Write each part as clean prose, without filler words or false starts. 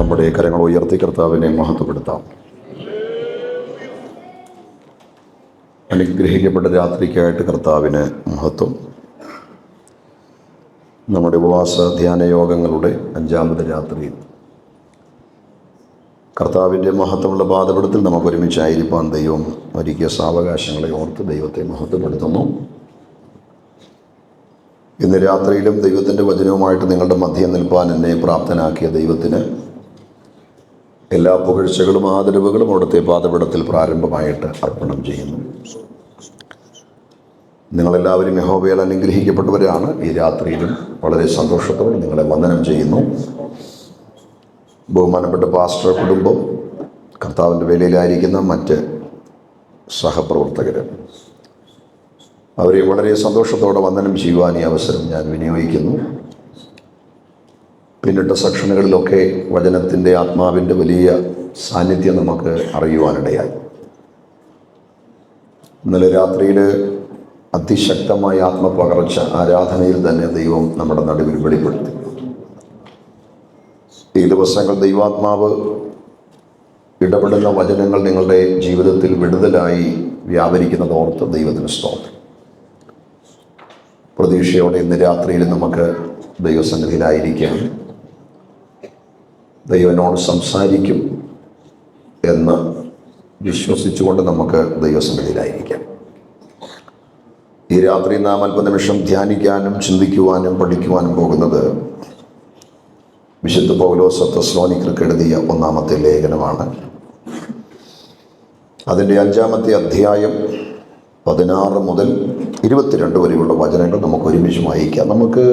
നമ്മുടെ കരങ്ങൾ ഉയർത്തി കർത്താവിനെ മഹത്വപ്പെടുത്താം. അനുഗ്രഹിക്കപ്പെട്ട രാത്രിക്കായിട്ട് കർത്താവിന് മഹത്വം. നമ്മുടെ ഉപവാസ ധ്യാന യോഗങ്ങളുടെ 5ാമത് രാത്രിയിൽ കർത്താവിൻ്റെ മഹത്വമുള്ള പാദപീഠത്തിൽ നമുക്ക് ഒരുമിച്ചായിരിക്കാൻ ദൈവം ഒരുക്കിയ സാവകാശങ്ങളെ ഓർത്ത് ദൈവത്തെ മഹത്വപ്പെടുത്തുന്നു. ഇന്ന് രാത്രിയിലും ദൈവത്തിൻ്റെ വചനവുമായിട്ട് നിങ്ങളുടെ മധ്യം നിൽപ്പാൻ എന്നെ പ്രാപ്തനാക്കിയ ദൈവത്തിന് എല്ലാ പുകഴ്ചകളും ആദരവുകളും അവിടുത്തെ പാദപീഠത്തിൽ പ്രാരംഭമായിട്ട് അർപ്പണം ചെയ്യുന്നു. നിങ്ങളെല്ലാവരും യഹോവയാൽ അനുഗ്രഹിക്കപ്പെട്ടവരാണ്. ഈ രാത്രിയിലും വളരെ സന്തോഷത്തോടെ നിങ്ങളെ വന്ദനം ചെയ്യുന്നു. ബഹുമാനപ്പെട്ട പാസ്റ്റർ കുടുംബം, കർത്താവിൻ്റെ വേലയിലായിരിക്കുന്ന മറ്റ് സഹപ്രവർത്തകർ, അവരെ വളരെ സന്തോഷത്തോടെ വന്ദനം ചെയ്യുവാൻ ഈ അവസരം ഞാൻ വിനിയോഗിക്കുന്നു. പിന്നിട്ട സെക്ഷനുകളിലൊക്കെ വചനത്തിൻ്റെ ആത്മാവിൻ്റെ വലിയ സാന്നിധ്യം നമുക്ക് അറിയുവാനിടയായി. ഇന്നലെ രാത്രിയിൽ അതിശക്തമായ ആത്മപകർച്ച ആരാധനയിൽ തന്നെ ദൈവം നമ്മുടെ നടുവിൽ വെളിപ്പെടുത്തി. ഈ ദിവസങ്ങൾ ദൈവാത്മാവ് ഇടപെടുന്ന വചനങ്ങൾ നിങ്ങളുടെ ജീവിതത്തിൽ വിടുതലായി വ്യാപരിക്കുന്നതോർത്ത് ദൈവത്തിന് സ്തോത്രം. പ്രതീക്ഷയോടെ ഇന്ന് രാത്രിയിൽ നമുക്ക് ദൈവസന്നിധിയിലായിരിക്കാം. ദൈവനോട് സംസാരിക്കും എന്ന് വിശ്വസിച്ചുകൊണ്ട് നമുക്ക് ദൈവസന്നിധിയിലായിരിക്കാം. ഈ രാത്രി നാം അല്പനിമിഷം ധ്യാനിക്കാനും ചിന്തിക്കുവാനും പഠിക്കുവാനും പോകുന്നത് വിശുദ്ധ പൗലോസ് തെസ്സലോനിക്കർക്ക് എഴുതിയ 1-ാമത്തെ ലേഖനമാണ്. അതിൻ്റെ 5-ാമത്തെ അധ്യായം 16 മുതൽ 22 വരെയുള്ള വചനങ്ങൾ നമുക്ക് ഒരുമിച്ച് വായിക്കാം. നമുക്ക്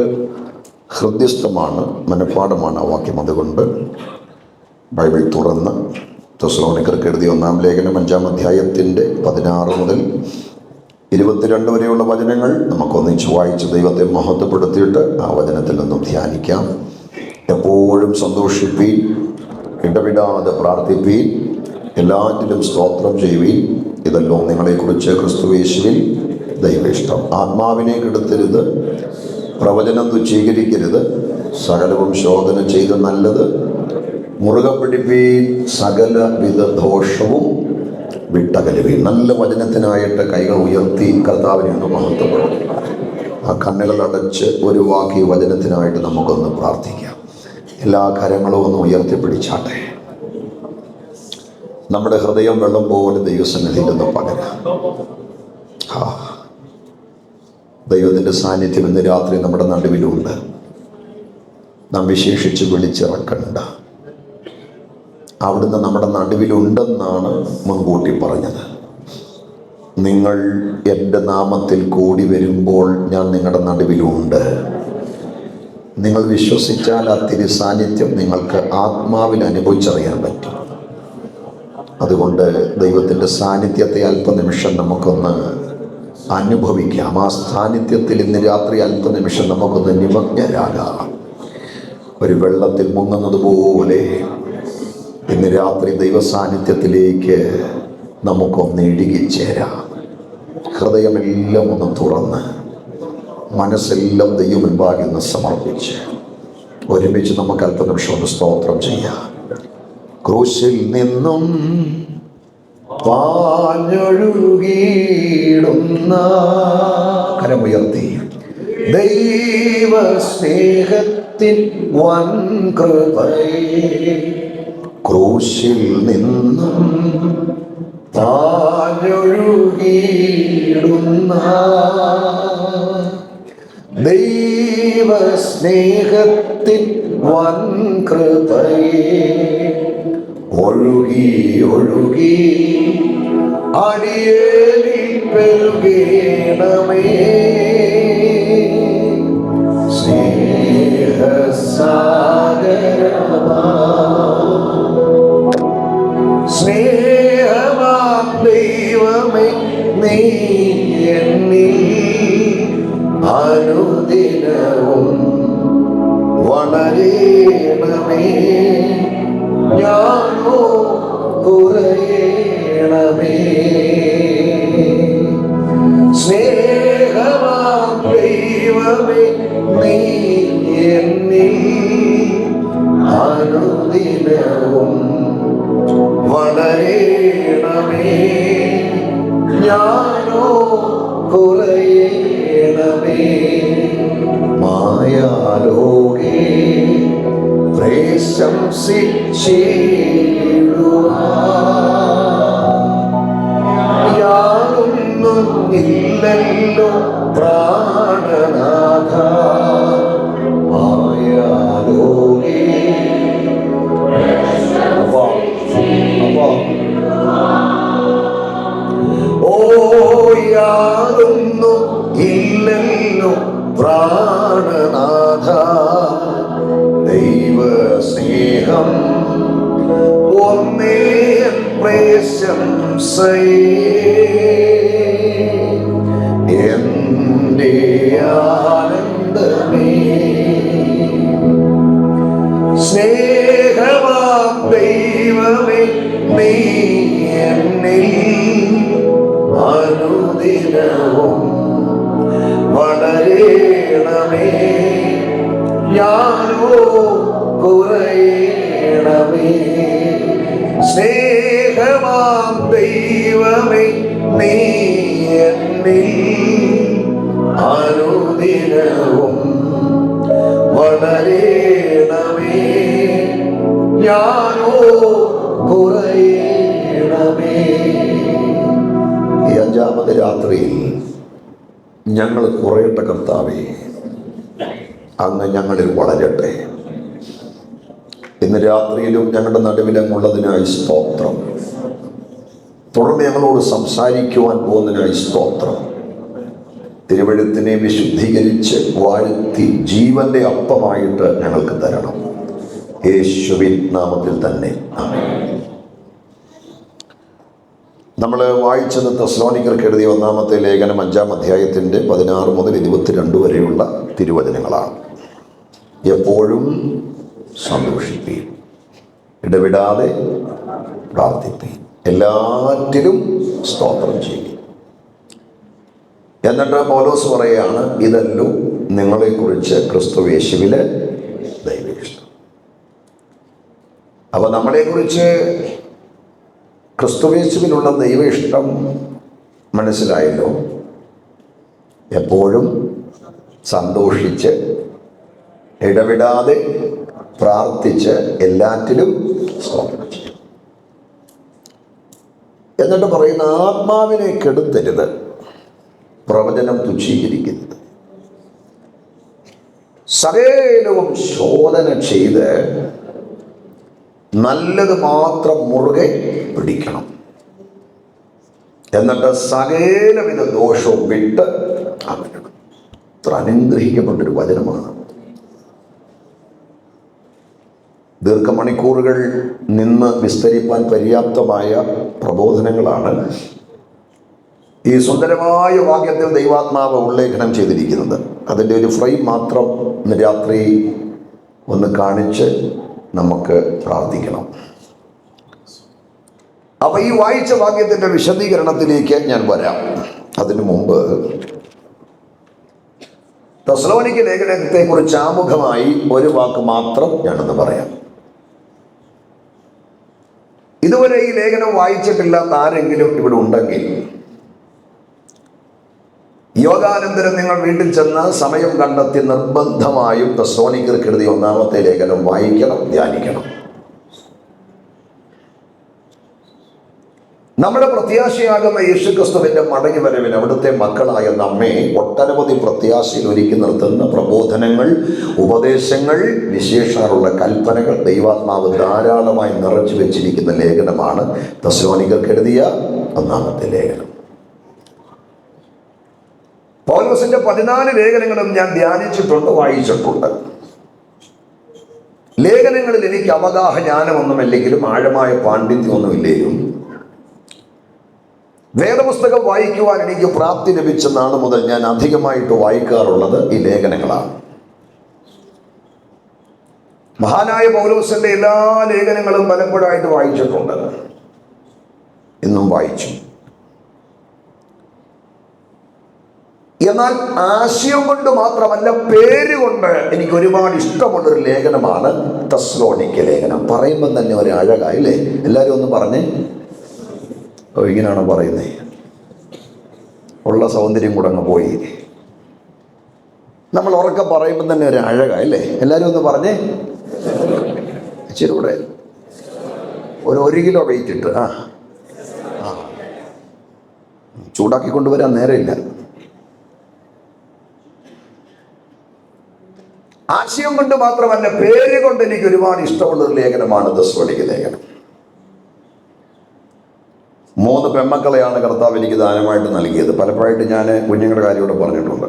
ഹൃദ്യസ്ഥമാണ്, മനഃപ്പാഠമാണ് ആ വാക്യം. അതുകൊണ്ട് ബൈബിൾ തുറന്ന് തെസ്സലോനിക്കർക്ക് എഴുതിയ 1-ാം ലേഖനം 5-ാം അധ്യായത്തിൻ്റെ 16 മുതൽ 22 വരെയുള്ള വചനങ്ങൾ നമുക്കൊന്നിച്ച് വായിച്ച് ദൈവത്തെ മഹത്വപ്പെടുത്തിയിട്ട് ആ വചനത്തിൽ നിന്നും ധ്യാനിക്കാം. എപ്പോഴും സന്തോഷിപ്പീൻ, ഇടവിടാതെ പ്രാർത്ഥിപ്പീൻ, എല്ലാറ്റിലും സ്തോത്രം ചെയ്യുവീൻ. ഇതല്ലോ നിങ്ങളെക്കുറിച്ച് ക്രിസ്തുയേശുവിൽ ദൈവേഷ്ടം. ആത്മാവിനെ കെടുത്തരുത്, പ്രവചനം തുച്ഛീകരിക്കരുത്, സകലവും ശോധന ചെയ്ത് നല്ലത് മുറുകെ പിടിപ്പീൻ, സകലവിധ ദോഷവും വിട്ടകലുവീൻ. നല്ല വചനത്തിനായിട്ട് കൈകൾ ഉയർത്തി കർത്താവിനെ ഒന്ന് മഹത്വപ്പെടും. ആ കണ്ണുകൾ അടച്ച് ഒരു വാക്ക് ഈ വചനത്തിനായിട്ട് നമുക്കൊന്ന് പ്രാർത്ഥിക്കാം. എല്ലാ കരങ്ങളും ഒന്ന് ഉയർത്തിപ്പിടിച്ചാട്ടെ. നമ്മുടെ ഹൃദയം വെള്ളം പോലെ ദൈവസന്നിധിയിൽ നിന്ന് പകരാം. ദൈവത്തിൻ്റെ സാന്നിധ്യം ഇന്ന് രാത്രി നമ്മുടെ നടുവിലുണ്ട്. നാം വിശേഷിച്ച് വിളിച്ചിറക്കണ്ട. അവിടുന്ന് നമ്മുടെ നടുവിലുണ്ടെന്നാണ് മുൻകൂട്ടി പറഞ്ഞത്. നിങ്ങൾ എൻ്റെ നാമത്തിൽ കൂടി വരുമ്പോൾ ഞാൻ നിങ്ങളുടെ നടുവിലുണ്ട്. നിങ്ങൾ വിശ്വസിച്ചാൽ ആ തിരു സാന്നിധ്യം നിങ്ങൾക്ക് ആത്മാവിൽ അനുഭവിച്ചറിയാൻ പറ്റും. അതുകൊണ്ട് ദൈവത്തിൻ്റെ സാന്നിധ്യത്തെ അല്പനിമിഷം നമുക്കൊന്ന് അനുഭവിക്കാം. ആ സാന്നിധ്യത്തിൽ ഇന്ന് രാത്രി അല്പനിമിഷം നമുക്കൊന്ന് നിമഗ്നരാകാം. ഒരു വെള്ളത്തിൽ മുങ്ങുന്നത് പോലെ ഇന്ന് രാത്രി ദൈവസാന്നിധ്യത്തിലേക്ക് നമുക്കൊന്ന് ഇഴുകിച്ചേരാം. ഹൃദയമെല്ലാം ഒന്ന് തുറന്ന് മനസ്സെല്ലാം ദൈവം മുൻപാകെ ഒന്ന് സമർപ്പിച്ച് ഒരുമിച്ച് നമുക്ക് അല്പനിമിഷം ഒന്ന് സ്തോത്രം ചെയ്യാം. ക്രൂശിൽ നിന്നും പാഞ്ഞൊഴുകിയിടുന്ന കരമുയർത്തി ദൈവ സ്നേഹത്തിൻ വൻ കൃപയെ, ക്രൂശിൽ നിന്നും പാഞ്ഞൊഴുകിയിടുന്ന ദൈവ സ്നേഹത്തിൻ വൻ കൃപയെ, ഒഴുകി ഒഴുകി അടിയേലിൽ പെരുകേണമേ, സ്നേഹസാഗരമാ സ്നേഹമാം ദൈവമേ, നീ എന്നിൽ അനുദിനവും വളരേണമേ, ഞാനോ കുറയണമേ. സ്നേഹമാം ദൈവമേ, നീ എന്നിൽ അനുദിനവും കുറയണമേ മായാലോകേ യാതൊന്നും ഇല്ലല്ലോ പ്രാണനാഥ മായാലോകേ. ഓ യാതൊന്നും ഇല്ലല്ലോ പ്രാണനാഥ ദൈവസ്നേഹം ഒന്നേ പ്രശംസയേ എന്റെ ആനന്ദമേ. സ്നേഹമാം ദൈവമേ നീ എന്നിൽ അനുദിനവും വളരണമേ ഞാനോ കുറയണമേ. സ്നേഹമാം ദൈവമേ നീ എന്നിൽ അനുദിനവും വളരണമേ ഞാനോ കുറയണമേ. ഈ അഞ്ചാമത് രാത്രിയിൽ ഞങ്ങൾ കുറയട്ടെ കർത്താവേ, അങ്ങ് ഞങ്ങളിൽ വളരട്ടെ. ഇന്ന് രാത്രിയിലും ഞങ്ങളുടെ നടുവിലങ്ങുള്ളതിനായി സ്തോത്രം. തുടർന്ന് ഞങ്ങളോട് സംസാരിക്കുവാൻ പോകുന്നതിനായി സ്തോത്രം. തിരുവെഴുത്തിനെ വിശുദ്ധീകരിച്ച് വാഴ്ത്തി ജീവന്റെ അപ്പമായിട്ട് ഞങ്ങൾക്ക് തരണം. യേശുവിൻ നാമത്തിൽ തന്നെ ആമേൻ. നമ്മൾ വായിച്ചത് തെസ്സലോനിക്കർക്ക് എഴുതിയ ഒന്നാമത്തെ ലേഖനം 5-ാം അധ്യായത്തിൻ്റെ 16 മുതൽ 22 വരെയുള്ള തിരുവചനങ്ങളാണ്. എപ്പോഴും സന്തോഷിപ്പീൻ, ഇടവിടാതെ പ്രാർത്ഥിപ്പീൻ, എല്ലാറ്റിലും സ്തോത്രം ചെയ്യും. എന്നിട്ട് പൗലോസ് പറയുകയാണ്, ഇതല്ലോ നിങ്ങളെക്കുറിച്ച് ക്രിസ്തുയേശുവിലെ ദൈവേഷ്ടം. അപ്പോൾ നമ്മളെക്കുറിച്ച് ക്രിസ്തുയേശുവിലുള്ള ദൈവ ഇഷ്ടം മനസ്സിലായല്ലോ. എപ്പോഴും സന്തോഷിച്ച് ഇടവിടാതെ പ്രാർത്ഥിച്ച് എല്ലാറ്റിലും സ്തോത്രം ചെയ്യും. എന്നിട്ട് പറയുന്ന, ആത്മാവിനെ കെടുത്തരുത്, പ്രവചനം തുച്ഛീകരിക്കരുത്, സകലവും ശോധന ചെയ്ത് നല്ലത് മാത്രം മുറുകെ പിടിക്കണം. എന്നിട്ട് സകലവിധ ദോഷവും വിട്ട് അകറ്റണം. ഇത്ര അനുഗ്രഹിക്കപ്പെട്ടൊരു വചനമാണ്. ദീർഘമണിക്കൂറുകൾ നിന്ന് വിസ്തരിപ്പാൻ പര്യാപ്തമായ പ്രബോധനങ്ങളാണ് ഈ സുന്ദരമായ വാക്യത്തിൽ ദൈവാത്മാവ് ഉല്ലേഖനം ചെയ്തിരിക്കുന്നത്. അതിൻ്റെ ഒരു ഫ്രെയിം മാത്രം ഇന്ന് രാത്രി ഒന്ന് കാണിച്ച് നമുക്ക് പ്രാർത്ഥിക്കണം. അപ്പോൾ ഈ വായിച്ച വാക്യത്തിൻ്റെ വിശദീകരണത്തിലേക്ക് ഞാൻ വരാം. അതിനു മുമ്പ് തെസ്സലോനിക്ക ലേഖനത്തെക്കുറിച്ച് ആമുഖമായി ഒരു വാക്ക് മാത്രം ഞാനൊന്ന് പറയാം. ഇതുവരെ ഈ ലേഖനം വായിച്ചിട്ടില്ലാത്ത ആരെങ്കിലും ഇവിടെ ഉണ്ടെങ്കിൽ യോഗാനന്തരം നിങ്ങൾ വീട്ടിൽ ചെന്ന് സമയം കണ്ടെത്തി നിർബന്ധമായും തെസ്സലോനിക്കർക്ക് എഴുതിയ ഒന്നാമത്തെ ലേഖനം വായിക്കണം, ധ്യാനിക്കണം. നമ്മുടെ പ്രത്യാശയാകുന്ന യേശുക്രിസ്തുവിന്റെ മടങ്ങി വരവിന് അവിടുത്തെ മക്കളായ നമ്മെ ഒട്ടനവധി പ്രത്യാശയിൽ ഒരുക്കി നിർത്തുന്ന പ്രബോധനങ്ങൾ, ഉപദേശങ്ങൾ, വിശേഷാലുള്ള കൽപ്പനകൾ ദൈവാത്മാവ് ധാരാളമായി നിറച്ചു വെച്ചിരിക്കുന്ന ലേഖനമാണ് തെസ്സലോനിക്കർക്ക് എഴുതിയ ഒന്നാമത്തെ ലേഖനം. പൗലോസിന്റെ 14 ലേഖനങ്ങളും ഞാൻ ധ്യാനിച്ചിട്ടുണ്ട്, വായിച്ചിട്ടുണ്ട്. ലേഖനങ്ങളിൽ എനിക്ക് അവഗാഹ ജ്ഞാനമൊന്നുമില്ലെങ്കിലും ആഴമായ പാണ്ഡിത്യമൊന്നുമില്ലെങ്കിലും വേദപുസ്തകം വായിക്കുവാൻ എനിക്ക് പ്രാപ്തി ലഭിച്ച നാൾ മുതൽ ഞാൻ അധികമായിട്ട് വായിക്കാറുള്ളത് ഈ ലേഖനങ്ങളാണ്. മഹാനായ പൗലോസിന്റെ എല്ലാ ലേഖനങ്ങളും പലപ്പോഴായിട്ട് വായിച്ചിട്ടുണ്ട്, ഇന്നും വായിച്ചു. എന്നാൽ ആശയം കൊണ്ട് മാത്രമല്ല, പേരുകൊണ്ട് എനിക്ക് ഒരുപാട് ഇഷ്ടമുള്ളൊരു ലേഖനമാണ് തെസ്സലോനിക്ക ലേഖനം. പറയുമ്പം തന്നെ ഒരു അഴകായില്ലേ? എല്ലാവരും ഒന്ന് പറഞ്ഞേ. ഇങ്ങനെയാണോ പറയുന്നത്? ഉള്ള സൗന്ദര്യം കൂടെ അങ്ങ് പോയി. നമ്മൾ ഉറക്കെ പറയുമ്പോൾ തന്നെ ഒരു അഴകല്ലേ. എല്ലാവരും ഒന്ന് പറഞ്ഞേ. ഇച്ചിരി കൂടെ ഒരു 1 കിലോ വെയിറ്റ് ഇട്ട് ചൂടാക്കി കൊണ്ടുവരാൻ നേരമില്ല. ആശയം കൊണ്ട് മാത്രമല്ല, പേര് കൊണ്ട് എനിക്ക് ഒരുപാട് ഇഷ്ടമുള്ളൊരു ലേഖനമാണ് തെസ്സലോനിക്ക ലേഖനം. 3 പെൺമക്കളെയാണ് കർത്താവ് എനിക്ക് ദാനമായിട്ട് നൽകിയത്. പലപ്പോഴായിട്ട് ഞാൻ കുഞ്ഞുങ്ങളുടെ കാര്യം ഇവിടെ പറഞ്ഞിട്ടുണ്ട്.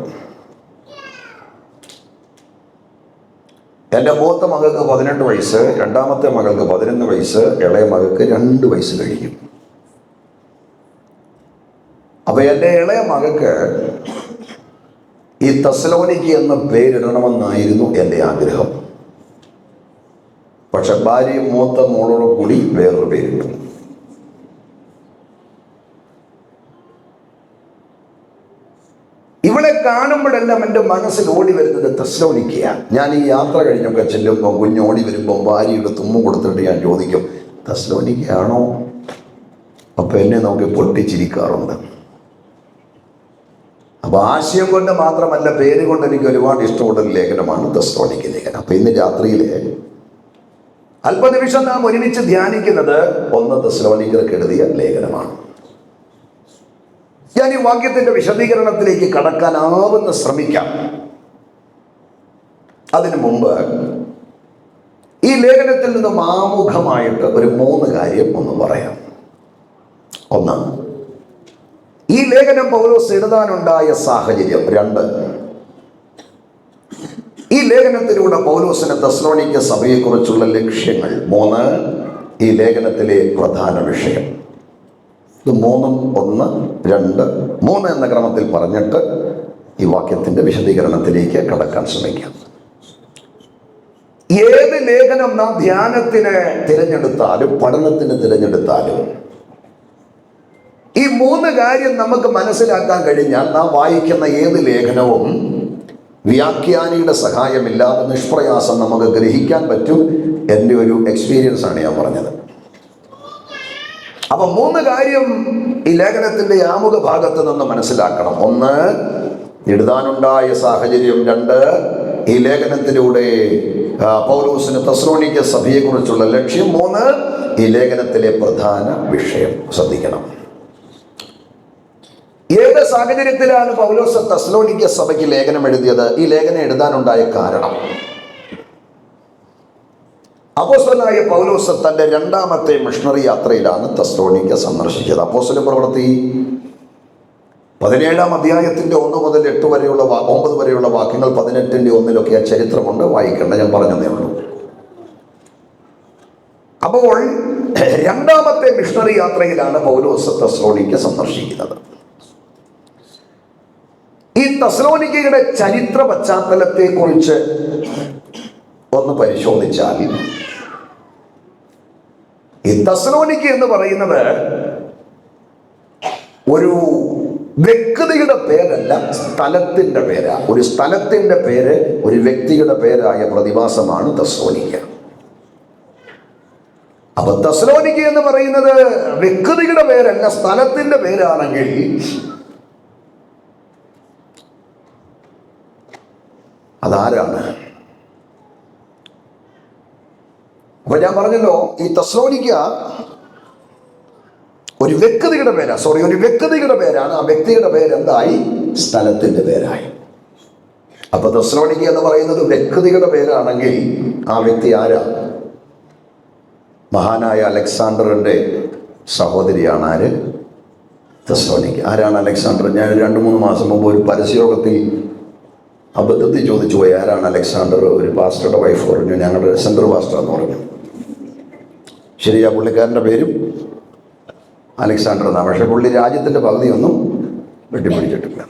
എൻ്റെ മൂത്ത മകൾക്ക് 18 വയസ്സ്, രണ്ടാമത്തെ മകൾക്ക് 11 വയസ്സ്, ഇളയ മകൾക്ക് 2 വയസ്സ് കഴിയും. അപ്പൊ എൻ്റെ ഇളയ മകൾക്ക് ഈ തെസ്സലോനിക്ക എന്ന പേരിടണമെന്നായിരുന്നു എൻ്റെ ആഗ്രഹം. പക്ഷെ ഭാര്യയും മൂത്ത മോളോട് കൂടി വേറൊരു പേരിട്ടു. ഇവളെ കാണുമ്പോഴെല്ലാം എൻ്റെ മനസ്സിൽ ഓടി വരുന്നത് തെസ്സലോനിക്കയാണ്. ഞാൻ ഈ യാത്ര കഴിഞ്ഞൊക്കെ ചെല്ലുമ്പോൾ കുഞ്ഞ് ഓടി വരുമ്പോൾ ഭാര്യയുടെ തുമ്മ കൊടുത്തിട്ട് ഞാൻ ചോദിക്കും, തെസ്സലോനിക്കയാണോ? അപ്പം എന്നെ നോക്കി പൊട്ടിച്ചിരിക്കാറുണ്ട്. അപ്പോൾ ആശയം കൊണ്ട് മാത്രമല്ല, പേര് കൊണ്ട് എനിക്ക് ഒരുപാട് ഇഷ്ടമുള്ളൊരു ലേഖനമാണ് തെസ്സലോനിക്ക ലേഖനം. അപ്പം ഇന്ന് രാത്രിയിലെ അല്പനിമിഷം നാം ഒരുമിച്ച് ധ്യാനിക്കുന്നത് 1 തെസ്സലോനിക്കർക്ക് എഴുതിയ ലേഖനമാണ്. ഞാൻ ഈ വാക്യത്തിന്റെ വിശദീകരണത്തിലേക്ക് കടക്കാനാവുന്ന ശ്രമിക്കാം. അതിനു മുമ്പ് ഈ ലേഖനത്തിൽ നിന്നും ആമുഖമായിട്ട് ഒരു 3 കാര്യം ഒന്ന് പറയാം. 1, ഈ ലേഖനം പൗലോസ് എഴുതാനുണ്ടായ സാഹചര്യം. 2, ഈ ലേഖനത്തിലൂടെ പൗലോസിന് തെസ്സലോനിക്ക സഭയെക്കുറിച്ചുള്ള ലക്ഷ്യങ്ങൾ. 3, ഈ ലേഖനത്തിലെ പ്രധാന വിഷയം. ഇത് 3, 1, 2, 3 എന്ന ക്രമത്തിൽ പറഞ്ഞിട്ട് ഈ വാക്യത്തിന്റെ വിശദീകരണത്തിലേക്ക് കടക്കാൻ ശ്രമിക്കാം. ഏത് ലേഖനം നാം ധ്യാനത്തിന് തിരഞ്ഞെടുത്താലും പഠനത്തിന് തിരഞ്ഞെടുത്താലും ഈ 3 കാര്യം നമുക്ക് മനസ്സിലാക്കാൻ കഴിഞ്ഞാൽ നാം വായിക്കുന്ന ഏത് ലേഖനവും വ്യാഖ്യാനിയുടെ സഹായമില്ലാതെ നിഷ്പ്രയാസം നമുക്ക് ഗ്രഹിക്കാൻ പറ്റും. എൻ്റെ ഒരു എക്സ്പീരിയൻസ് ആണ് ഞാൻ പറഞ്ഞത്. അപ്പൊ 3 കാര്യം ഈ ലേഖനത്തിന്റെ ആമുഖ ഭാഗത്ത് നിന്ന് മനസ്സിലാക്കണം. 1, എഴുതാനുണ്ടായ സാഹചര്യം. 2, ഈ ലേഖനത്തിലൂടെ പൗലോസിന് തെസ്സലോനിക്ക സഭയെക്കുറിച്ചുള്ള ലക്ഷ്യം. 3, ഈ ലേഖനത്തിലെ പ്രധാന വിഷയം. ശ്രദ്ധിക്കണം. ഏത് സാഹചര്യത്തിലാണ് പൗലോസ് തെസ്സലോനിക്ക സഭയ്ക്ക് ലേഖനം എഴുതിയത്? ഈ ലേഖനം എഴുതാനുണ്ടായ കാരണം, അപ്പോസ്തലനായ പൗലോസ് തന്റെ 2ാമത്തെ മിഷണറി യാത്രയിലാണ് തെസ്സലോനിക്ക സന്ദർശിച്ചത്. അപ്പോസ്തല പ്രവൃത്തി 17-ാം അധ്യായത്തിന്റെ 1 മുതൽ 8 വരെയുള്ള 9 വരെയുള്ള വാക്യങ്ങൾ 18-ന്റെ 1-ലൊക്കെ ആ ചരിത്രമുണ്ട്. വായിക്കേണ്ട, ഞാൻ പറഞ്ഞതേ ഉള്ളൂ. അപ്പോൾ 2ാമത്തെ മിഷണറി യാത്രയിലാണ് പൗലോസ് തെസ്സലോനിക്ക സന്ദർശിക്കുന്നത്. ഈ തെസ്സലോനിക്കയുടെ ചരിത്ര പശ്ചാത്തലത്തെ കുറിച്ച് ഒന്ന് പരിശോധിച്ചാൽ, ഈ തെസ്സലോനിക്ക എന്ന് പറയുന്നത് ഒരു വ്യക്തിയുടെ പേരല്ല, സ്ഥലത്തിന്റെ പേരാ. ഒരു സ്ഥലത്തിന്റെ പേര് ഒരു വ്യക്തിയുടെ പേരായ പ്രതിഭാസമാണ് തെസ്സലോനിക്ക. അപ്പൊ തെസ്സലോനിക്ക എന്ന് പറയുന്നത് വ്യക്തിയുടെ പേരല്ല, സ്ഥലത്തിന്റെ പേരാണെങ്കിൽ അതാരാണ്? അപ്പൊ ഞാൻ പറഞ്ഞല്ലോ, ഈ തെസ്സലോനിക്ക ഒരു വ്യക്തിയുടെ പേരാ. ഒരു വ്യക്തിയുടെ പേരാണ്. ആ വ്യക്തിയുടെ പേരെന്തായി? സ്ഥലത്തിന്റെ പേരായി. അപ്പൊ തെസ്സലോനിക്ക എന്ന് പറയുന്നത് വ്യക്തിയുടെ പേരാണെങ്കിൽ ആ വ്യക്തി ആരാ? മഹാനായ അലക്സാണ്ടറിന്റെ സഹോദരിയാണ്. ആര്? തെസ്സലോനിക്ക. ആരാണ് അലക്സാണ്ടർ? ഞാൻ 2-3 മാസം മുമ്പ് ഒരു പരസ്യയോഗത്തിൽ അബദ്ധത്തിൽ ചോദിച്ചു പോയി, ആരാണ് അലക്സാണ്ടർ? ഒരു പാസ്റ്ററുടെ വൈഫ് പറഞ്ഞു, ഞങ്ങളുടെ സെൻട്രൽ പാസ്റ്റർ എന്ന് പറഞ്ഞു. ശരിയാ, പുള്ളിക്കാരൻ്റെ പേരും അലക്സാണ്ടർ എന്നാണ്. പക്ഷെ പുള്ളി രാജ്യത്തിൻ്റെ പകുതിയൊന്നും വെട്ടിപ്പിടിച്ചിട്ടില്ല.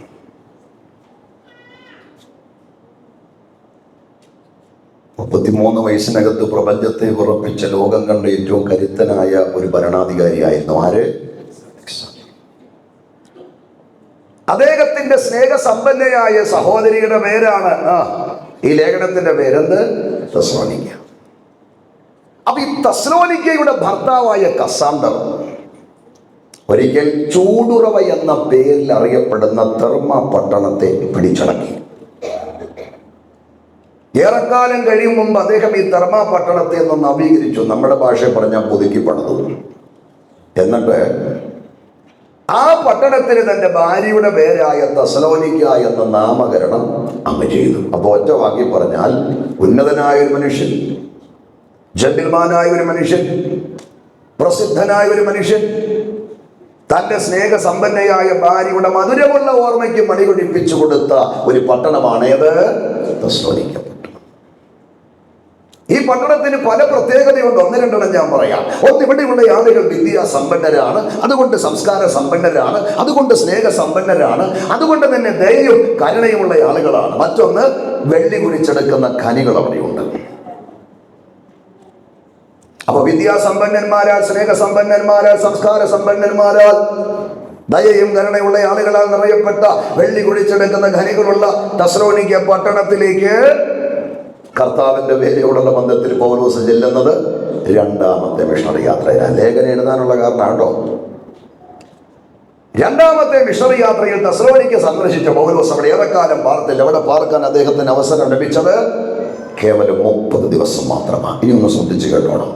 മുപ്പത്തിമൂന്ന് വയസ്സിനകത്ത് പ്രപഞ്ചത്തെ ഉറപ്പിച്ച ലോകം കണ്ട ഏറ്റവും കരുത്തനായ ഒരു ഭരണാധികാരിയായിരുന്നു. ആര്? അദ്ദേഹത്തിന്റെ സ്നേഹസമ്പന്നയായ സഹോദരിയുടെ പേരാണ് ഈ ലേഖനത്തിന്റെ പേരെന്ത്? തെസ്സലോനിക്ക. അപ്പൊ ഈ തെസ്സലോനിക്കയുടെ ഭർത്താവായ കസാണ്ടർ ഒരിക്കൽ ചൂടുറവ എന്ന പേരിൽ അറിയപ്പെടുന്ന തെർമ പട്ടണത്തെ പിടിച്ചടക്കി. ഏറെക്കാലം കഴിയും മുമ്പ് അദ്ദേഹം ഈ തെർമ പട്ടണത്തെ ഒന്ന് നവീകരിച്ചു, നമ്മുടെ ഭാഷയിൽ പറഞ്ഞാൽ പുതുക്കി പണിതു. എന്നിട്ട് ആ പട്ടണത്തിന് തന്റെ ഭാര്യയുടെ പേരായ തെസ്സലോനിക്ക എന്ന നാമകരണം അങ്ങ് ചെയ്തു. അപ്പോൾ ഒറ്റ വാക്കി പറഞ്ഞാൽ, ഉന്നതനായ ഒരു മനുഷ്യൻ, ജന്റിൽമാനായ ഒരു മനുഷ്യൻ, പ്രസിദ്ധനായ ഒരു മനുഷ്യൻ, തന്റെ സ്നേഹസമ്പന്നയായ ഭാര്യയുടെ മധുരമുള്ള ഓർമ്മയ്ക്ക് മണികൊടിപ്പിച്ചു കൊടുത്ത ഒരു പട്ടണമാണേത്? തെസ്സലോനിക്ക. ഈ പട്ടണത്തിന് പല പ്രത്യേകതയുണ്ട്. ഒന്ന് രണ്ടെണ്ണം ഞാൻ പറയാം. ഒന്ന്, ഇവിടെയുള്ള ആളുകൾ വിദ്യാസമ്പന്നരാണ്, അതുകൊണ്ട് സംസ്കാര സമ്പന്നരാണ്, അതുകൊണ്ട് സ്നേഹസമ്പന്നരാണ്, അതുകൊണ്ട് തന്നെ ദയയും കരുണയുമുള്ള ആളുകളാണ്. മറ്റൊന്ന്, വെള്ളി കുഴിച്ചെടുക്കുന്ന ഖനികൾ അവിടെയുണ്ട്. അപ്പൊ വിദ്യാസമ്പന്നന്മാരാൽ, സ്നേഹസമ്പന്നന്മാരാൽ, സംസ്കാര സമ്പന്നന്മാരാൽ, ദയയും കരുണയുള്ള ആളുകളാൽ നിറയപ്പെട്ട വെള്ളി കുഴിച്ചെടുക്കുന്ന ഖനികളുള്ള തെസ്സലോനിക്ക പട്ടണത്തിലേക്ക് കർത്താവിന്റെ വേലയോടുള്ള ബന്ധത്തിൽ പൗലോസ് ചെല്ലുന്നത് രണ്ടാമത്തെ മിഷണറി യാത്രയിലാണ്. ലേഖനം എഴുതാനുള്ള കാരണമാണോ? രണ്ടാമത്തെ മിഷണറി യാത്രയിൽ തെസ്സലോനിക്ക സന്ദർശിച്ച പൗലോസ് അവിടെ ഏറെക്കാലം പാർത്തില്ല. അവിടെ പാർക്കാൻ അദ്ദേഹത്തിന് അവസരം ലഭിച്ചത് കേവലം 30 ദിവസം മാത്രമാണ്. ഇനി ഒന്ന് ശ്രദ്ധിച്ചു കേട്ടോണം.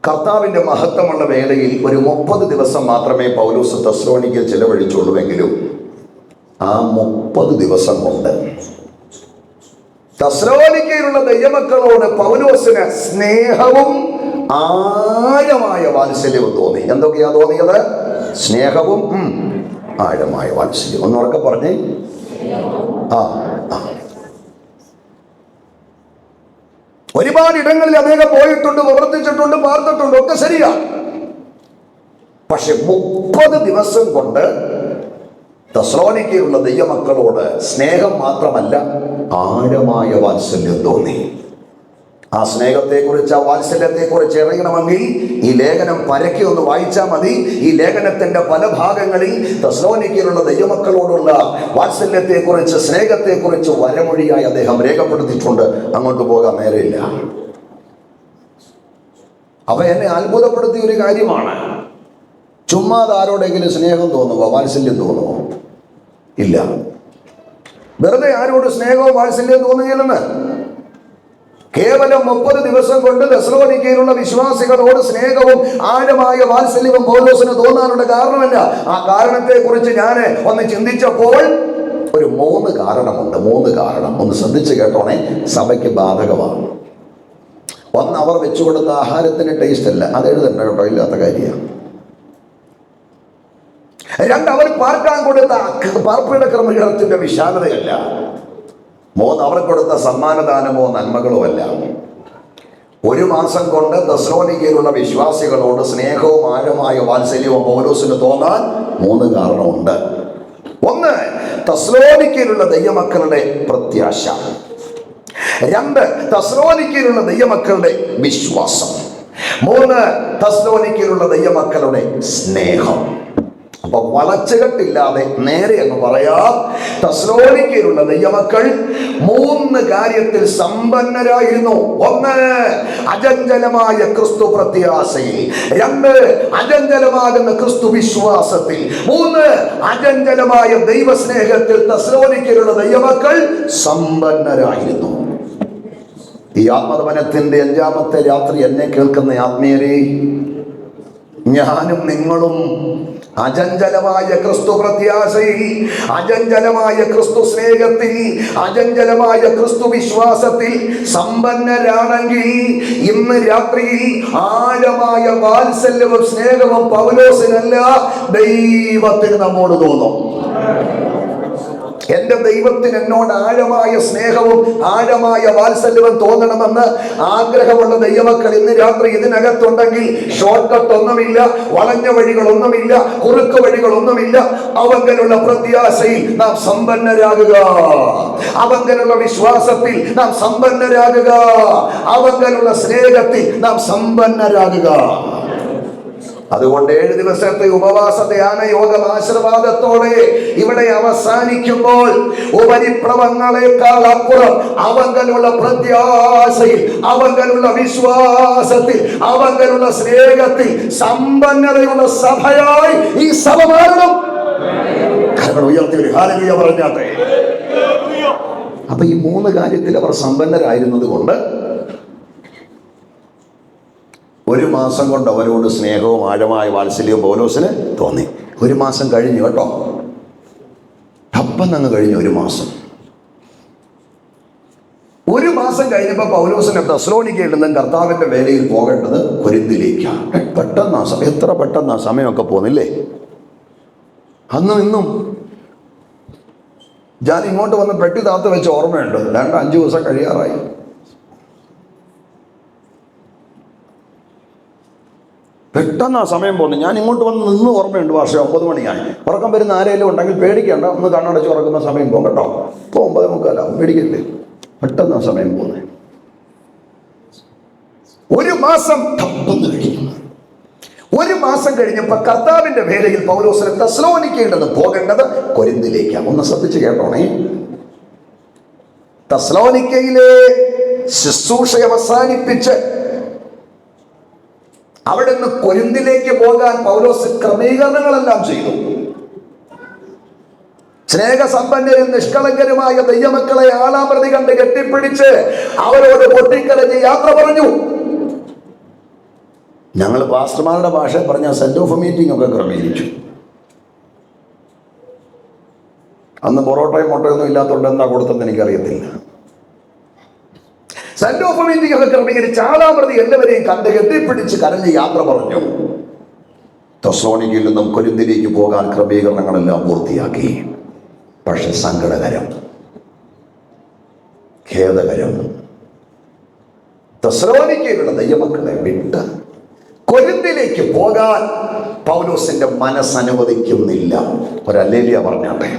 കർത്താവിന്റെ മഹത്വമുള്ള വേലയിൽ ഒരു 30 ദിവസം മാത്രമേ പൗലോസ് തെസ്സലോനിക്കയിൽ ചെലവഴിച്ചുള്ളൂവെങ്കിലും ആ 30 ദിവസം കൊണ്ട് തെസ്സലോനിക്കയിലുള്ള ദൈവമക്കളോട് പൗലോസിന് സ്നേഹവും ആഴമായ വാത്സല്യവും തോന്നി. എന്തൊക്കെയാ തോന്നിയത്? സ്നേഹവും ആഴമായ വാത്സല്യം. ഒന്നുറക്കെ പറഞ്ഞേ. ഒരുപാട് ഇടങ്ങളിൽ അദ്ദേഹം പോയിട്ടുണ്ട്, പ്രവർത്തിച്ചിട്ടുണ്ട്, പാർത്തിട്ടുണ്ട്, ഒക്കെ ശരിയാ. പക്ഷെ 30 ദിവസം കൊണ്ട് തെസ്സലോനിക്കയിലുള്ള ദൈവമക്കളോട് സ്നേഹം മാത്രമല്ല, ആഴമായ വാത്സല്യം തോന്നി. ആ സ്നേഹത്തെക്കുറിച്ച്, ആ വാത്സല്യത്തെക്കുറിച്ച് അറിയണമെങ്കിൽ ഈ ലേഖനം പരക്കെ ഒന്ന് വായിച്ചാൽ മതി. ഈ ലേഖനത്തിന്റെ പല ഭാഗങ്ങളിൽ തെസ്സലോനിക്കയിലുള്ള ദൈവമക്കളോടുള്ള വാത്സല്യത്തെക്കുറിച്ച്, സ്നേഹത്തെക്കുറിച്ച് വരമൊഴിയായി അദ്ദേഹം രേഖപ്പെടുത്തിയിട്ടുണ്ട്. അങ്ങോട്ട് പോകാൻ നേരമില്ല. അവ എന്നെ അത്ഭുതപ്പെടുത്തിയ ഒരു കാര്യമാണ്. ചുമ്മാതെ ആരോടെങ്കിലും സ്നേഹം തോന്നുമോ? വാത്സല്യം തോന്നുമോ? ഇല്ല. വെറുതെ ആരോട് സ്നേഹവും വാത്സല്യം തോന്നുകയില്ലെന്ന്. കേവലം 30 ദിവസം കൊണ്ട് തെസ്സലോനിക്കയിലുള്ള വിശ്വാസികളോട് സ്നേഹവും ആഴമായ വാത്സല്യവും പൗലോസിന് തോന്നാനുള്ള കാരണമല്ല. ആ കാരണത്തെ കുറിച്ച് ഞാൻ ഒന്ന് ചിന്തിച്ചപ്പോൾ ഒരു 3 കാരണമുണ്ട്. 3 കാരണം. ഒന്ന് ശ്രദ്ധിച്ച് കേട്ടോണേ, സഭയ്ക്ക് ബാധകമാണ്. ഒന്ന്, അവർ വെച്ചുകൊടുത്ത ആഹാരത്തിന് ടേസ്റ്റ് അല്ല, അത് എഴുതണ്ട കേട്ടോ, ഇല്ലാത്ത കാര്യമാണ്. 2, അവർ പാർക്കാൻ കൊടുത്ത പാർപ്പിട ക്രമീകരണത്തിന്റെ വിശാലതയല്ല. 3, അവർ കൊടുത്ത സമ്മാനദാനമോ നന്മകളോ അല്ല. 1 മാസം കൊണ്ട് തെസ്സലോനിക്കയിലുള്ള വിശ്വാസികളോട് സ്നേഹവും ആഴമായ വാത്സല്യവും പൗലോസിന് തോന്നാൻ 3 കാരണമുണ്ട്. 1, തെസ്സലോനിക്കയിലുള്ള ദൈവമക്കളുടെ പ്രത്യാശ. 2, തെസ്സലോനിക്കയിലുള്ള ദൈവമക്കളുടെ വിശ്വാസം. 3, തെസ്സലോനിക്കയിലുള്ള ദൈവമക്കളുടെ സ്നേഹം. അപ്പൊ വളച്ചുകെട്ടില്ലാതെ നേരെ അങ്ങ് പറയാം, തെസ്സലോനിക്കയിലുള്ള ദൈവമക്കൾ 3 കാര്യത്തിൽ സമ്പന്നരായിരുന്നു. 1, അചഞ്ചലമായ ക്രിസ്തു പ്രത്യാശയിൽ. 2, അചഞ്ചലമാകുന്ന ക്രിസ്തു വിശ്വാസത്തിൽ. 3, അചഞ്ചലമായ ദൈവസ്നേഹത്തിൽ തെസ്സലോനിക്കയിലുള്ള ദൈവമക്കൾ സമ്പന്നരായിരുന്നു. ഈ ആത്മതപനത്തിന്റെ 5ാമത്തെ രാത്രി എന്നെ കേൾക്കുന്ന ആത്മീയരെ, ഞാനും നിങ്ങളും അചഞ്ചലമായ ക്രിസ്തു പ്രത്യാശയിൽ, അചഞ്ചലമായ ക്രിസ്തു സ്നേഹത്തിൽ, അചഞ്ചലമായ ക്രിസ്തു വിശ്വാസത്തിൽ സമ്പന്നരാണെങ്കിൽ ഇന്ന് രാത്രിയിൽ ആഴമായ വാത്സല്യവും സ്നേഹവും പൗലോസിനല്ല, ദൈവത്തിന് നമ്മോട് തോന്നും. എന്റെ ദൈവത്തിന് എന്നോട് ആഴമായ സ്നേഹവും ആഴമായ വാത്സല്യവും തോന്നണമെന്ന് ആഗ്രഹമുള്ള ദൈവമക്കൾ ഇന്ന് രാത്രി ഇതിനകത്തുണ്ടെങ്കിൽ ഷോർട്ട് കട്ട് ഒന്നുമില്ല, വളഞ്ഞ വഴികളൊന്നുമില്ല, കുറുക്ക് വഴികളൊന്നുമില്ല. അവങ്കലുള്ള പ്രത്യാശയിൽ നാം സമ്പന്നരാകുക, അവങ്കലുള്ള വിശ്വാസത്തിൽ നാം സമ്പന്നരാകുക, അവങ്കലുള്ള സ്നേഹത്തിൽ നാം സമ്പന്നരാകുക. അതുകൊണ്ട് 7 ദിവസത്തെ ഉപവാസ ധ്യാന യോഗം ആശീർവാദത്തോടെ ഇവിടെ അവസാനിക്കുമ്പോൾ ഉപരിപ്ലവങ്ങളെക്കാൾ അപ്പുറം അവങ്കലുള്ള പ്രത്യാശയിൽ, അവങ്കലുള്ള വിശ്വാസത്തിൽ, അവങ്കലുള്ള സ്നേഹത്തിൽ സമ്പന്നതയുള്ള സഭയായി ഈ സഭ മാറണം. ഉയർത്തി ഹല്ലേലൂയ പറഞ്ഞാട്ടെ. അപ്പൊ ഈ 3 കാര്യത്തിൽ അവർ സമ്പന്നരായിരുന്നത് കൊണ്ട് 1 മാസം കൊണ്ട് അവരോട് സ്നേഹവും ആഴമായ വാത്സല്യവും പൗലോസിന് തോന്നി. 1 മാസം കഴിഞ്ഞു കേട്ടോ. അപ്പം അങ്ങ് കഴിഞ്ഞു 1 മാസം. 1 മാസം കഴിഞ്ഞപ്പോൾ പൗലോസിനെ തെസ്സലോനിക്കയിൽ നിന്നും കർത്താവിന്റെ വേലയിൽ പോകേണ്ടത് കൊരിന്തിലേക്കാണ്. പെട്ടെന്നാ സമയം, എത്ര പെട്ടെന്നാ സമയമൊക്കെ പോന്നില്ലേ. അന്നും ഇന്നും ഞാൻ ഇങ്ങോട്ട് വന്ന് പെട്ടി താത്ത് വെച്ച ഓർമ്മയുണ്ട്. 2-5 ദിവസം കഴിയാറായി. പെട്ടെന്നാ സമയം പോകുന്നു. ഞാൻ ഇങ്ങോട്ട് വന്ന് നിന്ന് ഓർമ്മയുണ്ട്. പക്ഷേ 9 മണിയായി. ഉറക്കം വരുന്ന ആരെങ്കിലും ഉണ്ടെങ്കിൽ പേടിക്കേണ്ട, ഒന്ന് കണ്ണടച്ച് ഉറക്കുന്ന സമയം പോകും കേട്ടോ. ഇപ്പോൾ 9:45 പേടിക്കല്ലേ. പെട്ടെന്നാ സമയം പോകുന്നത്. 1 മാസം തപ്പന്ന് കഴിയുന്നു. 1 മാസം കഴിഞ്ഞപ്പോൾ കർത്താവിന്റെ വേലയിൽ പൗലോസിനെ തെസ്സലോനിക്കയിൽ നിന്ന് പോകേണ്ടത് കൊരിന്തിലേക്കാണ്. ഒന്ന് ശ്രദ്ധിച്ച് കേട്ടോണേ. തെസ്സലോനിക്കയിലെ ശുശ്രൂഷ അവസാനിപ്പിച്ച് അവിടെ നിന്ന് കൊരിന്തിലേക്ക് പോകാൻ പൗലോസ് ക്രമീകരണങ്ങളെല്ലാം ചെയ്തു. സ്നേഹസമ്പന്നരും നിഷ്കളങ്കരുമായ ദൈവമക്കളെ ആളാമൃതി കണ്ട് കെട്ടിപ്പിടിച്ച് അവരോട് പൊട്ടിക്കരഞ്ഞ് യാത്ര പറഞ്ഞു. ഞങ്ങൾ പാസ്റ്റർമാരുടെ ഭാഷ പറഞ്ഞ സെന്റ് ഓഫ് മീറ്റിംഗ് ഒക്കെ ക്രമീകരിച്ചു. അന്ന് പൊറോട്ടയും മുട്ടയൊന്നും ഇല്ലാത്തതുകൊണ്ട് എന്താ കൊടുത്തെന്ന് എനിക്കറിയത്തില്ല. സെന്റ് ഓഫ് മീറ്റിംഗ് ഒക്കെ ക്രമീകരിച്ച് ആളാമൃതി എല്ലാവരെയും കണ്ട് കെട്ടിപ്പിടിച്ച് കരഞ്ഞ് യാത്ര പറഞ്ഞു. തെസ്സലോനിക്കയിൽ നിന്നും കൊരിന്തിലേക്ക് പോകാൻ ക്രമീകരണങ്ങളെല്ലാം പൂർത്തിയാക്കി. പക്ഷെ സങ്കടകരം, ഖേദകരം, തെസ്സലോനിക്കയിലുള്ള ദൈവമക്കളെ വിട്ട് കൊരിന്തിലേക്ക് പോകാൻ പൗലോസിന്റെ മനസ്സനുവദിക്കുന്നില്ല. ഒരു ഹല്ലേലൂയ പറഞ്ഞാട്ടെ.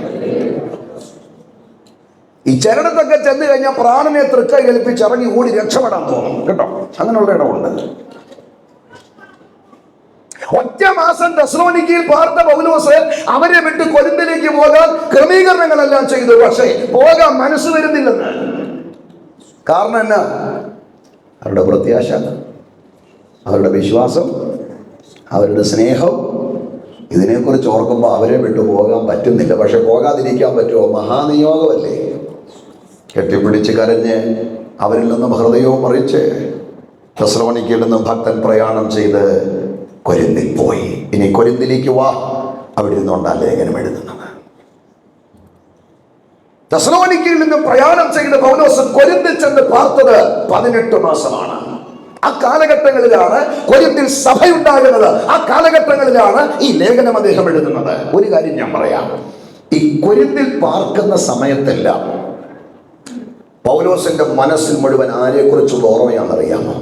ഈ ചരണത്തൊക്കെ ചെന്ന് കഴിഞ്ഞാൽ പ്രാണനെ തൃക്കൈ കൽപ്പിച്ച് ഇറങ്ങി ഓടി രക്ഷപ്പെടാൻ തോന്നും കേട്ടോ. അങ്ങനെയുള്ള ഇടമുണ്ട്. 1 മാസം തെസ്സലോനിക്കയിൽ പാർത്ത പൗലോസ് അവരെ വിട്ട് കൊരിന്തിലേക്ക് പോകാൻ ക്രമീകരണങ്ങളെല്ലാം ചെയ്തു. പക്ഷേ പോകാൻ മനസ്സ് വരുന്നില്ലെന്ന്. കാരണം എന്നാ? അവരുടെ പ്രത്യാശ, അവരുടെ വിശ്വാസം, അവരുടെ സ്നേഹം, ഇതിനെക്കുറിച്ച് ഓർക്കുമ്പോൾ അവരെ വിട്ടു പോകാൻ പറ്റുന്നില്ല. പക്ഷെ പോകാതിരിക്കാൻ പറ്റുമോ? മഹാനിയോഗമല്ലേ. കെട്ടിപ്പിടിച്ച് കരഞ്ഞ് അവരിൽ നിന്നും ഹൃദയവും മറിച്ച് തെസ്സലോനിക്കയിൽ നിന്നും ഭക്തൻ പ്രയാണം ചെയ്ത് കൊരിന്തിൽ പോയി. ഇനി കൊരിന്തിലേക്ക് വാ, അവിടെ നിന്നുകൊണ്ടാണ് ലേഖനം എഴുതുന്നത്. തെസ്സലോനിക്കയിൽ നിന്നും പ്രയാണം ചെയ്ത് പൗലോസ് കൊരിന്തിൽ ചെന്ന് പാർത്തത് 18 മാസമാണ്. ആ കാലഘട്ടങ്ങളിലാണ് കൊരിന്തിൽ സഭയുണ്ടാകുന്നത്. ആ കാലഘട്ടങ്ങളിലാണ് ഈ ലേഖനം അദ്ദേഹം എഴുതുന്നത്. ഒരു കാര്യം ഞാൻ പറയാം. ഈ കൊരിന്തിൽ പാർക്കുന്ന സമയത്തെല്ലാം പൗലോസിന്റെ മനസ്സിൽ മുഴുവൻ ആരെക്കുറിച്ചുള്ള ഓർമ്മയാണെന്നറിയാമോ?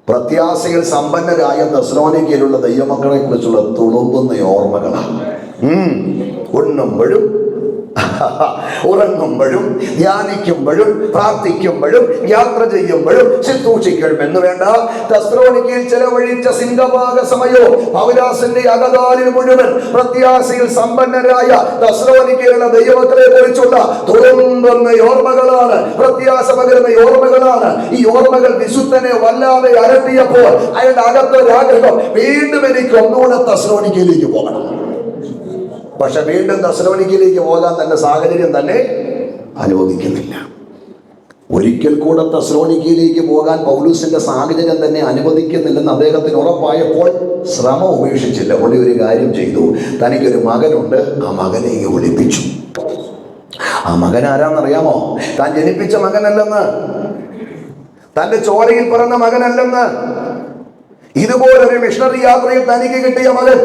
പ്രത്യാശയിൽ സമ്പന്നരായ തെസ്സലോനിക്കയിലുള്ള ദൈവമക്കളെ കുറിച്ചുള്ള തുളുമ്പുന്ന ഓർമ്മകളാണ്. ഉണ്ണുമ്പോഴും ഉറങ്ങുമ്പോഴും ധ്യാനിക്കുമ്പോഴും പ്രാർത്ഥിക്കുമ്പോഴും യാത്ര ചെയ്യുമ്പോഴും ശുശ്രൂഷിക്കും എന്ന് വേണ്ട. തെസ്സലോനിക്കയിൽ ചെലവഴിച്ച സിംഹഭാഗ സമയോ പൗലോസിന്റെ അകതാലിൽ മുഴുവൻ പ്രത്യാശയിൽ സമ്പന്നരായ തെസ്സലോനിക്കയിലുള്ള ദൈവമക്കളെ കുറിച്ചുള്ള തുളുമ്പുന്ന ഓർമ്മകളാണ്, പ്രത്യാശ പകരുന്ന ഓർമ്മകളാണ്. ഈ ഓർമ്മകൾ വിശുദ്ധനെ വല്ലാതെ അലട്ടിയപ്പോൾ അയാളുടെ അകത്തൊരാഗ്രഹം, വീണ്ടും എനിക്ക് ഒന്നുകൂടെ തെസ്സലോനിക്കയിലേക്ക് പോകണം. പക്ഷെ വീണ്ടും തെസ്സലോനിക്കയിലേക്ക് പോകാൻ തന്റെ സാഹചര്യം തന്നെ അനുവദിക്കുന്നില്ല. ഒരിക്കൽ കൂടെ തെസ്സലോനിക്കയിലേക്ക് പോകാൻ പൗലോസിന്റെ സാഹചര്യം തന്നെ അനുവദിക്കുന്നില്ലെന്ന് അദ്ദേഹത്തിന് ഉറപ്പായപ്പോൾ ശ്രമം ഉപേക്ഷിച്ചില്ല. പുള്ളി ഒരു കാര്യം ചെയ്തു. തനിക്കൊരു മകനുണ്ട്, ആ മകനെ ഒളിപ്പിച്ചു. ആ മകൻ ആരാന്നറിയാമോ? താൻ ജനിപ്പിച്ച മകനല്ലെന്ന്, തന്റെ ചോരയിൽ പിറന്ന മകനല്ലെന്ന്, ഇതുപോലൊരു മിഷണറി യാത്രയിൽ തനിക്ക് കിട്ടിയ മകൻ,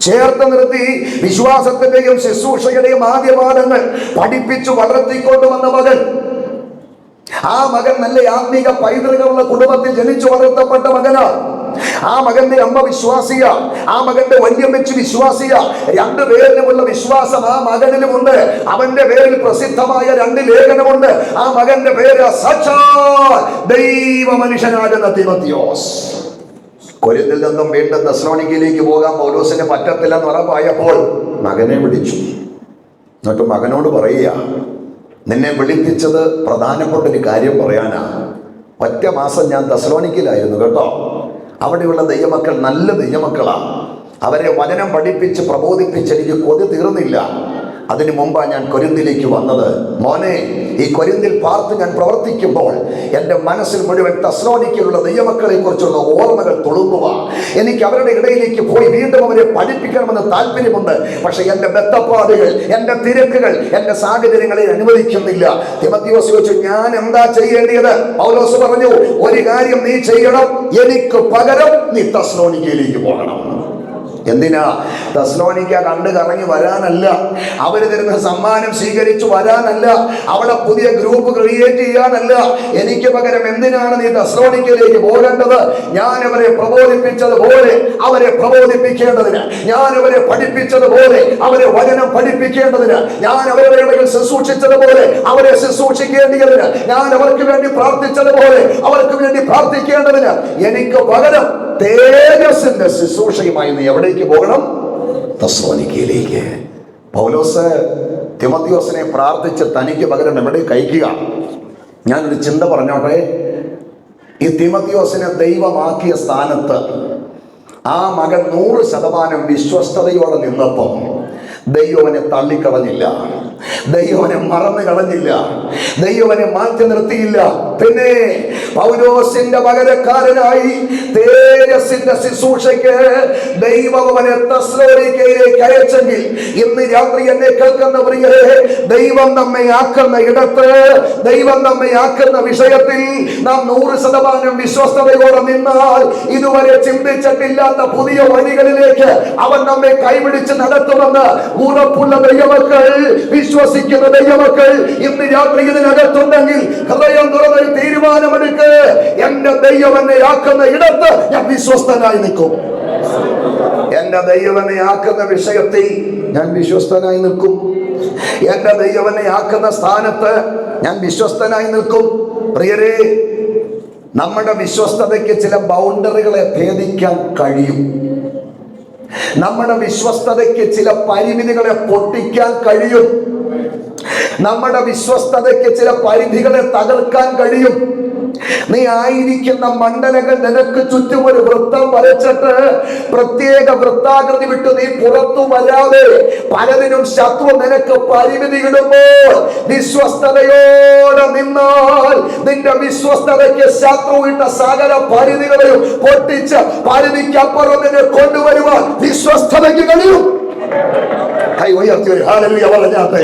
ചേർത്ത് നിർത്തി വിശ്വാസത്തിന്റെയും ശുശ്രൂഷയുടെയും ആദ്യപാഠങ്ങൾ പഠിപ്പിച്ചു വളർത്തിക്കൊണ്ടുവന്ന മകൻ. ആ മകൻ നല്ല ആത്മീക പൈതൃകമുള്ള കുടുംബത്തിൽ ജനിച്ചു വളർത്തപ്പെട്ട മകനാണ്. ആ മകന്റെ അമ്മ വിശ്വാസിയ, ആ മകന്റെ വല്യമ്മച്ചി വിശ്വാസിയ. 2 പേരിലുമുള്ള വിശ്വാസം ആ മകനിലുമുണ്ട്. അവന്റെ പേരിൽ പ്രസിദ്ധമായ 2 ലേഖനമുണ്ട്. ആ മകന്റെ പേര് സാക്ഷാൽ ദൈവ മനുഷ്യനാകുന്ന തിമോത്തിയോസ്. കൊരിന്തിൽ നിന്നും വീണ്ടും തെസ്സലോനിക്കയിലേക്ക് പോകാൻ പൗലോസിന് പറ്റത്തില്ലെന്ന് ഉറപ്പായപ്പോൾ മകനെ വിളിച്ചു. എന്നിട്ട് മകനോട് പറയുക, നിന്നെ വിളിപ്പിച്ചത് പ്രധാനപ്പെട്ട ഒരു കാര്യം പറയാനാ. ഒറ്റ മാസം ഞാൻ തെസ്സലോനിക്കയിലായിരുന്നു കേട്ടോ. അവിടെയുള്ള ദൈവമക്കൾ നല്ല ദൈവമക്കളാണ്. അവരെ വചനം പഠിപ്പിച്ച് പ്രബോധിപ്പിച്ച് എനിക്ക് കൊതി തീർന്നില്ല. അതിനു മുമ്പാണ് ഞാൻ കൊരിന്തിലേക്ക് വന്നത്. മോനെ, ഈ കൊരിന്തിൽ പാർത്ത് ഞാൻ പ്രവർത്തിക്കുമ്പോൾ എൻ്റെ മനസ്സിൽ മുഴുവൻ തെസ്സലോനിക്കയിലുള്ള ദൈവമക്കളെ കുറിച്ചുള്ള ഓർമ്മകൾ തുളുമ്പുക. എനിക്ക് അവരുടെ ഇടയിലേക്ക് പോയി വീണ്ടും അവരെ പഠിപ്പിക്കണമെന്ന് താല്പര്യമുണ്ട്. പക്ഷെ എൻ്റെ ബദ്ധപ്പാടുകൾ, എൻ്റെ തിരക്കുകൾ, എൻ്റെ സാഹചര്യങ്ങളെ അനുവദിക്കുന്നില്ല. തിമോത്തിയോസ് ചോദിച്ചു, ഞാൻ എന്താ ചെയ്യേണ്ടത്? പൗലോസ് പറഞ്ഞു, ഒരു കാര്യം നീ ചെയ്യണം, എനിക്ക് പകരം നീ തെസ്സലോനിക്കയിലേക്ക് പോകണം. എന്തിനാ? തെസ്സലോനിക്ക കണ്ടു കറങ്ങി വരാനല്ല, അവര് തരുന്ന സമ്മാനം സ്വീകരിച്ചു വരാനല്ല, അവിടെ പുതിയ ഗ്രൂപ്പ് ക്രിയേറ്റ് ചെയ്യാനല്ല. എനിക്ക് പകരം എന്തിനാണ് നീ തെസ്സലോനിക്കയിലേക്ക് പോകേണ്ടത്? ഞാൻ അവരെ പ്രബോധിപ്പിച്ചതുപോലെ അവരെ പ്രബോധിപ്പിക്കേണ്ടതിന്, ഞാൻ അവരെ പഠിപ്പിച്ചതുപോലെ അവരെ വചനം പഠിപ്പിക്കേണ്ടതിന്, ഞാൻ അവരുടെ ഇടയിൽ ശുശ്രൂഷിച്ചതുപോലെ അവരെ ശുശ്രൂഷിക്കേണ്ടതിന്, ഞാൻ അവർക്ക് വേണ്ടി പ്രാർത്ഥിച്ചതുപോലെ അവർക്ക് വേണ്ടി പ്രാർത്ഥിക്കേണ്ടതിന്, എനിക്ക് പകരം തേജസ്സിന്റെ ശുശ്രൂഷയുമായി നീ എവിടേക്ക് പോകണം? തെസ്സലോനിക്കയിലേക്ക്. പൗലോസ് തിമോത്തിയോസിനെ പ്രാർത്ഥിച്ച് തനിക്ക് പകരം എവിടെ കഴിക്കുക? ഞാനൊരു ചിന്ത പറഞ്ഞോട്ടെ. ഈ തിമോത്തിയോസിനെ ദൈവമാക്കിയ സ്ഥാനത്ത് ആ മകൻ 100% വിശ്വസ്തയോടെ നിന്നപ്പം ദൈവനെ തള്ളിക്കളഞ്ഞില്ല, ദൈവനെ മറന്നു കളഞ്ഞില്ല, ദൈവനെ മാറ്റി നിർത്തിയില്ല. പിന്നെ പൗലോസിന്റെ പകരക്കാരനായി തേജസ്സിന്റെ ശുശ്രൂഷയ്ക്ക് ദൈവം അവനെ തെസ്സലോനിക്കയിലേക്ക് അയച്ചെങ്കിൽ ഇന്ന് രാത്രി എന്നെ കേൾക്കുന്ന പ്രിയരെ, ദൈവം നമ്മെ ആക്കുന്ന ഇടത്ത്, ദൈവം നമ്മെ ആക്കുന്ന വിഷയത്തിൽ നാം 100% വിശ്വസ്തയോടെ നിന്നാൽ ഇതുവരെ ചിന്തിച്ചിട്ടില്ലാത്ത പുതിയ വഴികളിലേക്ക് അവൻ നമ്മെ കൈപിടിച്ച് നടത്തുമെന്ന് ഉറപ്പുള്ള ദൈവമക്കൾ, വിശ്വസിക്കുന്ന ദൈവമക്കൾ ഇന്ന് രാത്രി ഇതിനകത്തുണ്ടെങ്കിൽ ഹൃദയം തുറന്ന് തീരുമാനമെടുക്ക്. എന്റെ ദൈവം എന്നെ ആക്കുന്ന ഇടത്ത് ഞാൻ വിശ്വസ്തനായി നിൽക്കും. എന്റെ ദൈവം എന്നെ ആക്കുന്ന വിഷയത്തിൽ ഞാൻ വിശ്വസ്തനായി നിൽക്കും. എന്റെ ദൈവം എന്നെ ആക്കുന്ന സ്ഥാനത്ത് ഞാൻ വിശ്വസ്തനായി നിൽക്കും. പ്രിയരെ, നമ്മുടെ വിശ്വസ്തതയ്ക്ക് ചില ബൗണ്ടറികളെ ഭേദിക്കാൻ കഴിയും. നമ്മുടെ വിശ്വസ്തതയ്ക്ക് ചില പരിമിതികളെ പൊട്ടിക്കാൻ കഴിയും. നമ്മുടെ വിശ്വസ്തതയ്ക്ക് ചില പരിധികളെ തകർക്കാൻ കഴിയും. നീ ആയിരിക്കുന്ന മണ്ഡലങ്ങൾ നിനക്ക് ചുറ്റും ഒരു വൃത്തം വരച്ചിട്ട് പ്രത്യേക വൃത്താകൃതി വിട്ട് നീ പുറത്തു വരാതെ പലതിനും ശത്രു നിനക്ക് പരിമിതി ഇടുമ്പോൾ വിശ്വസ്തതയോടെ നിന്നാൽ നിന്റെ വിശ്വസ്തതയ്ക്ക് ശത്രു ഇട്ട സകല പരിധികളെയും പൊട്ടിച്ച് പരിധിക്കപ്പുറം നിന്നെ കൊണ്ടുവരുവാൻ വിശ്വസ്തതയ്ക്ക് കഴിയും. കൈ ഉയർത്തി ഒരു ഹല്ലേലൂയ പറഞ്ഞാട്ടെ.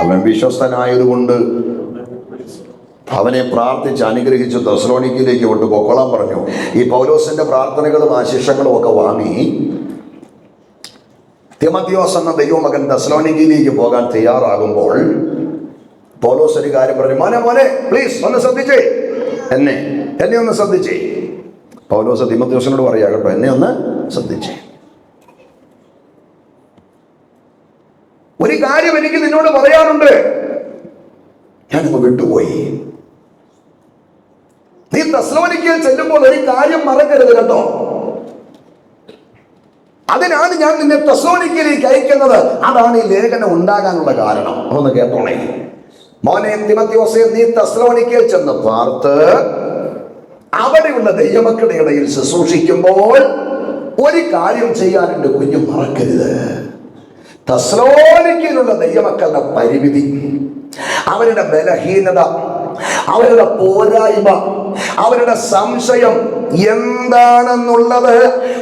അവൻ വിശ്വസ്തനായതുകൊണ്ട് അവനെ പ്രാർത്ഥിച്ച് അനുഗ്രഹിച്ച് തെസ്സലോനിക്കയിലേക്ക് വിട്ടു പൊക്കോളാൻ പറഞ്ഞു. ഈ പൗലോസിന്റെ പ്രാർത്ഥനകളും ആശിഷങ്ങളും ഒക്കെ വാങ്ങി തിമോത്തിയോസ് എന്ന ദൈവമകൻ തെസ്സലോനിക്കയിലേക്ക് പോകാൻ തയ്യാറാകുമ്പോൾ പൗലോസ് ഒരു കാര്യം പറഞ്ഞു, മോനെ പ്ലീസ് ഒന്ന് ശ്രദ്ധിച്ചേ, എന്നെ ഒന്ന് ശ്രദ്ധിച്ചേ. പൗലോസ് തിമോത്തിയോസിനോട് പറയാ, കേട്ടോ, എന്നെ ഒന്ന് ശ്രദ്ധിച്ചേ. ഒരു കാര്യം എനിക്ക് നിന്നോട് പറയാനുണ്ട്. ഞാനങ്ങ് വിട്ടുപോയി. നീ തെസ്സലോനിക്കയിൽ ചെല്ലുമ്പോൾ ഒരു കാര്യം മറക്കരുത് കേട്ടോ. അതിനാണ് ഞാൻ നിന്നെ തെസ്സലോനിക്കയിലേക്ക് അയക്കുന്നത്. അതാണ് ഈ ലേഖനം ഉണ്ടാകാനുള്ള കാരണം. ഒന്ന് കേട്ടോണേ. മോനെ തിമോത്തിയോസേ, നീ തെസ്സലോനിക്കയിൽ ചെന്ന് പാർത്ത് അവിടെയുള്ള ദൈവമക്കളുടെ ഇടയിൽ ശുശ്രൂഷിക്കുമ്പോൾ ഒരു കാര്യം ചെയ്യാൻ എൻ്റെ കുഞ്ഞു മറക്കരുത്. തെസ്സലോനിക്കയിലുള്ള ദൈവമക്കളുടെ പരിമിതി, അവരുടെ ബലഹീനത, അവരുടെ പോരായ്മ, അവരുടെ സംശയം എന്താണെന്നുള്ളത്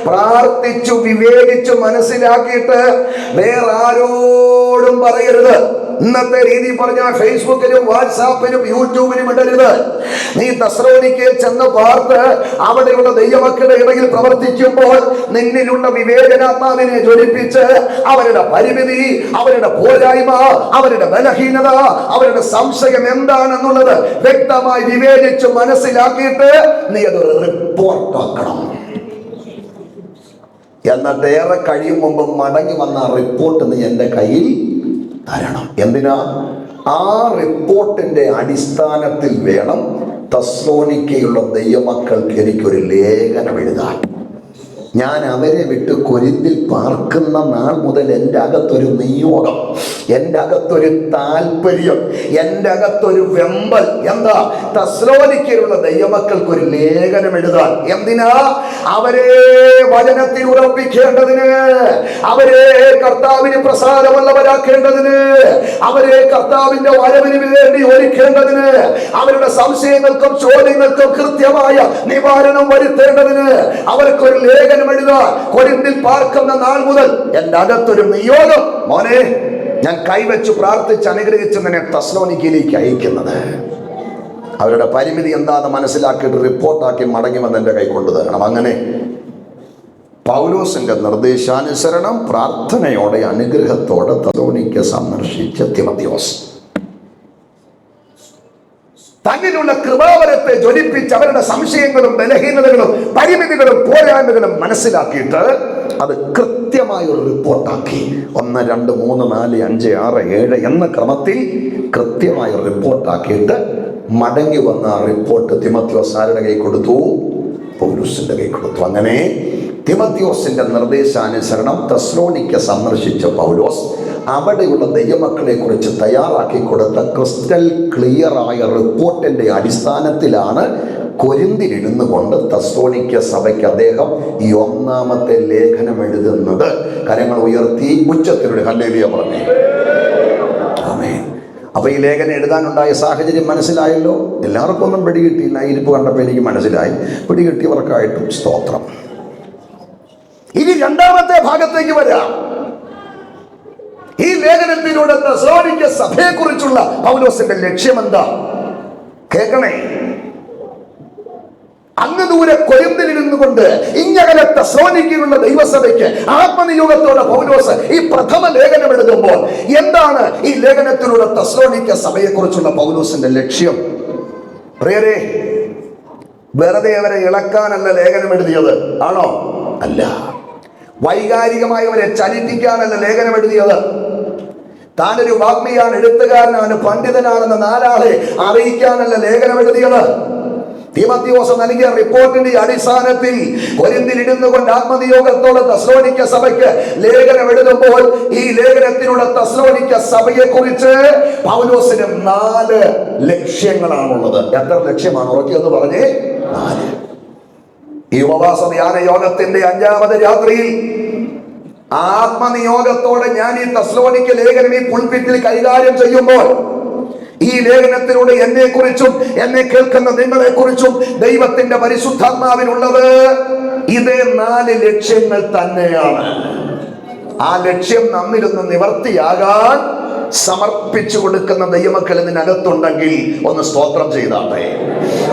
പ്രാർത്ഥിച്ചു വിവേചിച്ചു മനസ്സിലാക്കിയിട്ട് വേറെ ആരോടും പറയരുത്. ഇന്നത്തെ രീതി പറഞ്ഞാൽ ഫേസ്ബുക്കിലും വാട്സാപ്പിലും യൂട്യൂബിലും ഇടരുത്. നീ തെസ്സലോനിക്കയിൽ ചെന്ന് പാർത്ത് അവിടെയുള്ള ദൈവമക്കളുടെ ഇടയിൽ പ്രവർത്തിക്കുമ്പോൾ നിന്നിലുള്ള വിവേചനാത്മാവിനെ ജ്വലിപ്പിച്ച് അവരുടെ പരിമിതി, അവരുടെ പോരായ്മ, അവരുടെ ബലഹീനത, അവരുടെ സംശയം എന്താണെന്നുള്ളത് വ്യക്തമായി വിവേചിച്ച് മനസ്സിലാക്കിയിട്ട് നീ അതൊരു റിപ്പോർട്ടാക്കണം. എന്നിട്ട് ഏറെ കഴിയും മുമ്പ് മടങ്ങി വന്ന റിപ്പോർട്ട് നീ എൻ്റെ കയ്യിൽ തരണം. എന്തിനാ? ആ റിപ്പോർട്ടിന്റെ അടിസ്ഥാനത്തിൽ വേണം തെസ്സലോനിക്കയുള്ള ദൈവമക്കൾക്ക് എനിക്കൊരു ലേഖനം എഴുതാൻ. ഞാൻ അവരെ വിട്ട് കൊരിന്തിൽ പാർക്കുന്ന നാൾ മുതൽ എൻ്റെ അകത്തൊരു നിയോഗം, എൻ്റെ അകത്തൊരു താല്പര്യം, എൻ്റെ അകത്തൊരു വെമ്പൽ. എന്താ? തെസ്സലോനിക്കയിലുള്ള ദൈവമക്കൾക്കൊരു ലേഖനം എഴുതാൻ. എന്തിനാ? അവരെ വചനത്തിൽ ഉറപ്പിക്കേണ്ടതിന്, അവരെ കർത്താവിന് പ്രസാദമുള്ളവരാക്കേണ്ടതിന്, അവരെ കർത്താവിന്റെ വരവിന് വേണ്ടി ഒരുക്കേണ്ടതിന്, അവരുടെ സംശയങ്ങൾക്കും ചോദ്യങ്ങൾക്കും കൃത്യമായ നിവാരണം വരുത്തേണ്ടതിന് അവർക്കൊരു ലേഖനം എഴുതാൻ. കൊരിന്തിൽ പാർക്കുന്ന നാൾ മുതൽ എൻ്റെ അകത്തൊരു നിയോഗം. മോനെ, ഞാൻ കൈവച്ച് പ്രാർത്ഥിച്ച് അനുഗ്രഹിച്ച് നിന്നെ തെസ്സലോനിക്കയിലേക്ക് അയക്കുന്നത്. അവരുടെ പരിമിതി എന്താണെന്ന് മനസ്സിലാക്കിയിട്ട് റിപ്പോർട്ടാക്കി മടങ്ങി വന്ന് എൻ്റെ കൈ കൊണ്ടു തരണം. അങ്ങനെ പൗലോസിന്റെ നിർദ്ദേശാനുസരണം പ്രാർത്ഥനയോടെ അനുഗ്രഹത്തോടെ തെസ്സലോനിക്ക സന്ദർശിച്ച തിമോത്തിയോസ് തന്നിലുള്ള കൃപാവരത്തെ ജ്വലിപ്പിച്ച് അവരുടെ സംശയങ്ങളും ബലഹീനതകളും പരിമിതികളും പോരായ്മകളും മനസ്സിലാക്കിയിട്ട് അത് കൃത്യമായൊരു റിപ്പോർട്ടാക്കി 1, 2, 3, 4, 5, 6, 7 എന്ന ക്രമത്തിൽ കൃത്യമായൊരു റിപ്പോർട്ടാക്കിയിട്ട് മടങ്ങി വന്ന ആ റിപ്പോർട്ട് തിമോത്തിയോസ് ആരുടെ കൈ കൊടുത്തു? പൗലോസിന്റെ കൈ കൊടുത്തു. അങ്ങനെ തിമോത്തിയോസിന്റെ നിർദ്ദേശാനുസരണം തെസ്സലോനിക്ക സന്ദർശിച്ച പൗലോസ് അവിടെയുള്ള ദൈവമക്കളെ കുറിച്ച് തയ്യാറാക്കി കൊടുത്ത ക്രിസ്റ്റൽ ക്ലിയറായ റിപ്പോർട്ടിന്റെ അടിസ്ഥാനത്തിലാണ് കൊരിന്തിലിരുന്നു കൊണ്ട് തെസ്സലോനിക്ക സഭയ്ക്ക് അദ്ദേഹം ഈ 1ാമത്തെ ലേഖനം എഴുതുന്നത്. കരങ്ങൾ ഉയർത്തി ഉച്ചത്തിലൂടെ ഹല്ലേലൂയ പറഞ്ഞേ. ആമേൻ. അപ്പൊ ഈ ലേഖനം എഴുതാനുണ്ടായ സാഹചര്യം മനസ്സിലായല്ലോ. എല്ലാവർക്കും ഒന്നും പിടികിട്ടിയില്ല. ഇരിപ്പ് കണ്ടപ്പോൾ എനിക്ക് മനസ്സിലായി. പിടികിട്ടിയവർക്കായിട്ടും സ്തോത്രം. ഇനി 2ാമത്തെ ഭാഗത്തേക്ക് വരാം. ഈ ലേഖനത്തിലൂടെ തെസ്സലോനിക്ക സഭയെ കുറിച്ചുള്ള പൗലോസിന്റെ ലക്ഷ്യം എന്താ? കേൾക്കണേ. അങ്ങ് ദൂരെ കൊരിന്തിലിരുന്നു കൊണ്ട് ഇങ്ങകലെ തെസ്സലോനിക്കയിലുള്ള ദൈവസഭയ്ക്ക് ആത്മനിയോഗത്തോടെ പൗലോസ് ഈ പ്രഥമ ലേഖനം എഴുതുമ്പോൾ എന്താണ് ഈ ലേഖനത്തിലൂടെ തെസ്സലോനിക്ക സഭയെ കുറിച്ചുള്ള പൗലോസിന്റെ ലക്ഷ്യം? പ്രിയരേ, വെറുതെ അവരെ ഇളക്കാനല്ല ലേഖനം എഴുതിയത്, ആണോ? അല്ല. വൈകാരികമായി അവരെ ചലിപ്പിക്കാനല്ല ലേഖനം എഴുതിയത്. താനൊരു വാഗ്മിയാണ്, എഴുത്തുകാരനാണ്, പണ്ഡിതനാണെന്ന് 4 ആളെ അറിയിക്കാനല്ല ലേഖനം എഴുതിയത്. തിമോത്തിയോസ് നൽകിയ റിപ്പോർട്ടിന്റെ അടിസ്ഥാനത്തിൽ കൊരിന്തിൽ ഇരുന്നു കൊണ്ട് ആത്മനിയോഗത്തോടെ തെസ്സലോനിക്ക സഭയ്ക്ക് ലേഖനം എഴുതുമ്പോൾ ഈ ലേഖനത്തിലൂടെ തെസ്സലോനിക്ക സഭയെ കുറിച്ച് പൗലോസിന് 4 ലക്ഷ്യങ്ങളാണുള്ളത്. എത്ര ലക്ഷ്യമാണ്? ഉറക്കിയെന്ന് പറഞ്ഞേ. 4. ഈ ഉപവാസ ധ്യാന യോഗത്തിന്റെ 5ാമത് രാത്രിയിൽ ആത്മനിയോഗത്തോടെ ഞാൻ ഈ തെസ്സലോനിക്ക ലേഖനം ഈ പുൽപിറ്റിൽ കൈകാര്യം ചെയ്യുമ്പോൾ ഈ ലേഖനത്തിലൂടെ എന്നെ കുറിച്ചും എന്നെ കേൾക്കുന്ന നിങ്ങളെ കുറിച്ചും ദൈവത്തിന്റെ പരിശുദ്ധാത്മാവിനുള്ളത് ഇതേ 4 ലക്ഷ്യങ്ങൾ തന്നെയാണ്. ആ ലക്ഷ്യം നമ്മിലൊന്ന് നിവർത്തിയാകാൻ സമർപ്പിച്ചു കൊടുക്കുന്ന ദൈവമക്കൾ ഇതിനകത്തുണ്ടെങ്കിൽ ഒന്ന് സ്തോത്രം ചെയ്താട്ടെ.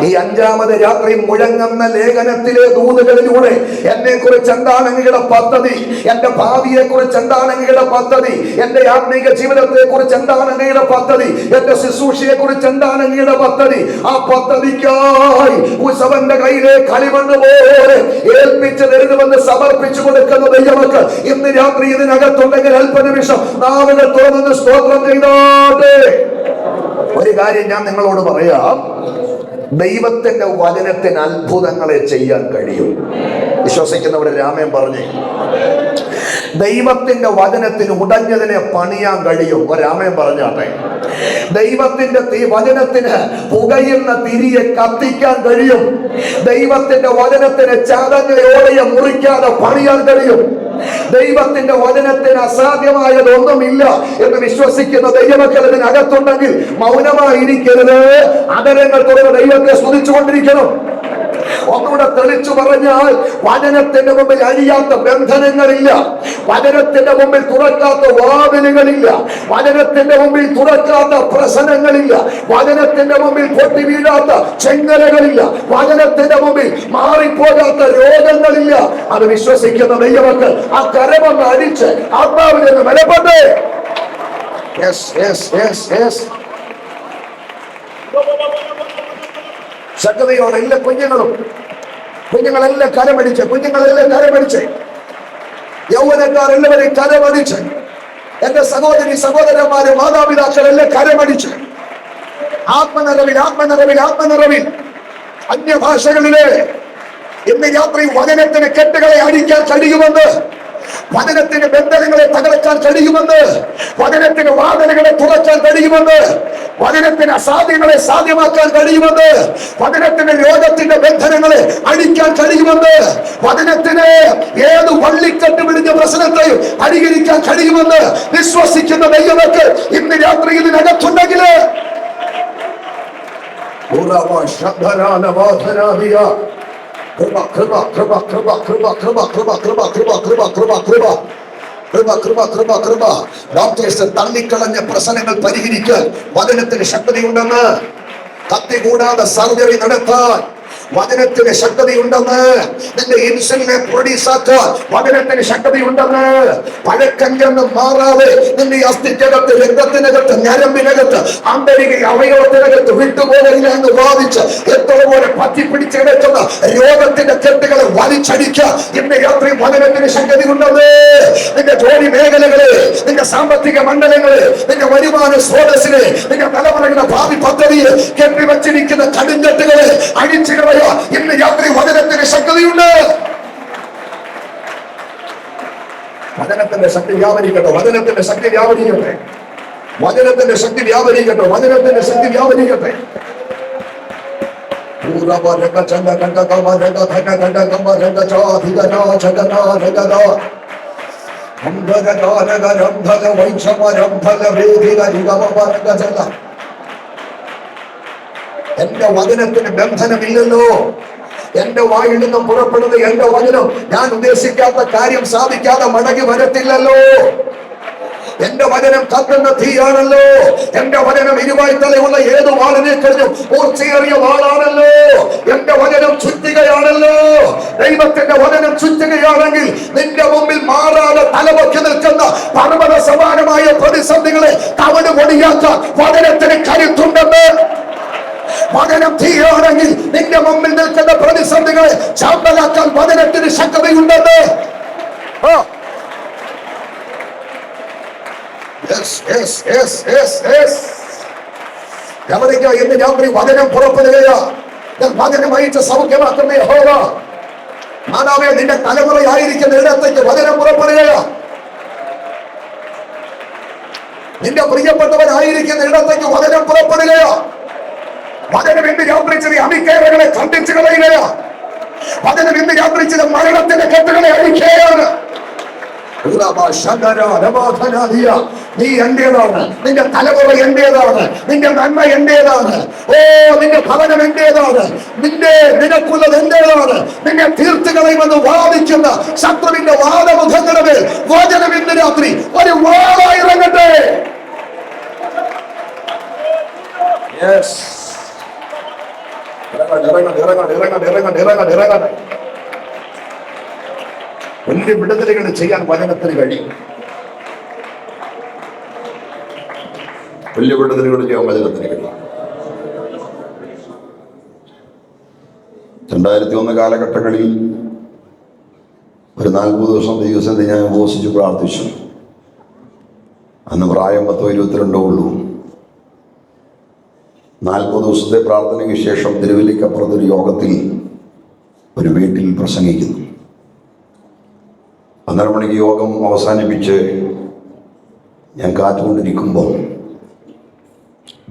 ഈ 5ാമത് രാത്രി മുഴങ്ങുന്ന ലേഖനത്തിലെ ദൂതുകളിലൂടെ എന്നെ കുറിച്ച് എന്താണ് അങ്ങയുടെ പദ്ധതി, എന്റെ ഭാവിയെ കുറിച്ച് എന്താണ് അങ്ങയുടെ പദ്ധതി, എന്റെ ആത്മീക ജീവിതത്തെ കുറിച്ച് എന്താണ് അങ്ങയുടെ പദ്ധതി, എന്റെ ശുശ്രൂഷയെ കുറിച്ച് എന്താണ് അങ്ങയുടെ പദ്ധതി, ആ പദ്ധതിക്കായി ഉത്സവന്റെ കയ്യിലെ കളിമണ്ണ് പോലെ ഏൽപ്പിച്ച് തരുന്നുവെന്ന് സമർപ്പിച്ചു കൊടുക്കുന്ന ദൈവമക്കൾ ഇന്ന് രാത്രി ഇതിനകത്തുണ്ടെങ്കിൽ അല്പനിമിഷം നാവുകൾ തുറന്ന് സ്തോത്രം ചെയ്തോട്ടെ. ഒരു കാര്യം ഞാൻ നിങ്ങളോട് പറയാം. ദൈവത്തിന്റെ വചനത്തിന് അത്ഭുതങ്ങളെ ചെയ്യാൻ കഴിയും. വിശ്വസിക്കുന്നവരെ രാമൻ പറഞ്ഞേ. ദൈവത്തിന്റെ വചനത്തിന് ഉടഞ്ഞതിനെ പണിയാൻ കഴിയും. ഒരാമൻ പറഞ്ഞാട്ടെ. ദൈവത്തിന്റെ വചനത്തിന് പുകയുന്ന തിരിയെ കത്തിക്കാൻ കഴിയും. ദൈവത്തിന്റെ വചനത്തിന് ചതഞ്ഞയോടെ മുറിക്കാതെ പണിയാൻ കഴിയും. ദൈവത്തിന്റെ വചനത്തിന് അസാധ്യമായതൊന്നുമില്ല എന്ന് വിശ്വസിക്കുന്ന ദൈവമക്കൾ ഇതിനകത്തുണ്ടെങ്കിൽ മൗനമായിരിക്കരുത്. അതരങ്ങൾ തുറന്ന് ദൈവത്തെ സ്തുതിച്ചുകൊണ്ടിരിക്കണം. ഒന്നുകൂടെ തെളിച്ചു പറഞ്ഞാൽ, വചനത്തിന്റെ മുമ്പിൽ അഴിയാത്ത ബന്ധനങ്ങളില്ല, വചനത്തിന്റെ മുമ്പിൽ തുറക്കാത്ത വാതിലുകളില്ല, വചനത്തിന്റെ മുമ്പിൽ തുറക്കാത്ത പ്രശ്നങ്ങളില്ല, വചനത്തിന്റെ മുമ്പിൽ പൊട്ടി വീഴാത്ത ചെങ്ങലകളില്ല, വചനത്തിന്റെ മുമ്പിൽ മാറിപ്പോകാത്ത രോഗങ്ങളില്ല. അത് വിശ്വസിക്കുന്ന ദൈവമക്കൾ ആ കരമൊന്ന് അടിച്ച് ആത്മാവിൽ നിന്ന് ബലപ്പെട്ടേ. ശക്തിയോടെ എല്ലാ കുഞ്ഞുങ്ങളെല്ലാം കരമടിച്ച് യൗവനക്കാർ എല്ലാവരെയും കരമടിച്ച്, എന്റെ സഹോദരി സഹോദരന്മാരെ മാതാപിതാക്കളെല്ലാം കരമടിച്ച് ആത്മനിറവിൽ ആത്മനിറവിൽ ആത്മനിറവിൽ അന്യഭാഷകളിലെ ഇന്ന് രാത്രി വചനത്തിന് കെട്ടുകളെ അടിക്കാൻ കഴിയുമെന്ന്, വചനത്തിന് ബന്ധനങ്ങളെ തകർക്കാൻ കഴിയുമെന്ന്, വചനത്തിന് വാതിലുകളെ തുറക്കാൻ കഴിയുമെന്ന്, വചനത്തിന് അസാധ്യങ്ങളെ സാധ്യമാക്കാൻ കഴിയുമെന്ന്, വചനത്തിന് രോഗത്തിന്റെ ബന്ധനങ്ങളെ അടിക്കാൻ കഴിയുമെന്ന്, വചനത്തിന് ഏത് വള്ളിക്കെട്ട് പിടിച്ച പ്രശ്നത്തെയും പരിഹരിക്കാൻ കഴിയുമെന്ന് വിശ്വസിക്കുന്ന ദൈവമൊക്കെ ഇന്ന് രാത്രി ഇതിനകത്തുണ്ടെങ്കിൽ ഡോക്ടേഴ്സ് തള്ളിക്കളഞ്ഞ പ്രശ്നങ്ങൾ പരിഹരിക്കാൻ വചനത്തിന് ശക്തിയുണ്ടെന്ന്, കത്തി കൂടാതെ സർജറി നടത്താൻ വചനത്തിന് ശക്തിയുണ്ടെന്ന്, നിന്റെ ഇൻസുലിനെ പ്രൊഡ്യൂസ് ആക്കാൻ വചനത്തിന് ശക്തിയുണ്ടെന്ന്, പഴക്കം ചെന്ന് മാറാതെ നിന്റെ അസ്ഥിക്കകത്ത്, രക്തത്തിനകത്ത്, ഞരമ്പിനകത്ത്, ആന്തരിക അവയവത്തിനകത്ത് വിട്ടുപോകില്ല എന്ന് വാദിച്ച് എത്ര പോലെ പറ്റിപ്പിടിച്ച് കിടക്കുന്ന രോഗത്തിന്റെ കെട്ടുകളെ വലിച്ചടിക്കുക ഇന്ന് രാത്രി വചനത്തിന് ശക്തിയുണ്ടെന്ന്. നിന്റെ ജോലി മേഖലകളെ, നിന്റെ സാമ്പത്തിക മണ്ഡലങ്ങളെ, നിന്റെ വരുമാന സ്രോതസ്സിനെ, നിന്റെ തലമുറയുടെ ഭാവി പദ്ധതിയെ കെട്ടിവച്ചിരിക്കുന്ന കടുങ്കെട്ടുകളെ അഴിച്ചു ഇന്ന് രാത്രി വചനത്തിന് ശക്തിയുണ്ട്. വചനത്തിന്റെ ശക്തി വ്യാപരിക്കട്ടെ, വചനത്തിന്റെ ശക്തി വ്യാപരിക്കട്ടെ, വചനത്തിന്റെ ശക്തി വ്യാപരിക്കട്ടെ, വചനത്തിന്റെ ശക്തി വ്യാപരിക്കട്ടെ. എന്റെ വചനത്തിന് ബന്ധനമില്ലല്ലോ. എന്റെ വായിൽ നിന്നും പുറപ്പെടുന്നത് എന്റെ വചനം ഞാൻ ഉദ്ദേശിക്കാത്ത കാര്യം സാധിക്കാതെ മടങ്ങി വരത്തില്ലല്ലോ. എന്റെ വചനം കത്തുന്ന തീയാണല്ലോ. എന്റെ വചനം ഇരുവായ്ത്തലയുള്ള ഏത് വാളിനെ കഴിഞ്ഞും മൂർച്ചയേറിയ വാളാണല്ലോ. എന്റെ വചനം ചുറ്റികയാണല്ലോ. ദൈവത്തിന്റെ വചനം ചുറ്റികയാണെങ്കിൽ നിന്റെ മുമ്പിൽ മാറാതെ തലപൊക്കി നിൽക്കുന്ന പർവ്വത സമാനമായ പ്രതിസന്ധികളെ തവണ പൊടിയാക്കാൻ വചനത്തിന് കരുത്തുണ്ടെന്ന്. വചനം തീയാണെങ്കിൽ നിന്റെ മുമ്പിൽ നിൽക്കുന്ന പ്രതിസന്ധികളെ ചാമ്പലാക്കാൻ വചനത്തിന് ശക്തിയുണ്ടെന്ന്. എവിടേക്കാ എന്ന് രാത്രി വചനം പുറപ്പെടുകയാ. വചനം അയച്ച് സൗഖ്യമാക്കുന്ന യഹോവ മാതാവേ, നിന്റെ തലമുറയായിരിക്കുന്ന ഇടത്തേക്ക് വചനം പുറപ്പെടുകയാ. നിന്റെ പ്രിയപ്പെട്ടവരായിരിക്കുന്ന ഇടത്തേക്ക് വചനം പുറപ്പെടുകയാ. വചനം ഇന്ന് രാത്രി ചില അമിക്കേറുകളെ ഖണ്ഡിച്ചു കളയുകയാ. വചനം ഇന്ന് രാത്രി ചില മരണത്തിന്റെ കെട്ടുകളെ അഴിക്കുകയാണ്. നീ എന്റേതാണ്, നിന്റെ തലമുറ എന്റേതാണ്, നിന്റെ നന്മ എന്റേതാണ്, ഓ നിന്റെ ഭവനം എന്റേതാണ്, നിനക്കുള്ളത് എന്റേതാണ്, നിന്നെ തീർത്തുകളയുമെന്ന് വാദിക്കുന്ന ശത്രുവിന്റെ വാദമുഖങ്ങളുടെ മേൽ വചനം ഇന്ന് രാത്രി ഒരു വാളായി ഇറങ്ങട്ടെ. വലിയ വിടുതലുകൾ ചെയ്യാൻ വചനത്തിന് കഴിയും. വലിയ വിടുതലുകൾ ചെയ്യാൻ വചനത്തിന് കഴിയും. 2001 കാലഘട്ടങ്ങളിൽ ഒരു 40 ദിവസം ദൈവസന്നിധിയിൽ ഞാൻ ഉപവസിച്ച് പ്രാർത്ഥിച്ചു. അന്ന് പ്രായം 10-22 ഉള്ളൂ. 40 ദിവസത്തെ പ്രാർത്ഥനയ്ക്ക് ശേഷം തിരുവല്ലിക്കപ്പുറത്തൊരു യോഗത്തിൽ ഒരു വീട്ടിൽ പ്രസംഗിക്കുന്നു. 12 മണിക്ക് യോഗം അവസാനിപ്പിച്ച് ഞാൻ കാറ്റുകൊണ്ടിരിക്കുമ്പോൾ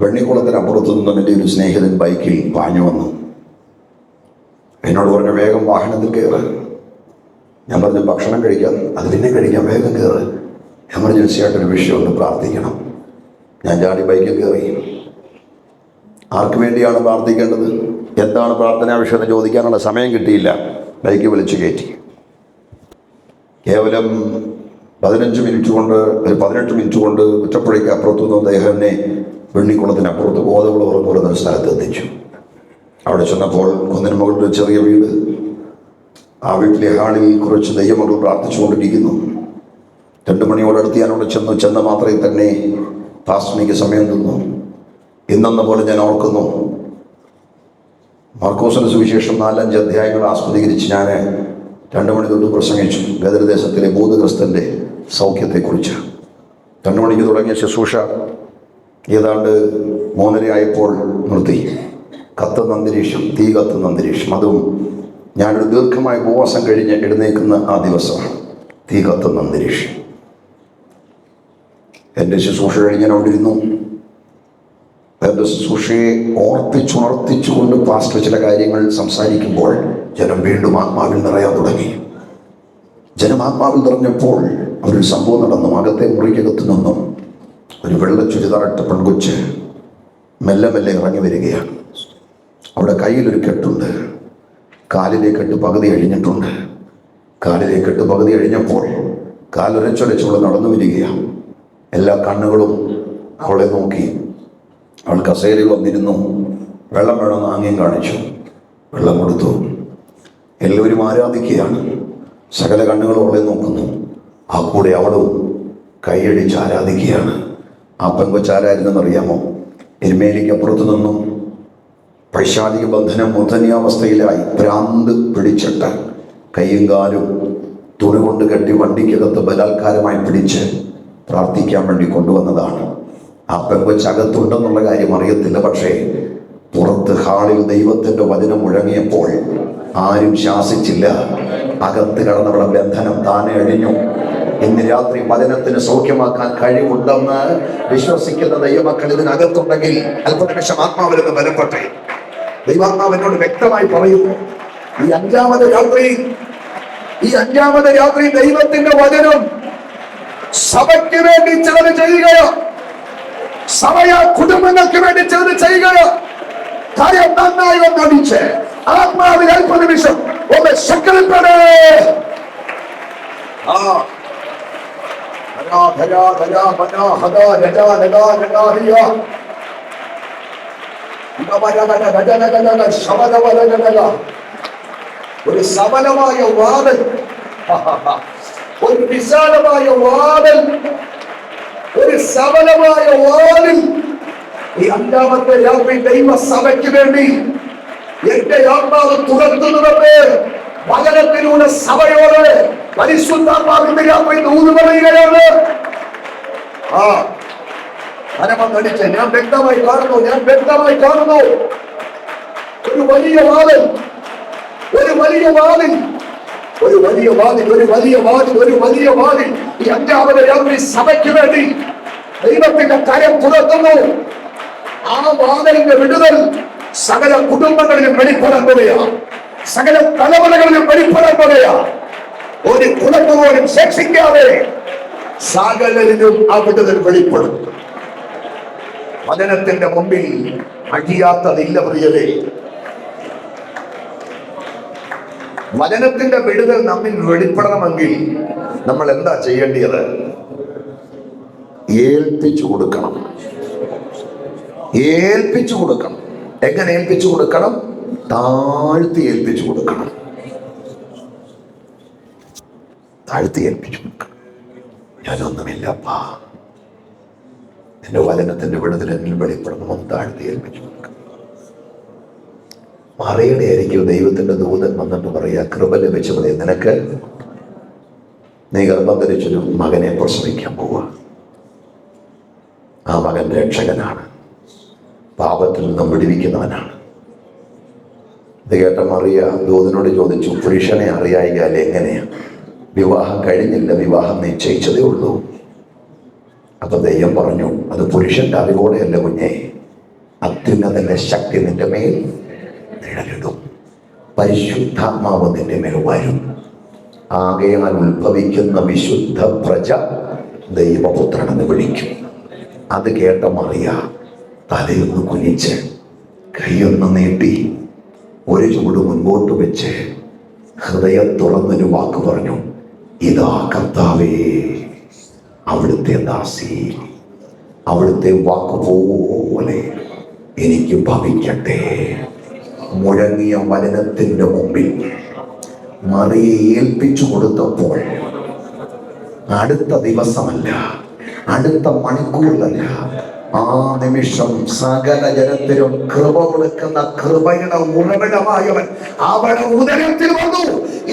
വെണ്ണിക്കുളത്തിനപ്പുറത്തു നിന്നും എൻ്റെ ഒരു സ്നേഹിതൻ ബൈക്കിൽ പാഞ്ഞു വന്നു. എന്നോട് പറഞ്ഞു, വേഗം വാഹനത്തിൽ കയറ്. ഞാൻ പറഞ്ഞു, ഭക്ഷണം കഴിക്കാം. അത് പിന്നെ കഴിക്കാം, വേഗം കയറ്. എമർജൻസി ആയിട്ടൊരു വിഷയമുണ്ട്, പ്രാർത്ഥിക്കണം. ഞാൻ ചാടി ബൈക്കിൽ കയറി. ആർക്ക് വേണ്ടിയാണ് പ്രാർത്ഥിക്കേണ്ടത്, എന്താണ് പ്രാർത്ഥനാ വിഷയം എന്ന് ചോദിക്കാനുള്ള സമയം കിട്ടിയില്ല. ബൈക്ക് വിളിച്ചു കയറ്റി. കേവലം 15 മിനിറ്റ് കൊണ്ട്, ഒരു 18 മിനിറ്റ് കൊണ്ട് കുറ്റപ്പുഴയ്ക്ക് അപ്പുറത്തു നിന്ന് അദ്ദേഹത്തിനെ വെണ്ണിക്കുളത്തിനപ്പുറത്ത് ബോധമുള്ളവർ പറയുന്ന സ്ഥലത്ത് എത്തിച്ചു. അവിടെ ചെന്നപ്പോൾ കുന്നിന് മുകളിൽ ഒരു ചെറിയ വീട്. ആ വീട്ടിലെ ഹാളിൽ കുറച്ച് ദൈവമക്കൾ പ്രാർത്ഥിച്ചുകൊണ്ടിരിക്കുന്നു. 2 മണിയോടടുത്ത് ഞാനവിടെ ചെന്ന മാത്രമേ തന്നെ പാസ്റ്ററിക്ക് സമയം തന്നു. ഇന്നെന്ന പോലെ ഞാൻ ഓർക്കുന്നു, മാർക്കോസിന്റെ സുവിശേഷം 4-5 അധ്യായങ്ങൾ ആസ്പദീകരിച്ച് ഞാൻ 2 മണി തൊട്ട് പ്രസംഗിച്ചു. ഗദരദേശത്തിലെ ഭൂതഗ്രസ്തൻ്റെ സൗഖ്യത്തെക്കുറിച്ച്. 2 മണിക്ക് തുടങ്ങിയ ശുശ്രൂഷ ഏതാണ്ട് 3:30 ആയപ്പോൾ നിർത്തി. കത്തുന്ന അന്തരീക്ഷം, തീ കത്തുന്ന അന്തരീക്ഷം. അതും ഞാനൊരു ദീർഘമായ ഉപവാസം കഴിഞ്ഞ് എഴുന്നേൽക്കുന്ന ആ ദിവസമാണ്. തീ കത്തുന്ന അന്തരീക്ഷം. എൻ്റെ ശുശ്രൂഷ കഴിഞ്ഞ് ഞാൻ അവിടെ ഇരുന്നു. എൻ്റെ ശുശ്രൂഷയെ ഓർപ്പിച്ചുണർത്തിച്ചുകൊണ്ട് പാസ്റ്റർ ചില കാര്യങ്ങൾ സംസാരിക്കുമ്പോൾ ജനം വീണ്ടും ആത്മാവിൽ നിറയാൻ തുടങ്ങി. ജനം ആത്മാവിൽ നിറഞ്ഞപ്പോൾ ഒരു സംഭവം നടന്നു. അകത്തെ മുറിക്കകത്ത് നിന്നും ഒരു വെള്ള ചുരിദാറിട്ട പെൺകൊച്ച് മെല്ലെ മെല്ലെ ഇറങ്ങി വരികയാണ്. അവിടെ കയ്യിലൊരു കെട്ടുണ്ട്. കാലിലെ കെട്ട് പകുതി അഴിഞ്ഞിട്ടുണ്ട്. കാലിലെ കെട്ട് പകുതി അഴിഞ്ഞപ്പോൾ കാലൊരച്ചൊരച്ചവൾ നടന്നു വരികയാണ്. എല്ലാ കണ്ണുകളും അവളെ നോക്കി. അവൾ കസേരയിൽ വന്നിരുന്നു. വെള്ളം വേണമെന്ന് ആംഗ്യം കാണിച്ചു. വെള്ളം കൊടുത്തു. എല്ലാവരും ആരാധിക്കുകയാണ്. സകല കണ്ണുകളും അവളെ നോക്കുന്നു. ആ കൂടെ അവളും കൈയടിച്ച് ആരാധിക്കുകയാണ്. ആ പെങ്കൊച്ചാരായിരുന്നെന്നറിയാമോ? എരുമേലിക്കപ്പുറത്ത് നിന്നും പൈശാചിക ബന്ധനം മൂർധന്യാവസ്ഥയിലായി ഭ്രാന്ത് പിടിച്ചിട്ട് കയ്യും കാലും തുണി കൊണ്ട് കെട്ടി വണ്ടിക്കകത്ത് ബലാത്കാരമായി പിടിച്ച് പ്രാർത്ഥിക്കാൻ വേണ്ടി കൊണ്ടുവന്നതാണ്. ആ പെങ്കൊച്ചകത്തുണ്ടെന്നുള്ള കാര്യം അറിയത്തില്ല. പക്ഷേ പുറത്ത് ഹാളിൽ ദൈവത്തിൻ്റെ വചനം മുഴങ്ങിയപ്പോൾ ആരും ശാസിച്ചില്ല. അകത്ത് കിടന്നവരുടെ ബന്ധനം താനെ അഴിഞ്ഞു. ഇന്ന് രാത്രി വചനത്തിന് സൗഖ്യമാക്കാൻ കഴിവുണ്ടെന്ന് വിശ്വസിക്കുന്ന ദൈവമക്കൾ ഇതിനകത്തുണ്ടെങ്കിൽ അല്പനിമിഷം ആത്മാവിലെന്ന് ബലപ്പെട്ടെ. ദൈവാത്മാവിനോട് വ്യക്തമായി പറയുന്നു, ഈ അഞ്ചാമത് രാത്രി ദൈവത്തിന്റെ വചനം സഭയ്ക്ക് വേണ്ടി ചിലത് ചെയ്യുകയോ, സഭയ കുടുംബങ്ങൾക്ക് വേണ്ടി ചിലത് ചെയ്യുകയോ, കാര്യം നന്നായി ഒന്നടിച്ച് ആത്മാവിൽ അല്പനിമിഷം ഒന്ന് ശക്തിപ്പെടേ. ഒരു സബലമായ വാദൽ, ഒരു വിശാലമായ വാദൽ, ഒരു സബലമായ വാതിൽ ഈ അഞ്ചാമത്തെ രാത്രി ദൈവസഭയ്ക്ക് വേണ്ടി എന്റെ ആത്മാവ് തുറത്തുന്നതേ. വചനത്തിലൂടെ സഭയോട് പരിശുദ്ധാത്മാവിന്റെ രാത്രി ദൂത് പറയുകയാണ്. അനമടിച്ച് ഞാൻ വ്യക്തമായി കാണുന്നു ഒരു വലിയ വാതിൽ, ഈ അഞ്ചാമത് രാത്രി സഭയ്ക്ക് വേണ്ടി ദൈവത്തിന്റെ കരം തുറക്കുന്നു. ആ വാതിലിന്റെ വിടുതൽ സകല കുടുംബങ്ങളിലും വെളിപ്പെടാൻ പോവുകയാണ്. സകല തലമുറകളിലും വെളിപ്പെടാൻ പോവുകയാണ്. ഒരു കുടുംബം പോലും ശേഷിക്കാതെ സകലരിലും ആ വിടുതൽ വെളിപ്പെടും. വചനത്തിന്റെ മുമ്പിൽ അഴിയാത്തതില്ല പ്രിയരേ. വചനത്തിന്റെ വിടുതൽ നമ്മിൽ വെളിപ്പെടണമെങ്കിൽ നമ്മൾ എന്താ ചെയ്യേണ്ടത്? ഏൽപ്പിച്ചു കൊടുക്കണം. എങ്ങനെ ഏൽപ്പിച്ചു കൊടുക്കണം? താഴ്ത്തി ഏൽപ്പിച്ചു കൊടുക്കണം. ഞാനൊന്നുമില്ലപ്പാ, എന്റെ വചനത്തിന്റെ വിടുതൽ എന്നിൽ വെളിപ്പെടണമെന്ന് താഴ്ത്തി ഏൽപ്പിച്ചു കൊടുക്കണം. മറിയുടെ ആയിരിക്കും ദൈവത്തിന്റെ ദൂതൻ വന്നിട്ട് പറയാ, കൃപ ലഭിച്ചു മതി നിനക്ക്, നീ ഗർഭം ധരിച്ചൊരു മകനെ പ്രസവിക്കാൻ പോവുക. ആ മകൻ രക്ഷകനാണ്, പാപത്തിൽ നിന്നും വിടുവിക്കുന്നവനാണ്. ഇത് കേട്ട മറിയ ദൂതനോട് ചോദിച്ചു, പുരുഷനെ അറിയായികയാൽ എങ്ങനെയാ? വിവാഹം കഴിഞ്ഞില്ല, വിവാഹം നിശ്ചയിച്ചതേ ഉള്ളൂ. അപ്പൊ ദൈവം പറഞ്ഞു, അത് പുരുഷന്റെ അറിവോടെയല്ല കുഞ്ഞെ, അത്യുന്നതന്റെ ശക്തി നിന്റെ മേൽ നിഴലിടും, പരിശുദ്ധാത്മാവ് നിന്റെ മേൽ വരും. ആകയാൽ ഉത്ഭവിക്കുന്ന വിശുദ്ധ പ്രജ ദൈവപുത്രനെന്ന് വിളിക്കും. അത് കേട്ട മറിയ തലയൊന്ന് കുനിച്ച് കൈയൊന്ന് നീട്ടി ഒരു ചൂട് മുൻപോട്ട് വെച്ച് ഹൃദയം തുറന്നൊരു വാക്ക് പറഞ്ഞു, ഇതാ കർത്താവേ, അവിടുത്തെ ദാസി, അവിടുത്തെ വാക്കുപോലെ എനിക്ക് ഭവിക്കട്ടെ. മുഴങ്ങിയ വചനത്തിന്റെ മുമ്പിൽ മറിയെ ഏൽപ്പിച്ചു കൊടുത്തപ്പോൾ അടുത്ത ദിവസമല്ല, അടുത്ത മണിക്കൂറിലല്ല, ആ നിമിഷം സകല ജനത്തിനും കൃപ കൊടുക്കുന്ന കൃപയുടെ ഉറവിടമായവൻ അവരുടെ ഉദരത്തിൽ വന്നു.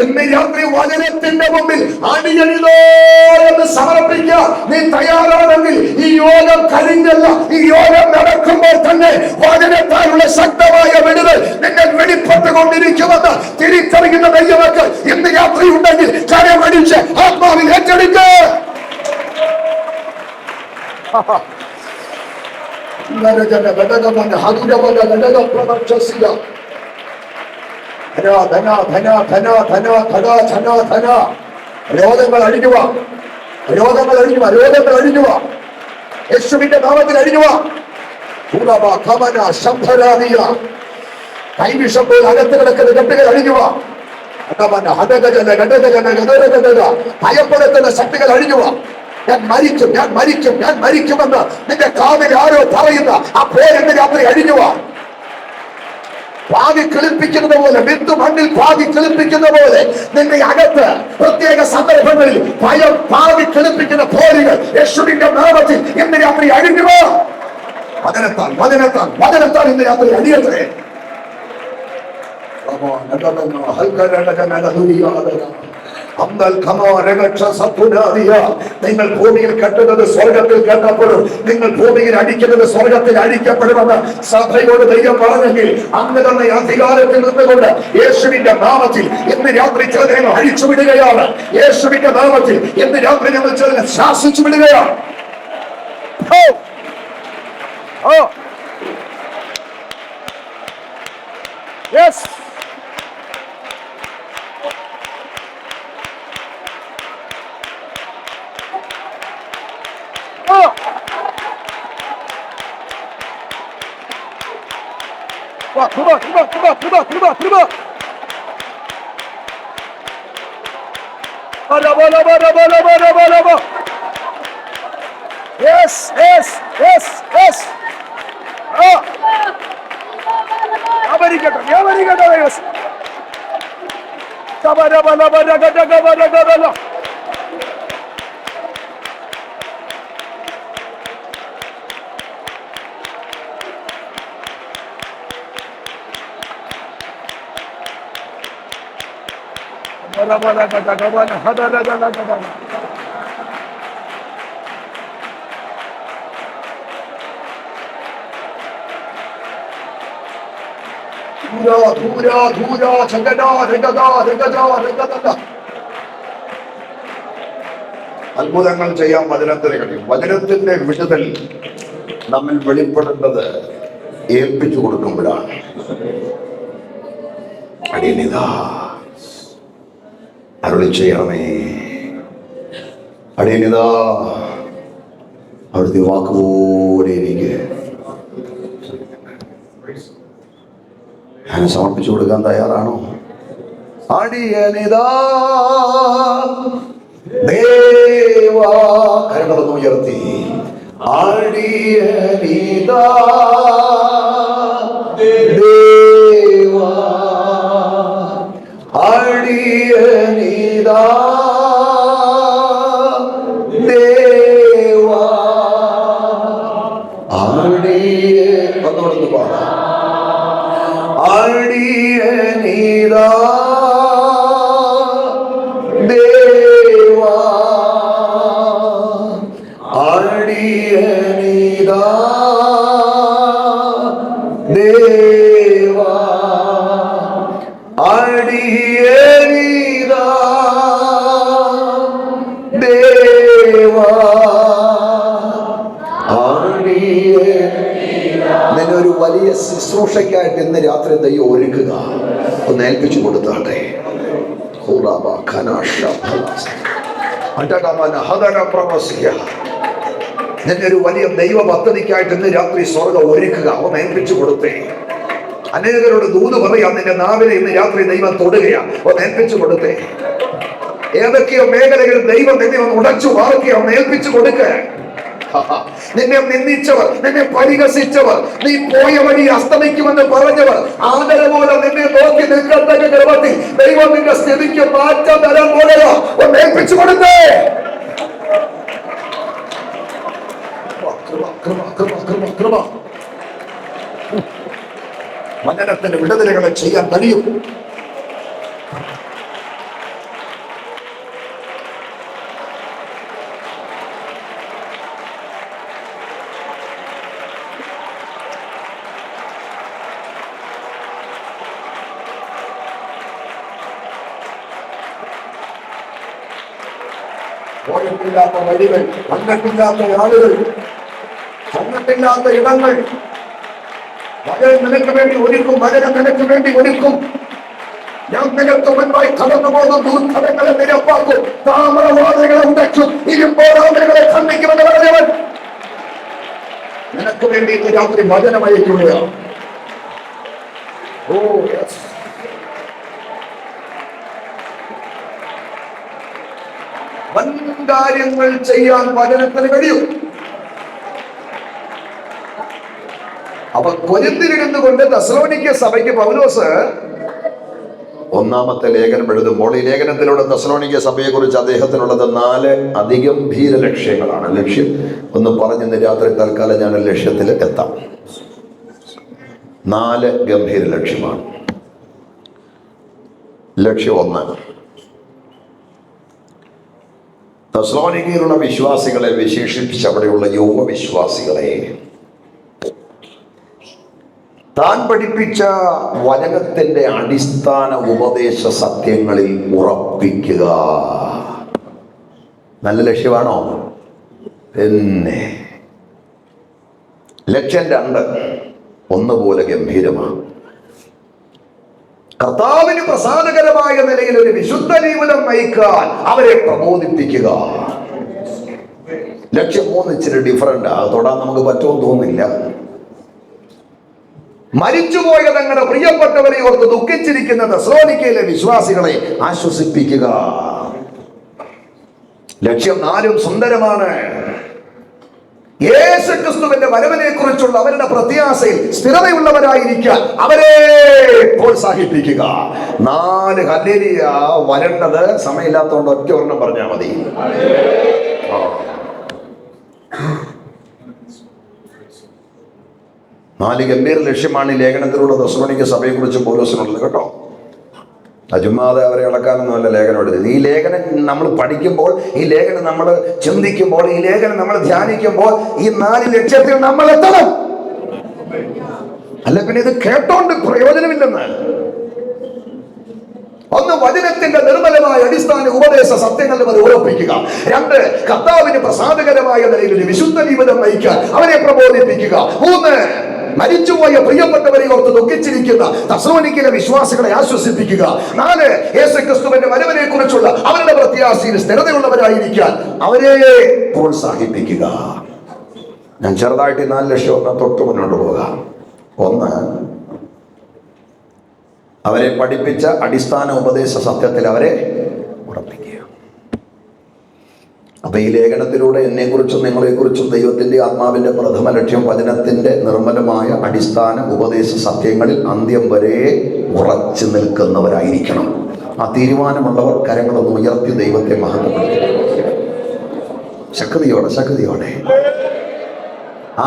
ഇന്ന് രാത്രി വചനത്തിന്റെ മുമ്പിൽ അണിയണിതോ എന്ന് സമർപ്പിക്കാൻ നീ തയ്യാറാണെങ്കിൽ ഈ യോഗം കഴിഞ്ഞല്ല, ഈ യോഗം നടക്കുമ്പോൾ തന്നെ വചനത്താലുള്ള ശക്തമായ വിടുതൽ നിങ്ങൾ വെളിപ്പെട്ടുകൊണ്ടിരിക്കുമെന്ന് തിരിച്ചറിയുന്ന ദൈവമക്കൾ ഇന്ന് രാത്രി ഉണ്ടെങ്കിൽ കരമടിച്ച് ആത്മാവിൽ ഏറ്റെടുക്കുക. രോഗങ്ങൾ അഴിഞ്ഞുക, രോഗങ്ങൾ അഴിഞ്ഞുക, രോഗങ്ങൾ അഴിഞ്ഞുക, യേശുവിന്റെ നാമത്തിൽ അഴിഞ്ഞുക. കൈവിഷപ്പോൾ അകത്ത് കിടക്കുന്ന കെട്ടുകൾ അഴിഞ്ഞുക. ഭയപ്പെടുത്തുന്ന ശക്തികൾ അഴിഞ്ഞുക. ഞാൻ മരിക്കും, ഞാൻ മരിക്കും, ഞാൻ മരിക്കുമെന്ന് നിന്റെ കാതിൽ ആരോ പറയുന്ന ആ പേരെന്ന് രാത്രി അഴിഞ്ഞുക. ഭാവി കിളിപ്പിക്കുന്നത് പോലെ, വിത്ത് മണ്ണിൽ ഭാവി കിളിപ്പിക്കുന്ന പോലെ നിന്റെ അകത്ത് പ്രത്യേക സന്ദർഭങ്ങളിൽ ഭയം ഭാവി കിളിപ്പിക്കുന്ന പോരുകൾ യേശുവിന്റെ നാമത്തിൽ ഇന്ന് രാത്രി അഴിഞ്ഞുക. വചനത്താൽ വചനത്താൽ വചനത്താൽ ഇന്ന് രാത്രി അഴിയട്ടെ. നിങ്ങൾ ഭൂമിയിൽ കെട്ടുന്നത് സ്വർഗത്തിൽ കെട്ടപ്പെടും, നിങ്ങൾ ഭൂമിയിൽ അടിക്കുന്നത് സ്വർഗത്തിൽ അടിക്കപ്പെടുമെന്ന് സഭയോട് ദൈവം പറഞ്ഞെങ്കിൽ അന്ന് തന്നെ അധികാരത്തിൽ നിന്നുകൊണ്ട് യേശുവിന്റെ നാമത്തിൽ ഇന്ന് രാത്രി ചിലതിനെ അഴിച്ചുവിടുകയാണ്. യേശുവിന്റെ നാമത്തിൽ ഇന്ന് രാത്രി ഞങ്ങൾ ചിലതിനെ ശാസിച്ചു വിടുകയാണ്. യെസ്, 들어봐. 바라바라바라바라바라바라바. Yes. 야바리가다. yes. 바라바라바라가다가바라가바라. ധൂര ജഗദ അത്ഭുതങ്ങൾ ചെയ്യാൻ വചനത്തിന് കഴിയും. വചനത്തിന്റെ വിടുതൽ നമ്മിൽ വെളിപ്പെടേണ്ടത് ഏൽപ്പിച്ചു കൊടുക്കുമ്പോഴാണ്. അടിയനിതാ അരുളി ചെയ്യണമേ, അടിയനിതാ അവിടുത്തെ വാക്കുപോലെ എനിക്ക് ഞാൻ സമർപ്പിച്ചു കൊടുക്കാൻ തയ്യാറാണോ? അടിയനിതാ ദേവാ, കരങ്ങളൊന്നും ഉയർത്തി, അടിയനിതാ ദേവാ, അടിയനിതാ ദേവാ, ഒന്നുകൂടെ പാടാം. അടിയനിതാ ദേവാ, അടിയനിതാ ദേവാ, അടിയനിതാ ദേവാ, നിന്നെ ഒരു വലിയ ശുശ്രൂഷയ്ക്കായിട്ട് ഇന്ന് രാത്രി ദൈവം ഒരുക്കുക. ഒന്ന് ഏൽപ്പിച്ചു കൊടുത്താട്ടെ. നിന്നെ ഒരു വലിയ ദൈവ പദ്ധതിക്കായിട്ട് ഇന്ന് രാത്രി സ്വർഗ്ഗം ഒരുക്കുക. ഒന്ന് ഏൽപ്പിച്ചു കൊടുത്തേ. അനേകരോട് ദൂത് പറയാം, നിന്റെ നാവിലെ ഇന്ന് രാത്രി ദൈവം തൊടുകയാ. ഒന്ന് ഏൽപ്പിച്ചു കൊടുത്തേ. ഏതൊക്കെയോ മേഖലകളിൽ ദൈവം നിന്നെ ഒന്ന് ഉടച്ചു വാർക്കുക. ഒന്ന് ഏൽപ്പിച്ചു കൊടുക്ക. നിന്നെ നിന്ദിച്ചവർ, നിന്നെ പരിഹസിച്ചവർ, നീ പോയ വഴി അസ്തമിക്കുമെന്ന് പറഞ്ഞവർ, ആദരവോടെ നിന്നെ നോക്കി നിൽക്കത്തക്ക ഗർഭത്തിൽ ദൈവം നിന്റെ സ്ഥിതിക്ക് മാറ്റം തരാൻ പോലെയോ. ഒന്ന് ഏൽപ്പിച്ചു കൊടുത്തേ. വചനത്തിന്റെ വിടുതലുകളെ ചെയ്യാൻ കഴിയും. പോയിട്ടില്ലാത്ത വഴികൾ, കണ്ടിട്ടില്ലാത്ത ആളുകൾ, കണ്ടിട്ടില്ലാത്ത ഇടങ്ങൾ വചനം നിനക്ക് വേണ്ടി ഒരുക്കും. വചനം നിനക്ക് വേണ്ടി ഒരുക്കും. ഞാൻ നിനക്ക് മുൻപായി കടന്നു പോകുന്ന ദുർഘടങ്ങളെ നിരപ്പാക്കും, താമരവാദികളെ ഉടയ്ക്കും, ഇരുമ്പോരാമകളെ ഖണ്ഡിക്കുമെന്ന് പറഞ്ഞവൻ നിനക്ക് വേണ്ടി ഇന്ന് രാത്രി വചനം അയക്കുകയാണ്. Oh yes. വൻ കാര്യങ്ങൾ ചെയ്യാൻ വചനത്തിന് കഴിയും. അപ്പൊ കൊരിന്തിലിരുന്നുകൊണ്ട് തെസ്സലോനിക്ക സഭയ്ക്ക് പൗലോസ് ഒന്നാമത്തെ ലേഖനം എഴുതുമ്പോൾ ഈ ലേഖനത്തിലൂടെ തെസ്സലോനിക്ക സഭയെ കുറിച്ച് അദ്ദേഹത്തിനുള്ളത് 4 അതിഗംഭീര ലക്ഷ്യങ്ങളാണ്. ലക്ഷ്യം ഒന്ന് പറഞ്ഞ് രാത്രി തൽക്കാലം ഞാൻ ലക്ഷ്യത്തിൽ എത്താം. 4 ഗംഭീര ലക്ഷ്യമാണ്. ലക്ഷ്യം 1, തെസ്സലോനിക്കയിലുള്ള വിശ്വാസികളെ, വിശേഷിപ്പിച്ച് അവിടെയുള്ള യുവ വിശ്വാസികളെ താൻ പഠിപ്പിച്ച വചനത്തിന്റെ അടിസ്ഥാന ഉപദേശ സത്യങ്ങളിൽ ഉറപ്പിക്കുക. നല്ല ലക്ഷ്യമാണോ? പിന്നെ ലക്ഷ്യം 2 ഒന്നുപോലെ ഗംഭീരമാണ്. കർത്താവിന് പ്രസാദകരമായ നിലയിൽ ഒരു വിശുദ്ധ ജീവിതം നയിക്കാൻ അവരെ പ്രബോധിപ്പിക്കുക. ലക്ഷ്യം 3 ഇച്ചിരി ഡിഫറൻറ്റാ. തൊടാൻ നമുക്ക് പറ്റുമെന്ന് തോന്നുന്നില്ല. മരിച്ചുപോയ തങ്ങളുടെ പ്രിയപ്പെട്ടവരെ ഓർത്ത് ദുഃഖിച്ചിരിക്കുന്ന തെസ്സലോനിക്കയിലെ വിശ്വാസികളെ ആശ്വസിപ്പിക്കുക. ലക്ഷ്യം 4 സുന്ദരമാണ്. യേശുക്രിസ്തുവിന്റെ വരവിനെ കുറിച്ചുള്ള അവരുടെ പ്രത്യാശയിൽ സ്ഥിരതയുള്ളവരായിരിക്കാൻ അവരെ പ്രോത്സാഹിപ്പിക്കുക. 4 ഹല്ലേലൂയ വരേണ്ടത് സമയമില്ലാത്തതുകൊണ്ട് ഒറ്റ ഒരെണ്ണം പറഞ്ഞാൽ മതി. 4 ഗംഭീര ലക്ഷ്യമാണ് ഈ ലേഖനത്തിലൂടെ തെസ്സലോനിക്ക സഭയെ കുറിച്ച് പൗലോസിനുള്ളത് കേട്ടോ. ചുമ്മാതെ അവരെ ഇളക്കാനൊന്നുമല്ല ലേഖനം എഴുതിയത്. ഈ ലേഖനം നമ്മൾ പഠിക്കുമ്പോൾ, ഈ ലേഖനം നമ്മൾ ചിന്തിക്കുമ്പോൾ, ഈ ലേഖനം നമ്മൾ ധ്യാനിക്കുമ്പോൾ ഈ 4 ലക്ഷ്യത്തിൽ നമ്മൾ എത്തണം. അല്ല പിന്നെ ഇത് കേട്ടോണ്ട് പ്രയോജനമില്ലെന്ന്. 1 വചനത്തിന്റെ നിർമ്മലമായ അടിസ്ഥാന ഉപദേശ സത്യങ്ങളിൽ അത് ഉറപ്പിക്കുക. 2 കർത്താവിന് പ്രസാദകരമായ നിലയിൽ ഒരു വിശുദ്ധ ജീവിതം നയിക്കാൻ അവരെ പ്രബോധിപ്പിക്കുക. 3 മരിച്ചുപോയ പ്രിയപ്പെട്ടവരെ ഓർത്ത് ദുഃഖിച്ചിരിക്കുന്ന തെസ്സലോനിക്കയിലെ വിശ്വാസികളെ ആശ്വസിപ്പിക്കുക. 4 യേശുക്രിസ്തുവിന്റെ വരവിനെ കുറിച്ചുള്ള അവരുടെ പ്രത്യാശയിൽ സ്ഥിരതയുള്ളവരായിരിക്കാൻ അവരെ പ്രോത്സാഹിപ്പിക്കുക. ഞാൻ ചെറുതായിട്ട് 4 ലക്ഷ്യം തൊട്ട് മുന്നോട്ട് പോകാം. 1 അവരെ പഠിപ്പിച്ച അടിസ്ഥാന ഉപദേശ സത്യത്തിൽ അവരെ ഉറപ്പിക്കുക. അപ്പൊ ഈ ലേഖനത്തിലൂടെ എന്നെക്കുറിച്ചും നിങ്ങളെക്കുറിച്ചും ദൈവത്തിന്റെ ആത്മാവിന്റെ പ്രഥമ ലക്ഷ്യം വചനത്തിന്റെ നിർമ്മലമായ അടിസ്ഥാന ഉപദേശ സത്യങ്ങളിൽ അന്ത്യം വരെ ഉറച്ചു നിൽക്കുന്നവരായിരിക്കണം. ആ തീരുമാനമുള്ളവർ കരങ്ങളൊന്ന് ഉയർത്തി ദൈവത്തെ മഹത്വപ്പെടുത്തുക. ശക്തിയോടെ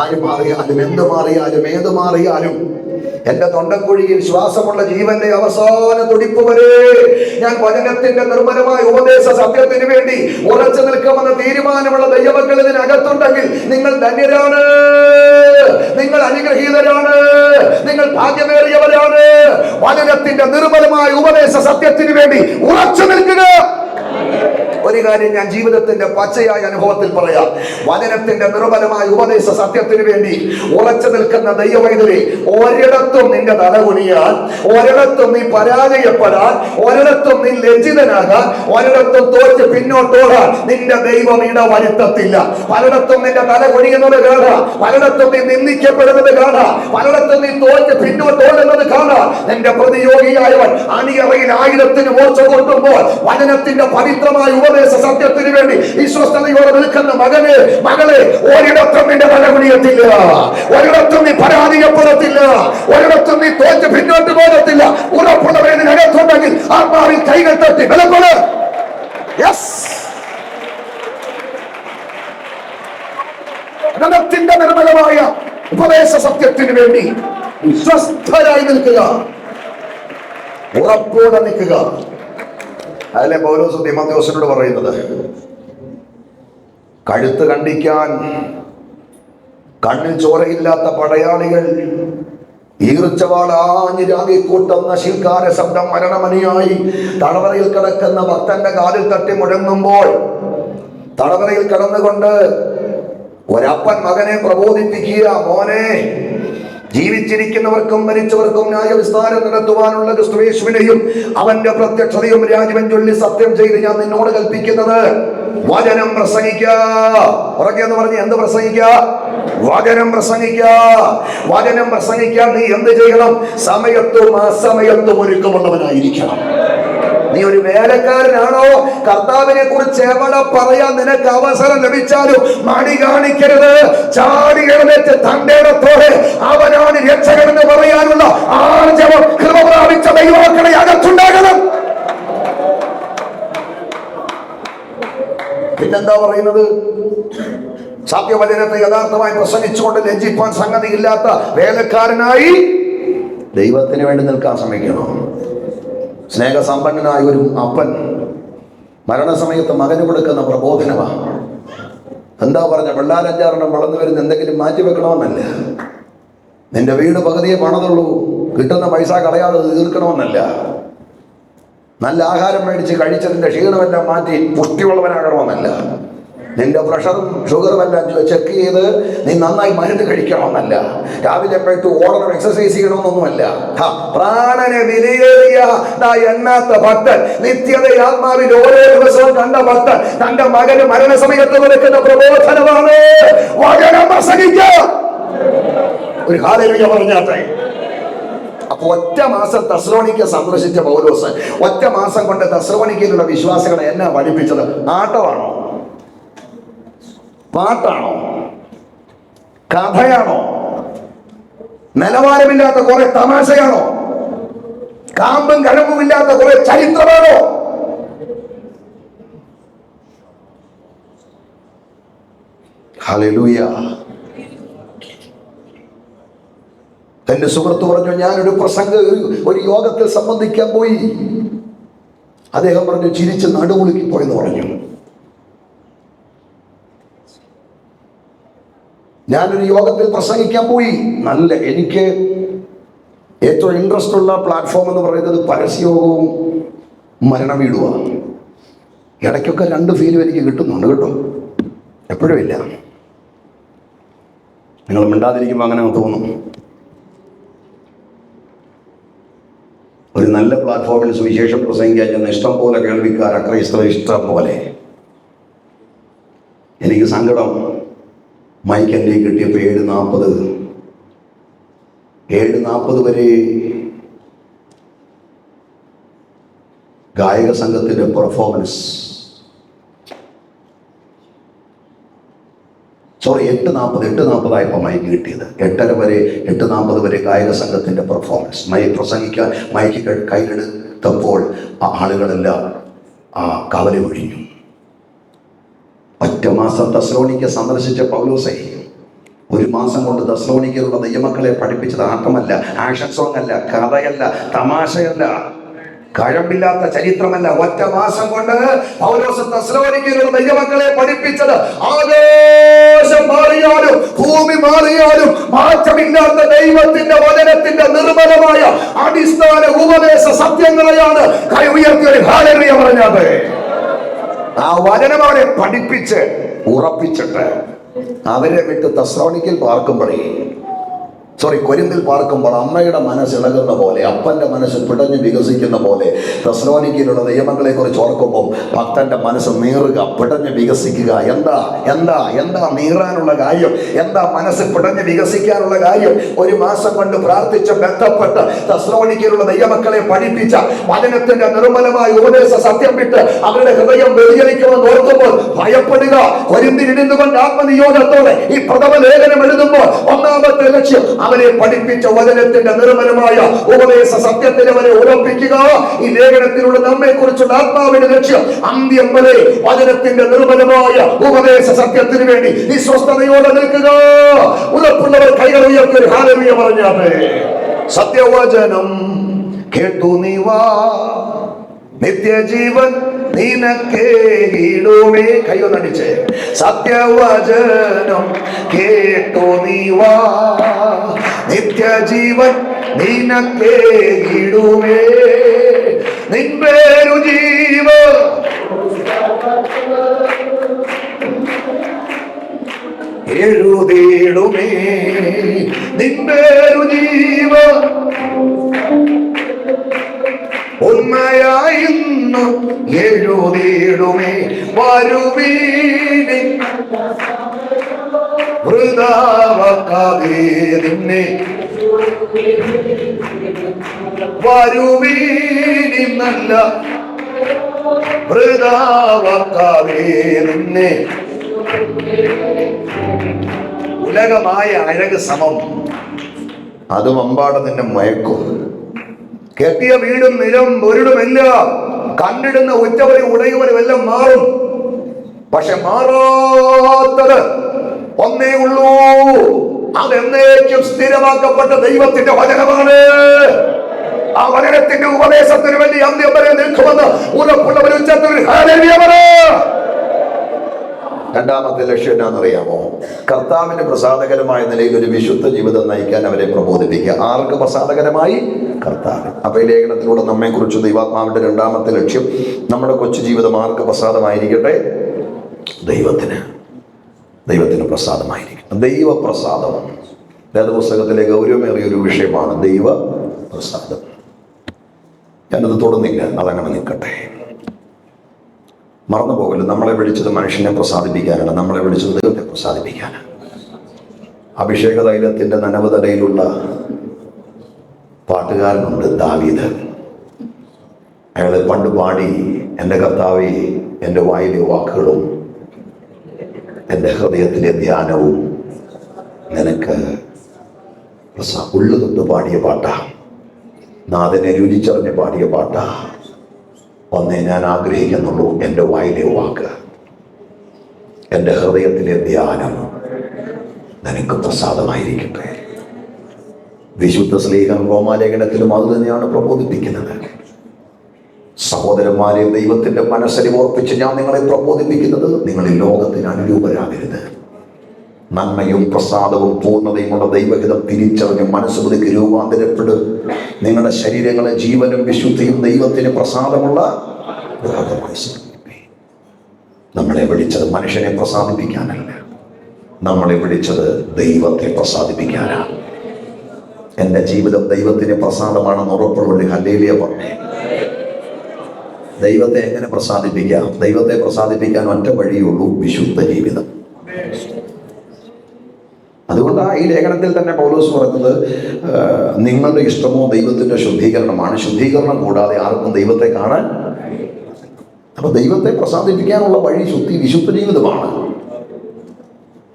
ആര് മാറിയാലും, എന്ത് മാറിയാലും, ഏത് മാറിയാലും എന്റെ തൊണ്ടക്കുഴിയിൽ ശ്വാസമുള്ള ജീവന്റെ അവസാന തുടിപ്പ് വരെ ഞാൻ വചനത്തിന്റെ നിർമ്മലമായ ഉപദേശ സത്യത്തിന് വേണ്ടി ഉറച്ചു നിൽക്കുമെന്ന തീരുമാനമുള്ള ദൈവമക്കൾ ഇതിനകത്തുണ്ടെങ്കിൽ നിങ്ങൾ ധന്യരാണ്, നിങ്ങൾ അനുഗ്രഹീതരാണ്, നിങ്ങൾ ഭാഗ്യമേറിയവരാണ്. വചനത്തിന്റെ നിർമ്മലമായ ഉപദേശ സത്യത്തിന് വേണ്ടി ഉറച്ചു നിൽക്കുക. ഒരു കാര്യം ഞാൻ ജീവിതത്തിന്റെ പച്ചയായ അനുഭവത്തിൽ പറയാം. വചനത്തിന്റെ നിർമ്മലമായ ഉപദേശ സത്യത്തിന് വേണ്ടി ഉറച്ചു നിൽക്കുന്ന ദൈവവൈദ്യരെ ഒരിടത്തും നിന്റെ തലകുനിയാൻ, ഒരിടത്തും നീ പരാജയപ്പെടാൻ, ഒരിടത്തും നീ ലജ്ജിതനാകാൻ, ഒരിടത്തും തോറ്റ് പിന്നോട്ടോടാൻ നിന്റെ ദൈവം ഇടവരുത്തത്തില്ല. പലയിടത്തും നിന്റെ തല കുനിയുന്നത് കാണാം, പലയിടത്തും നീ നിന്ദിക്കപ്പെടുന്നത് കാണാം, പലയിടത്തും നീ തോറ്റ് പിന്നോട്ടോടുന്നത് കാണാം. നിന്റെ പ്രതിയോഗിയായവൻ അണിയറയിൽ 1000-ന് മൂർച്ച കൂട്ടുമ്പോൾ വചനത്തിന്റെ പവിത്രമായ ഉപദേശ സത്യത്തിന് വേണ്ടി വിശ്വസ്തയോടെ നിൽക്കുന്ന മകനെ, മകളെ, ഒരിടത്തും നിന്റെ തലകുനിയത്തില്ല, ഒരിടത്തും നീ പരാജയപ്പെടത്തില്ല, ഒരിടത്തും നീ തോറ്റ് പിന്നോട്ട് പോകത്തില്ല. ഉറപ്പുള്ളവരകത്തുണ്ടെങ്കിൽ ആത്മാവിൽ കൈകൾ തട്ടി ബലപ്പെട്. വചനത്തിന്റെ നിർമ്മലമായ ഉപദേശ സത്യത്തിന് വേണ്ടി വിശ്വസ്തരായി നിൽക്കുക, ഉറപ്പോടെ നിൽക്കുക. അതിലെ പൗലോസ് തീമോഥെയോസിനോട് പറയുന്നത്, കഴുത്ത് കണ്ടിക്കാൻ കണ്ണിൽ ചോരയില്ലാത്ത പടയാളികൾ ഈർച്ചവാളാഞ്ഞിരാകിക്കൂട്ടുന്ന ശിൽക്കാര ശബ്ദം മരണമണിയായി തടവറയിൽ കിടക്കുന്ന ഭക്തന്റെ കാലിൽ തട്ടി മുഴങ്ങുമ്പോൾ തടവറയിൽ കടന്നുകൊണ്ട് ഒരപ്പൻ മകനെ പ്രബോധിപ്പിക്കുക, മോനെ, ജീവിച്ചിരിക്കുന്നവർക്കും മരിച്ചവർക്കും ന്യായവിസ്താരം നടത്തുവാനുള്ള ക്രിസ്തുയേശുവിനെയും അവന്റെ പ്രത്യക്ഷതയും രാജീവൻ ചൊല്ലി സത്യം ചെയ്ത് ഞാൻ നിന്നോട് കൽപ്പിക്കുന്നത് വചനം പ്രസംഗിക്ക. ഉറക്കെന്ന് പറഞ്ഞ് എന്ത് പ്രസംഗിക്ക? വചനം പ്രസംഗിക്ക. വചനം പ്രസംഗിക്കാൻ നീ എന്ത് ചെയ്യണം? സമയത്തും അസമയത്തും ഒരുക്കമുള്ളവനായിരിക്കണം. നീ ഒരു വേലക്കാരനാണോ? കർത്താവിനെ കുറിച്ച് എവിടെ പറയാൻ നിനക്ക് അവസരം ലഭിച്ചാലും മടി കാണിക്കരുത്. ചാടി എഴുന്നേറ്റ് തന്റെ ഇടത്തോടെ അവനാണ് രക്ഷകനെന്ന് പറയാനുള്ള ആർജവം കൃപ പ്രാപിച്ച ദൈവമക്കളെ അകത്തുണ്ടാകണം. പിന്നെന്താ പറയുന്നത്? സത്യവചനത്തെ യഥാർത്ഥമായി പ്രസംഗിച്ചുകൊണ്ട് ലജ്ജിപ്പാൻ സംഗതിയില്ലാത്ത വേലക്കാരനായി ദൈവത്തിന് വേണ്ടി നിൽക്കാൻ ശ്രമിക്കണം. സ്നേഹസമ്പന്നനായ ഒരു അപ്പൻ മരണസമയത്ത് മകന് കൊടുക്കുന്ന പ്രബോധനമാണ്. എന്താ പറഞ്ഞ? വെള്ളാരഞ്ചാറെണ്ണം വളർന്നു വരുന്ന എന്തെങ്കിലും മാറ്റിവെക്കണമെന്നല്ല. നിന്റെ വീട് പകുതിയെ പണതുള്ളൂ, കിട്ടുന്ന പൈസ കളയാതെ തീർക്കണമെന്നല്ല. നല്ല ആഹാരം മേടിച്ച് കഴിച്ചതിൻ്റെ ക്ഷീണമെല്ലാം മാറ്റി പുഷ്ടിയുള്ളവനാകണമെന്നല്ല. നിന്റെ പ്രഷറും ഷുഗറും എല്ലാം ചെക്ക് ചെയ്ത് നീ നന്നായി മരുന്ന് കഴിക്കണമെന്നല്ല. രാവിലെ പോയിട്ട് ഓടണം, എക്സസൈസ് ചെയ്യണമെന്നൊന്നുമല്ല. പ്രാണനെ വിലയേറിയ എണ്ണാത്ത ഭക്തൻ, നിത്യത ആത്മാവിൽ ഓരോ ദിവസവും കണ്ട ഭക്തൻ തന്റെ മകന് മരണസമയത്ത് കൊടുക്കുന്ന പ്രബോധനമാണ് വചനം പ്രസംഗിക്കുക. ഒരു ഹല്ലേലൂയ പറഞ്ഞാട്ടെ. അപ്പൊ ഒറ്റ മാസം തെസ്സലോനിക്ക സന്ദർശിച്ച പൗലോസ് ഒറ്റ മാസം കൊണ്ട് തെസ്സലോനിക്കയിലുള്ള വിശ്വാസികളെ എന്നാ പഠിപ്പിച്ചത്? ആട്ടമാണോ? പാട്ടാണോ? കഥയാണോ? നിലവാരമില്ലാത്ത കുറെ തമാശയാണോ? കാമ്പും കഴമ്പുമില്ലാത്ത കുറെ ചരിത്രമാണോ? ഹല്ലേലൂയ. എന്റെ സുഹൃത്ത് പറഞ്ഞു, ഞാനൊരു ഒരു യോഗത്തിൽ സംബന്ധിക്കാൻ പോയി. അദ്ദേഹം പറഞ്ഞു, ചിരിച്ച് നടുമുളുക്കി പോയെന്ന് പറഞ്ഞു. ഞാനൊരു യോഗത്തിൽ പ്രസംഗിക്കാൻ പോയി. എനിക്ക് ഏറ്റവും ഇൻട്രസ്റ്റ് ഉള്ള പ്ലാറ്റ്ഫോം എന്ന് പറയുന്നത് പരസ്യയോഗവും മരണവീടുമാണ്. ഇടയ്ക്കൊക്കെ രണ്ട് ഫീലും എനിക്ക് കിട്ടുന്നുണ്ട് കേട്ടോ, എപ്പോഴും ഇല്ല. നിങ്ങൾ മിണ്ടാതിരിക്കുമ്പോൾ അങ്ങനെ തോന്നും. ഒരു നല്ല പ്ലാറ്റ്ഫോമിൽ സുവിശേഷം പ്രസംഗിക്കാൻ ഞാൻ ഇഷ്ടം പോലെ കേൾവിക്കാർ, അക്രൈസ്തവ ഇഷ്ടം പോലെ. എനിക്ക് സങ്കടം, മൈക്ക് എൻ്റെ കിട്ടിയപ്പോൾ 7:40 വരെ ഗായക സംഘത്തിൻ്റെ പെർഫോമൻസ്. 8:40 മൈക്ക് കിട്ടിയത്. 8:40 വരെ ഗായക സംഘത്തിൻ്റെ പെർഫോമൻസ്. പ്രസംഗിക്കാൻ മൈക്ക് കയ്യിലെടുത്തപ്പോൾ ആളുകളെല്ലാം കവല ഒഴിഞ്ഞു. ഒറ്റ മാസം തെസ്സലോനിക്ക സന്ദർശിച്ച പൗലോസേ, ഒരു മാസം കൊണ്ട് തെസ്സലോനിക്കയിലുള്ള ദൈവമക്കളെ പഠിപ്പിച്ചത് ആട്ടമല്ല, ആക്ഷൻ സോങ് അല്ല, കഥയല്ല, തമാശയല്ല, കഴമ്പില്ലാത്ത ചരിത്രമല്ല. ഒറ്റ മാസം കൊണ്ട് പൗലോസ് തെസ്സലോനിക്കയിലുള്ള ദൈവമക്കളെ പഠിപ്പിച്ചത് ആകാശം മാറിയാലും ഭൂമി മാറിയാലും മാറ്റമില്ലാത്ത ദൈവത്തിന്റെ വചനത്തിന്റെ നിർമ്മലമായ അടിസ്ഥാന ഉപദേശ സത്യങ്ങളെയാണ് കൈ ഉയർത്തി ഒരു ഹല്ലേലൂയ പറഞ്ഞത്. ആ വചനം അവരെ പഠിപ്പിച്ച് ഉറപ്പിച്ചിട്ട് അവരെ വിട്ട് തെസ്സലോനിക്കയിൽ കൊരിന്തിൽ പാർക്കുമ്പോൾ അമ്മയുടെ മനസ്സ് ഇളകുന്ന പോലെ, അപ്പന്റെ മനസ്സ് പിടഞ്ഞ് വികസിക്കുന്ന പോലെ തെസ്സലോനിക്കയിലുള്ള ദൈവങ്ങളെ കുറിച്ച് ഓർക്കുമ്പോൾ ഭക്തന്റെ മനസ്സ് പിടഞ്ഞ് വികസിക്കുക. എന്താ നീറാനുള്ള കാര്യം? എന്താ മനസ്സ് പിടഞ്ഞ് വികസിക്കാനുള്ള കാര്യം? ഒരു മാസം കൊണ്ട് പ്രാർത്ഥിച്ച് ബന്ധപ്പെട്ട് തെസ്സലോനിക്കയിലുള്ള ദൈവമക്കളെ പഠിപ്പിച്ച വചനത്തിന്റെ നിർമ്മലമായ ഉപദേശ സത്യം വിട്ട് അവരുടെ ഹൃദയം വ്യതിചലിക്കുമെന്ന് ഓർക്കുമ്പോൾ ഭയപ്പെടുക. കൊരിന്തിലിരുന്നു കൊണ്ട് ആത്മനിയോഗത്തോടെ ഈ പ്രഥമ ലേഖനം എഴുതുമ്പോൾ ഒന്നാമത്തെ ലക്ഷ്യം അവരെ പഠിപ്പിച്ച വചനത്തിന്റെ നിർമ്മലമായ ഉപദേശ സത്യത്തിൽ അവരെ ഉറപ്പിക്കുക. ഈ ലേഖനത്തിലുള്ള നമ്മെ കുറിച്ചുള്ള ആത്മാവിന്റെ ലക്ഷ്യം അന്ത്യം വരെ വചനത്തിന്റെ നിർമ്മലമായ ഉപദേശ സത്യത്തിന് വേണ്ടി വിശ്വസ്തയോടെ നിൽക്കുക. ഉറപ്പുള്ളവർ കൈകൾ ഉയർത്തി ഒരു ഹല്ലേലൂയ പറഞ്ഞാട്ടെ. സത്യവചനം കേട്ടു നീ വാ, നിത്യജീവൻ നിനക്കേകിടുമേ. കൈയൊന്നടിച്ച് സത്യവചനം കേട്ടു നീ വാ, നിത്യജീവൻ നിനക്കേകിടുമേ. നിൻപേരു ജീവ എഴുതിയിടുമേ നിന്റേരു ജീവ ഉണ്മയായി എഴുതിയിടുമേ വരുവീനി വൃഥാവാക്കാതെ നിന്നെ വരുവീനി നല്ല വൃഥാവാക്കാതെ നിന്നെ. ഉലകമായ അഴക് സമം അതും അമ്പാടെ നിന്നെ മയക്കും. കെട്ടിയ വീടും നിലം ഒരിടുമെല്ലാം കണ്ടിടുന്ന ഉറ്റവരും ഉടയവരും എല്ലാം മാറും. പക്ഷെ മാറാത്തത് ഒന്നേ ഉള്ളൂ, അതെന്നേക്കും സ്ഥിരമാക്കപ്പെട്ട ദൈവത്തിന്റെ വചനമാണ്. ആ വചനത്തിന്റെ ഉപദേശത്തിന് വേണ്ടി അന്ത്യം വരെ നിൽക്കുമെന്ന് ഉറപ്പുള്ളവർ ഉച്ചത്തിൽ ഹല്ലേലൂയ പറ. രണ്ടാമത്തെ ലക്ഷ്യം എന്താണെന്നറിയാമോ? കർത്താവിന് പ്രസാദകരമായ നിലയിൽ ഒരു വിശുദ്ധ ജീവിതം നയിക്കാൻ അവരെ പ്രബോധിപ്പിക്കുക. ആർക്ക് പ്രസാദകരമായി? കർത്താവ്. അപ്പൊ ഈ ലേഖനത്തിലൂടെ നമ്മെക്കുറിച്ച് ദൈവാത്മാവിന്റെ രണ്ടാമത്തെ ലക്ഷ്യം, നമ്മുടെ കൊച്ചു ജീവിതം ആർക്ക് പ്രസാദമായിരിക്കട്ടെ? ദൈവത്തിന്. ദൈവത്തിന് പ്രസാദമായിരിക്കും. ദൈവപ്രസാദം വേദപുസ്തകത്തിലെ ഗൗരവമേറിയ ഒരു വിഷയമാണ് ദൈവപ്രസാദം. ഞാനത് തൊടുന്നില്ല, അതങ്ങനെ നിൽക്കട്ടെ. മറന്നു പോകല്ലോ, നമ്മളെ വിളിച്ചത് മനുഷ്യനെ പ്രസാദിപ്പിക്കാനാണ്, നമ്മളെ വിളിച്ചത് ദൈവത്തെ പ്രസാദിപ്പിക്കാനാണ്. അഭിഷേക തൈലത്തിന്റെ നനവ് തലയിലുള്ള പാട്ടുകാരനുണ്ട്, ദാവീദ്. അയാൾ പണ്ട് പാടി, എൻ്റെ കർത്താവേ, എൻ്റെ വായിലെ വാക്കുകളും എൻ്റെ ഹൃദയത്തിലെ ധ്യാനവും നിനക്ക് ഉള്ളു തൊട്ട് പാടിയ പാട്ടാ, നാഥനെ രുചിച്ചറിഞ്ഞ് പാടിയ പാട്ടാ. ഒന്നേ ഞാൻ ആഗ്രഹിക്കുന്നുള്ളൂ, എൻ്റെ വായിലെ വാക്ക്, എൻ്റെ ഹൃദയത്തിലെ ധ്യാനം നിനക്ക് പ്രസാദമായിരിക്കട്ടെ. വിശുദ്ധ സ്ലീഹൻ റോമാലേഖനത്തിലും അത് തന്നെയാണ് പ്രബോധിപ്പിക്കുന്നത്. സഹോദരന്മാരെ, ദൈവത്തിന്റെ മനസ്സിനെ ഓർപ്പിച്ച് ഞാൻ നിങ്ങളെ പ്രബോധിപ്പിക്കുന്നത്, നിങ്ങൾ ഈ ലോകത്തിന് അനുരൂപരാകരുത്. നന്മയും പ്രസാദവും പൂർണ്ണതയുമുള്ള ദൈവഹിതം തിരിച്ചറിഞ്ഞ് മനസ്സുപുതുക്കി രൂപാന്തരപ്പെടും. നിങ്ങളുടെ ശരീരങ്ങളെ ജീവനും വിശുദ്ധിയും ദൈവത്തിന് പ്രസാദമുള്ള നമ്മളെ വിളിച്ചത് മനുഷ്യനെ പ്രസാദിപ്പിക്കാനല്ല, നമ്മളെ വിളിച്ചത് ദൈവത്തെ പ്രസാദിപ്പിക്കാനാണ്. എൻ്റെ ജീവിതം ദൈവത്തിന് പ്രസാദമാണെന്ന് ഉറപ്പുള്ളവർ ഹല്ലേലൂയ പറഞ്ഞേ. ദൈവത്തെ എങ്ങനെ പ്രസാദിപ്പിക്കാം? ദൈവത്തെ പ്രസാദിപ്പിക്കാൻ ഒറ്റ വഴിയുള്ളൂ, വിശുദ്ധ ജീവിതം. അതുകൊണ്ടാണ് ഈ ലേഖനത്തിൽ തന്നെ പൗലോസ് പറയുന്നത്, നിങ്ങളുടെ ഇഷ്ടമോ ദൈവത്തിന്റെ ശുദ്ധീകരണമാണ്, ശുദ്ധീകരണം കൂടാതെ ആർക്കും ദൈവത്തെ കാണാൻ. അപ്പൊ ദൈവത്തെ പ്രസാദിപ്പിക്കാനുള്ള വഴി വിശുദ്ധ ജീവിതമാണ്.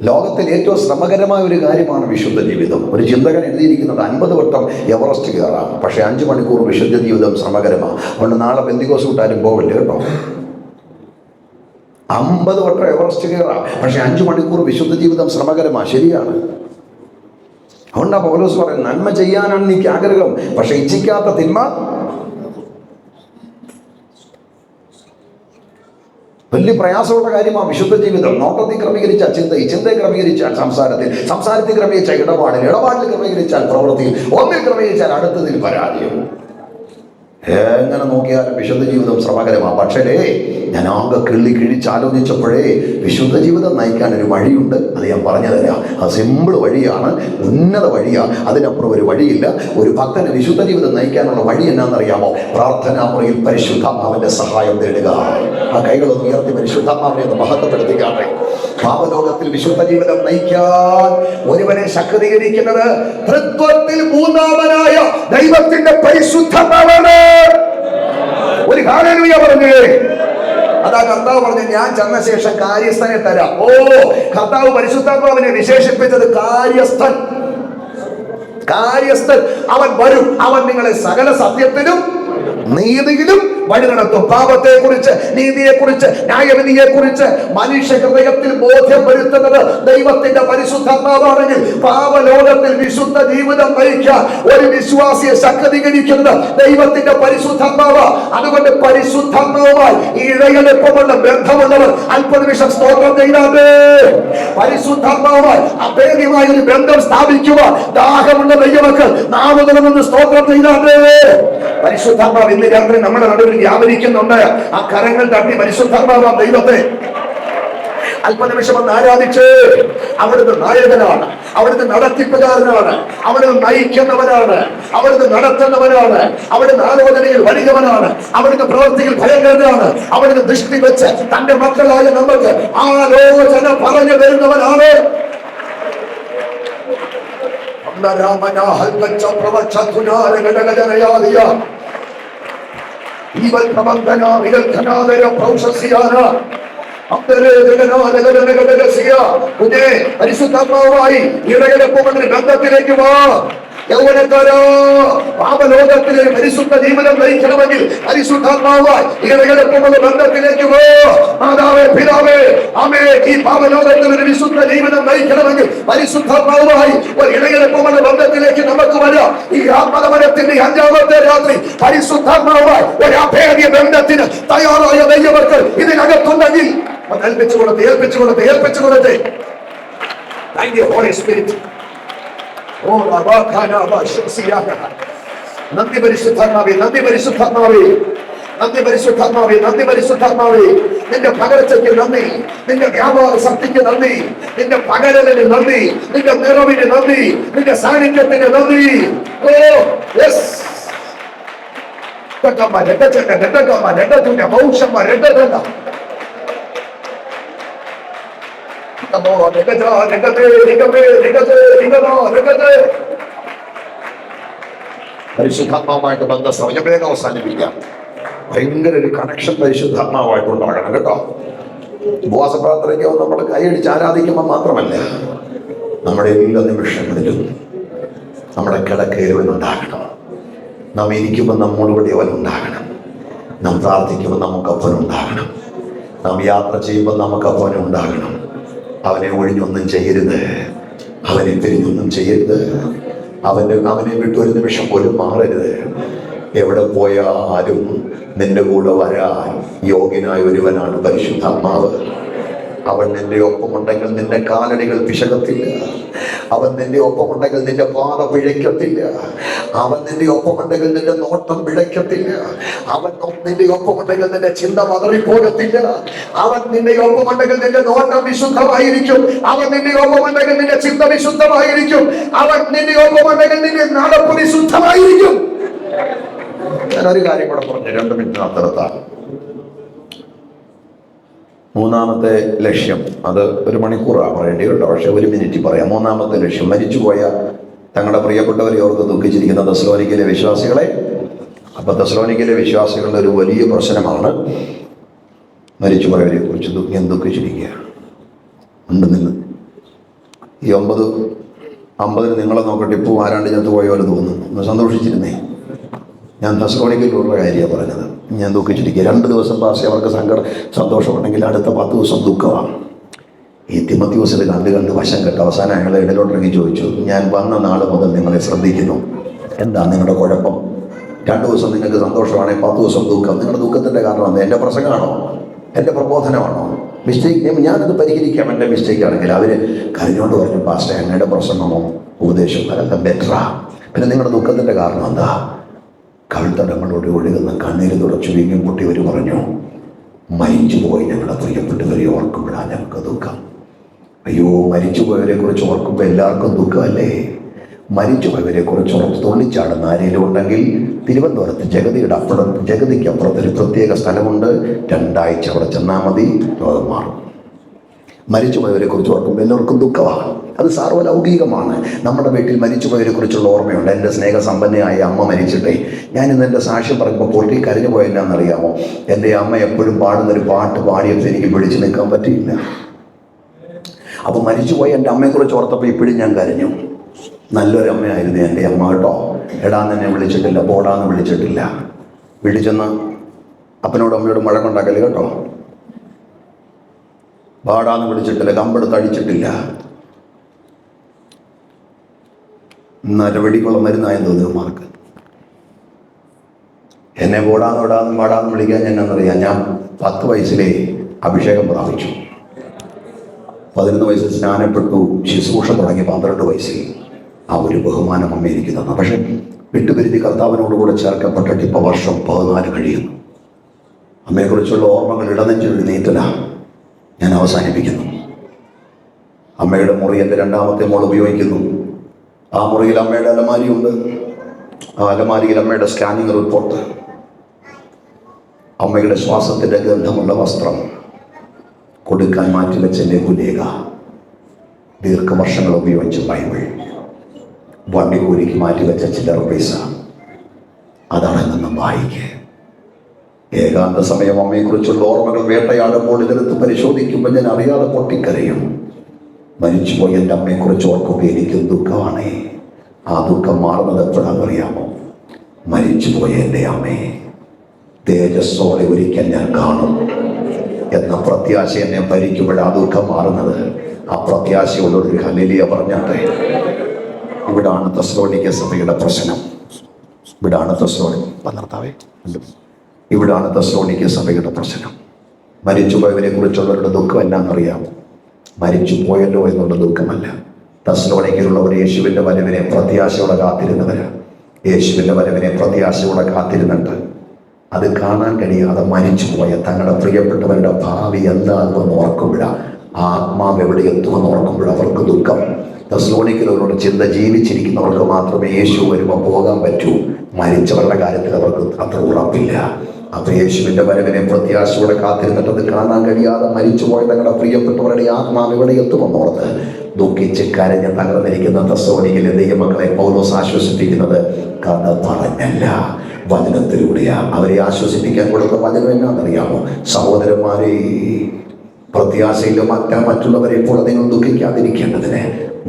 ലോകത്തിൽ ഏറ്റവും ശ്രമകരമായ ഒരു കാര്യമാണ് വിശുദ്ധ ജീവിതം. ഒരു ചിന്തകൻ എഴുതിയിരിക്കുന്നുണ്ട്, 50 വട്ടം എവറസ്റ്റ് കയറാം, പക്ഷെ 5 മണിക്കൂർ വിശുദ്ധ ജീവിതം ശ്രമകരമാണ്. അതുകൊണ്ട് നാളെ പെന്തിക്കോസ് കൂട്ടാനും പോവില്ല കേട്ടോ. 50 വട്ടം എവറസ്റ്റ് കയറാം, പക്ഷെ 5 മണിക്കൂർ വിശുദ്ധ ജീവിതം ശ്രമകരമാണ്. ശരിയാണ്. അതുകൊണ്ടാണ് പൗലോസ് പറയുന്നത്, നന്മ ചെയ്യാനാണ് എനിക്ക് ആഗ്രഹം, പക്ഷെ ഇച്ഛിക്കാത്ത തിന്മ. വലിയ പ്രയാസമുള്ള കാര്യമാണ് വിശുദ്ധ ജീവിതം. നോട്ടത്തിൽ ക്രമീകരിച്ചാൽ ചിന്തയിൽ, ചിന്തയെ ക്രമീകരിച്ചാൽ സംസാരത്തിൽ, സംസാരത്തിൽ ക്രമീകരിച്ചാൽ ഇടപാടിൽ, ഇടപാടിൽ ക്രമീകരിച്ചാൽ പ്രവൃത്തിയിൽ, ഒന്നിൽ ക്രമീകരിച്ചാൽ അടുത്തതിൽ പരാജയം. എങ്ങനെ നോക്കിയാലും വിശുദ്ധ ജീവിതം ശ്രമകരമാണ്. പക്ഷേ ഞാൻ ആകെ കിഴിച്ചാലോചിച്ചപ്പോഴേ വിശുദ്ധ ജീവിതം നയിക്കാൻ ഒരു വഴിയുണ്ട്. അത് ഞാൻ പറഞ്ഞു തരാം. അത് സിമ്പിൾ വഴിയാണ്, ഉന്നത വഴിയാണ്. അതിനപ്പുറം ഒരു വഴിയില്ല. ഒരു ഭക്തന് വിശുദ്ധ ജീവിതം നയിക്കാനുള്ള വഴി എന്നാണെന്നറിയാമോ? പ്രാർത്ഥനാമുറിയിൽ പരിശുദ്ധാത്മാവിന്റെ സഹായം തേടുക. ആ കൈകളൊന്ന് ഉയർത്തി പരിശുദ്ധാത്മാവിനെ ഒന്ന് മഹത്വപ്പെടുത്തിക്കാട്ടെ. പാപലോകത്തിൽ വിശുദ്ധ ജീവിതം നയിക്കാൻ ഒരുവനെ ശക്തീകരിക്കുന്നത് തൃത്വത്തിൽ മൂന്നാമനായ ദൈവത്തിന്റെ പരിശുദ്ധാത്മാവാണ്. ഒരു ഹല്ലേലൂയ പറഞ്ഞേ. അതാ കർത്താവ് പറഞ്ഞു, ഞാൻ ചെന്ന ശേഷം കാര്യസ്ഥനെ തരാം. ഓ, കർത്താവ് പരിശുദ്ധാത്മാവിനെ വിശേഷിപ്പിച്ചത് കാര്യസ്ഥൻ. കാര്യസ്ഥൻ അവൻ വരും, അവൻ നിങ്ങളെ സകല സത്യത്തിലും നീതിയിലും വഴി നടത്തും. പാപത്തെ കുറിച്ച്, നീതിയെ കുറിച്ച്, ന്യായവിധിയെ കുറിച്ച് മനുഷ്യ ഹൃദയത്തിൽ ബോധ്യം വരുത്തുന്നത് ദൈവത്തിന്റെ പരിശുദ്ധാത്മാവാണെങ്കിൽ, പാപലോകത്തിൽ വിശുദ്ധ ജീവിതം നയിക്കാൻ ഒരു വിശ്വാസിയെ ശക്തീകരിക്കുന്നത് ദൈവത്തിന്റെ പരിശുദ്ധാത്മാവ്. അതുകൊണ്ട് പരിശുദ്ധാത്മാവുമായി ഇഴയലെപ്പമുള്ള ബന്ധമുള്ളവർ 50 നിമിഷം സ്തോത്രം ചെയ്താലേ. പരിശുദ്ധാത്മാവുമായി അഭേദ്യമായ ഒരു ബന്ധം സ്ഥാപിക്കുക ദാഹമുള്ള ദൈവമക്കൾ നാമതലമെന്ന് സ്തോത്രം ചെയ്താലേ. പരിശുദ്ധാത്മാവ് ഇന്ന് രാത്രി നമ്മുടെ നടുവിൽ വ്യാപരിക്കുന്നുണ്ട്. ആ കരങ്ങൾ തട്ടി പരിശുദ്ധാത്മാവാം ദൈവത്തെ. അല്പനിമിഷം ഒന്ന് ആരാധിച്ച്. അവിടുന്ന് നായകനാണ്, അവിടുന്ന് നടത്തിപ്പുകാരനാണ്, അവിടുന്ന് നയിക്കുന്നവനാണ്, അവിടുന്ന് നടത്തുന്നവനാണ്, അവിടുന്ന് ആലോചനയിൽ വലിയവനാണ്, അവിടുന്ന് പ്രവൃത്തിയിൽ ഭയങ്കരനാണ്, അവിടുന്ന് ദൃഷ്ടി വെച്ച് തന്റെ മക്കളായ നമുക്ക് ആലോചന പറഞ്ഞു വരുന്നവനാണ്. പരിശുദ്ധാത്മാവുമായി ഇടകലപ്പുമെന്ന ബന്ധത്തിലേക്ക് വാ. യൗവനക്കാരോ, പാപലോകത്തിലെ പരിശുദ്ധ ജീവിതം നയിക്കണമെങ്കിൽ പരിശുദ്ധാത്മാവായി ഇടകലപ്പുമെന്ന ബന്ധത്തിലേക്ക് പോ. മാതാവേ, പിതാവേ, അമ്മേ, ഈ പാപലോകത്തിൽ ഒരു വിശുദ്ധ ജീവിതം നയിക്കണമെങ്കിൽ പരിശുദ്ധാത്മാവുമായി ഒരു ഇടകലപ്പുമെന്ന ബന്ധത്തിലേക്ക് നമുക്ക് വരാം. ഈ ആത്മകമനത്തിന്റെ 5ാമത്തെ രാത്രി പരിശുദ്ധാത്മാവുമായി ഒരു അഭേദ്യ ബന്ധത്തിന് തയ്യാറായ ദൈവമക്കൾ ഇതിനകത്തുണ്ടെങ്കിൽ ഏൽപ്പിച്ചു കൊടുത്തേ. Thank you, Holy Spirit. നന്ദി പരിശുദ്ധാത്മാവേ, നന്ദി പരിശുദ്ധാത്മാവേ, നന്ദി പരിശുദ്ധാത്മാവേ, നന്ദി പരിശുദ്ധാത്മാവേ. നിന്റെ പകർച്ചയ്ക്ക് നന്ദി, നിന്റെ വ്യാപാര ശക്തിക്ക് നന്ദി, നിന്റെ പകരലിന് നന്ദി, നിന്റെ നിറവിന് നന്ദി, നിന്റെ സാന്നിധ്യത്തിന് നന്ദി. ഓ യെസ്. പരിശുദ്ധാത്മാവുമായിട്ട് ബന്ധം സമയവേഗം അവസാനിപ്പിക്കാം. ഭയങ്കര ഒരു കണക്ഷൻ പരിശുദ്ധാത്മാവായിട്ടുണ്ടാകണം കേട്ടോ. ഉപവാസപ്രാർത്ഥനയ്ക്കോ നമ്മൾ കൈയടിച്ച് ആരാധിക്കുമ്പോൾ മാത്രമല്ല, നമ്മുടെ എല്ലാ നിമിഷങ്ങളിലും നമ്മുടെ കിടക്കയിൽ ഉണ്ടാകണം. നാം ഇരിക്കുമ്പോൾ നമ്മളിവിടെ അവനുണ്ടാകണം. നാം പ്രാർത്ഥിക്കുമ്പോൾ നമുക്കപ്പനുണ്ടാകണം. നാം യാത്ര ചെയ്യുമ്പോൾ നമുക്കപ്പനുണ്ടാകണം. അവനെ ഒഴിഞ്ഞൊന്നും ചെയ്യരുത്, അവനെ പിരിഞ്ഞൊന്നും ചെയ്യരുത്, അവനെ വിട്ട് ഒരു നിമിഷം പോലും മാറരുത്. എവിടെ പോയാലും നിന്റെ കൂടെ വരാൻ യോഗ്യനായ ഒരുവനാണ് പരിശുദ്ധാത്മാവ്. അവൻ നിന്റെ ഒപ്പമുണ്ടെങ്കിൽ നിന്റെ കാലടികൾ പിശകത്തില്ല. അവൻ നിന്റെ ഒപ്പമുണ്ടെങ്കിൽ നിന്റെ പാത പിഴയ്ക്കത്തില്ല. അവൻ നിന്റെ ഒപ്പമുണ്ടെങ്കിൽ നിന്റെ നോട്ടം പിഴയ്ക്കത്തില്ല. അവൻ നിന്റെ ഒപ്പമുണ്ടെങ്കിൽ നിന്റെ ചിന്ത മതറിപ്പോകത്തില്ല. അവൻ നിന്റെ ഒപ്പമുണ്ടെങ്കിൽ നിന്റെ നോട്ടം വിശുദ്ധമായിരിക്കും. അവൻ നിന്റെ ഒപ്പമുണ്ടെങ്കിൽ നിന്റെ ചിന്ത വിശുദ്ധമായിരിക്കും. അവൻ നിന്റെ ഒപ്പമുണ്ടെങ്കിൽ നിന്റെ നടപ്പ് വിശുദ്ധമായിരിക്കും. ഞാനൊരു കാര്യം കൂടെ പറഞ്ഞു, 2 മിനിറ്റ് അത്തരത്താണ്. 3ാമത്തെ ലക്ഷ്യം, അത് 1 മണിക്കൂറാണ് പറയേണ്ടിയുണ്ട്, പക്ഷെ 1 മിനിറ്റ് പറയാം. 3ാമത്തെ ലക്ഷ്യം, മരിച്ചുപോയ തങ്ങളുടെ പ്രിയപ്പെട്ടവരെ ഓർത്ത് ദുഃഖിച്ചിരിക്കുന്ന തെസ്സലോനിക്കയിലെ വിശ്വാസികളെ. അപ്പൊ തെസ്സലോനിക്കയിലെ വിശ്വാസികളുടെ ഒരു വലിയ പ്രശ്നമാണ് മരിച്ചുപോയവരെ കുറിച്ച് ദുഃഖിച്ചിരിക്കുക. ഉണ്ടെന്നില്ല ഈ 9:50 നിങ്ങളെ നോക്കട്ടെ, ഇപ്പോൾ ആരാണ്ട് ചത്തു പോയ പോലെ തോന്നുന്നു. ഒന്ന് സന്തോഷിച്ചിരുന്നേ. ഞാൻ തെസ്സലോനിക്കയിലുള്ള കാര്യമാണ് പറഞ്ഞത്. ഞാൻ ദുഃഖിച്ചിരിക്കുക. 2 ദിവസം പാസ് അവർക്ക് സന്തോഷമുണ്ടെങ്കിൽ അടുത്ത 10 ദിവസം ദുഃഖമാണ്. ഈ തിമോത്തിയോസിൽ കണ്ട് വശം കെട്ട് അവസാനം അയാളെ ഇടയിലോട്ടിറങ്ങി ചോദിച്ചു, ഞാൻ വന്ന നാൾ മുതൽ നിങ്ങളെ ശ്രദ്ധിക്കുന്നു, എന്താ നിങ്ങളുടെ കുഴപ്പം? 2 ദിവസം നിങ്ങൾക്ക് സന്തോഷമാണെങ്കിൽ 10 ദിവസം ദുഃഖം. നിങ്ങളുടെ ദുഃഖത്തിൻ്റെ കാരണം എന്താ? എൻ്റെ പ്രസംഗമാണോ? എൻ്റെ പ്രബോധനമാണോ? മിസ്റ്റേക്ക് ഞാനത് പരിഹരിക്കാം. എൻ്റെ മിസ്റ്റേക്ക് ആണെങ്കിൽ അവർ കരഞ്ഞോണ്ട് പറഞ്ഞു, പാസ്റ്റർ ഞങ്ങളുടെ പ്രസംഗമോ ഉപദേശം അതൊക്കെ ബെറ്ററാ. പിന്നെ നിങ്ങളുടെ ദുഃഖത്തിൻ്റെ കാരണം എന്താ? കവിൾത്തടങ്ങളോട് ഒഴുകുന്ന കണ്ണീര് തുടച്ചു വീങ്ങും പൊട്ടി അവർ പറഞ്ഞു, മരിച്ചുപോയി ഞങ്ങളുടെ പ്രിയപ്പെട്ടവരെ ഓർക്കുമ്പോഴാണ് ഞങ്ങൾക്ക് ദുഃഖം. അയ്യോ, മരിച്ചുപോയവരെ കുറിച്ച് ഓർക്കുമ്പോൾ എല്ലാവർക്കും ദുഃഖമല്ലേ? മരിച്ചുപോയവരെ കുറിച്ച് ഓർത്ത് തുള്ളിച്ചാടുന്ന ആരെങ്കിലും ഉണ്ടെങ്കിൽ തിരുവനന്തപുരത്ത് ജഗതിക്ക് അപ്പുറത്തൊരു പ്രത്യേക സ്ഥലമുണ്ട്. 2 ആഴ്ച അവിടെ ചെന്നാൽ മതി, രോഗം മാറും. മരിച്ചുപോയവരെ കുറിച്ച് ഓർക്കുമ്പോൾ എല്ലാവർക്കും ദുഃഖമാണ്. അത് സാർവലൗകികമാണ്. നമ്മുടെ വീട്ടിൽ മരിച്ചുപോയവരെ കുറിച്ചുള്ള ഓർമ്മയുണ്ട്. എൻ്റെ സ്നേഹസമ്പന്നയായ അമ്മ മരിച്ചിട്ടേ ഞാനിന്ന് എൻ്റെ സാക്ഷ്യം പറയുമ്പോൾ പൊട്ടി കരഞ്ഞു പോയെന്നാണെന്നറിയാമോ? എൻ്റെ അമ്മ എപ്പോഴും പാടുന്നൊരു പാട്ട് പാടിയപ്പോൾ എനിക്ക് പിടിച്ചു നിൽക്കാൻ പറ്റിയില്ല. അപ്പോൾ മരിച്ചുപോയി എൻ്റെ അമ്മയെക്കുറിച്ച് ഓർത്തപ്പോൾ ഇപ്പോഴും ഞാൻ കരഞ്ഞു. നല്ലൊരു അമ്മയായിരുന്നു എൻ്റെ അമ്മ കേട്ടോ. എടാന്ന് എന്നെ വിളിച്ചിട്ടില്ല, പോടാന്ന് വിളിച്ചിട്ടില്ല. വീട്ടിൽ ചെന്ന് അപ്പനോടും അമ്മയോടും വഴക്കുണ്ടാക്കല് കേട്ടോ. പാടാന്ന് വിളിച്ചിട്ടില്ല, കമ്പെടുത്ത് അടിച്ചിട്ടില്ല. നരവടിക്കുള്ള മരുന്നായെന്ന് തോന്നുന്നു മാർക്ക്. എന്നെ പോടാന്ന് പാടാന്ന് വിളിക്കാൻ എന്നറിയാം. ഞാൻ 10 വയസ്സിലെ അഭിഷേകം പ്രാപിച്ചു. 11 വയസ്സിൽ സ്നാനപ്പെട്ടു. ശുശ്രൂഷ തുടങ്ങി 12 വയസ്സിൽ. ആ ഒരു ബഹുമാനം അമ്മ എനിക്ക് തന്നു. പക്ഷെ വിട്ടുപിരിഞ്ഞ് കർത്താവിനോടുകൂടെ ചേർക്കപ്പെട്ടിട്ട് ഇപ്പോൾ വർഷം 14 കഴിയുന്നു. അമ്മയെക്കുറിച്ചുള്ള ഓർമ്മകൾ ഇടനെഞ്ചിൽ നീറ്റല. ഞാൻ അവസാനിപ്പിക്കുന്നു. അമ്മയുടെ മുറി എൻ്റെ രണ്ടാമത്തെ മോൾ ഉപയോഗിക്കുന്നു. ആ മുറിയിൽ അമ്മയുടെ അലമാരിയുണ്ട്. ആ അലമാരിയിൽ അമ്മയുടെ സ്കാനിങ് റിപ്പോർട്ട്, അമ്മയുടെ ശ്വാസത്തിൻ്റെ ഗന്ധമുള്ള വസ്ത്രം, കൊടുക്കാൻ മാറ്റിവെച്ച ലഘുലേഖ, ദീർഘവർഷങ്ങൾ ഉപയോഗിച്ച ബൈബിൾ, വണ്ടിക്കൂലിക്ക് മാറ്റിവെച്ച ചില്ലറ പൈസ, അതടങ്ങുന്ന വായിക്ക്. ഏകാന്ത സമയം അമ്മയെക്കുറിച്ചുള്ള ഓർമ്മകൾ വേട്ടയാടുമ്പോൾ ഇതെടുത്ത് പരിശോധിക്കുമ്പോൾ ഞാൻ അറിയാതെ പൊട്ടിക്കരയും. മരിച്ചുപോയി എൻ്റെ അമ്മയെക്കുറിച്ച് ഓർക്കുമ്പോൾ എനിക്കും ദുഃഖമാണേ. ആ ദുഃഖം മാറുന്നത് എപ്പോഴാണെന്നറിയാമോ? മരിച്ചുപോയ എൻ്റെ അമ്മയെ തേജസ്സോടെ ഒരിക്കൽ ഞാൻ കാണും എന്ന പ്രത്യാശ എന്നെ ഭരിക്കുമ്പോൾ ആ ദുഃഖം മാറുന്നത്. ആ പ്രത്യാശയോടൊരു ഹല്ലേലൂയ പറഞ്ഞാട്ടെ. ഇവിടാണ് തെസ്സലോനിക്ക സഭയുടെ പ്രശ്നം. ഇവിടാണ് തെസ്സലോനിക്ക സഭയുടെ പ്രശ്നം. മരിച്ചുപോയവരെ കുറിച്ചുള്ളവരുടെ ദുഃഖം എന്നാണെന്നറിയാമോ? മരിച്ചു പോയല്ലോ എന്നുള്ള ദുഃഖമല്ല. തെസ്സലോനിക്കയിലുള്ളവർ യേശുവിൻ്റെ വരവിനെ പ്രത്യാശയോടെ കാത്തിരുന്നവരാ. യേശുവിൻ്റെ വരവിനെ പ്രത്യാശയോടെ കാത്തിരുന്നുണ്ട്. അത് കാണാൻ കഴിയാതെ മരിച്ചുപോയ തങ്ങളുടെ പ്രിയപ്പെട്ടവരുടെ ഭാവി എന്താകുമെന്ന് ഓർക്കുമ്പോഴാണ്, ആത്മാവ് എവിടെ എത്തുമെന്ന് ഓർക്കുമ്പോൾ അവർക്ക് ദുഃഖം. തെസ്സലോനിക്കയിലുള്ളവരുടെ ചിന്ത ജീവിച്ചിരിക്കുന്നവർക്ക് മാത്രമേ യേശു വരുമ്പോൾ പോകാൻ പറ്റൂ. മരിച്ചവരുടെ കാര്യത്തിൽ അവർക്ക് അത്ര ഉറപ്പില്ല. അപ്പോൾ യേശുവിൻ്റെ വരവിനെ പ്രത്യാശയോടെ കാത്തിരുന്നിട്ട് അത് കാണാൻ കഴിയാതെ മരിച്ചുപോയ തങ്ങളുടെ പ്രിയപ്പെട്ടവരുടെ ആത്മാവ് എവിടെ എത്തുമെന്നോർത്ത് ദുഃഖിച്ച് കരഞ്ഞ് തകർന്നിരിക്കുന്ന തെസ്സലോനിക്കയിലെ ദൈവമക്കളെ പൗലോസ് ആശ്വസിപ്പിക്കുന്നത് കഥ പറഞ്ഞല്ല, വചനത്തിലൂടെയാണ്. അവരെ ആശ്വസിപ്പിക്കാൻ കൊടുത്ത വചനം എന്നാണെന്നറിയാമോ? സഹോദരന്മാരെ, പ്രത്യാശയിലും മറ്റുള്ളവരെ ഇപ്പോൾ നിങ്ങൾ ദുഃഖിക്കാതിരിക്കേണ്ടതിന്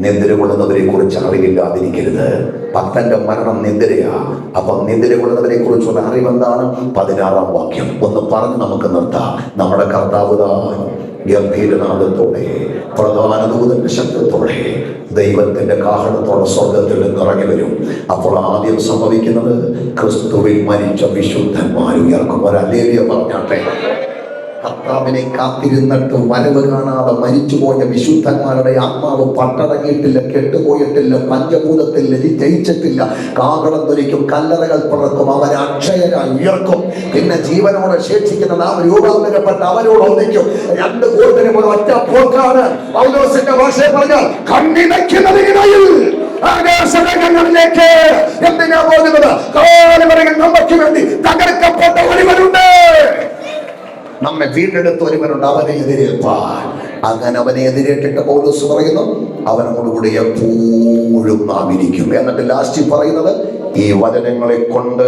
നിദ്ര കൊള്ളുന്നവരെ കുറിച്ച് അറിവില്ലാതിരിക്കരുത്. ഭക്തന്റെ മരണം നിദ്രയാ. അപ്പം നിദ്ര കൊള്ളുന്നവരെ കുറിച്ചുള്ള അറിവെന്താണ്? 16-ാം വാക്യം ഒന്ന് പറഞ്ഞ് നമുക്ക് നിർത്താം. നമ്മുടെ കർത്താവ് ഗംഭീരനാദത്തോടെ പ്രധാന ദൂതന്റെ ശബ്ദത്തോടെ ദൈവത്തിന്റെ കാഹളത്തോടെ സ്വർഗത്തിൽ നിന്ന് ഇറങ്ങി വരും. അപ്പോൾ ആദ്യം സംഭവിക്കുന്നത് ക്രിസ്തുവിൽ മരിച്ച വിശുദ്ധന്മാർ ഉയർക്കും. ഒരു ഹല്ലേലൂയ പറഞ്ഞാട്ടെ. കർത്താവിനെ കാത്തിരുന്നിട്ട് വരവ് കാണാതെ മരിച്ചുപോയ വിശുദ്ധന്മാരുടെ ആത്മാവ് പട്ടടങ്ങിയിട്ടില്ല, കെട്ടുപോയിട്ടില്ല, പഞ്ചഭൂതത്തിൽ ജയിച്ചിട്ടില്ല. കാഹളം ധരിക്കും, കല്ലറകൾ പിറക്കും, അവരെ അക്ഷയരായി ഉയർക്കും. പിന്നെ ജീവനോടെ ശേഷിക്കുന്ന നാം രൂപാന്തരപ്പെട്ട് അവരോട് ഒന്നിക്കും. രണ്ട് കൂട്ടരും ഒരു ഒറ്റ പോക്കാണ്. പൗലോസിന്റെ ഭാഷയെ പറഞ്ഞാൽ കണ്ണിണയ്ക്കുന്നതിനിടയിൽ ആകാശങ്ങളിലേക്ക് എന്തിനാ പോകുന്നത്? കാലുവരകൾ നമുക്ക് വേണ്ടി തകർക്കപ്പെട്ട ഒരുവനുണ്ട്. നമ്മെ വീണ്ടെടുത്ത ഒരുവനുണ്ട്, അവനെ എതിരേൽപ്പാൻ. അങ്ങനെ അവനെ എതിരേറ്റിട്ട് പൗലോസ് പറയുന്നു, അവനോടുകൂടി എപ്പോഴും നാം ഇരിക്കും. എന്നിട്ട് ലാസ്റ്റ് പറയുന്നത്, ഈ വചനങ്ങളെ കൊണ്ട്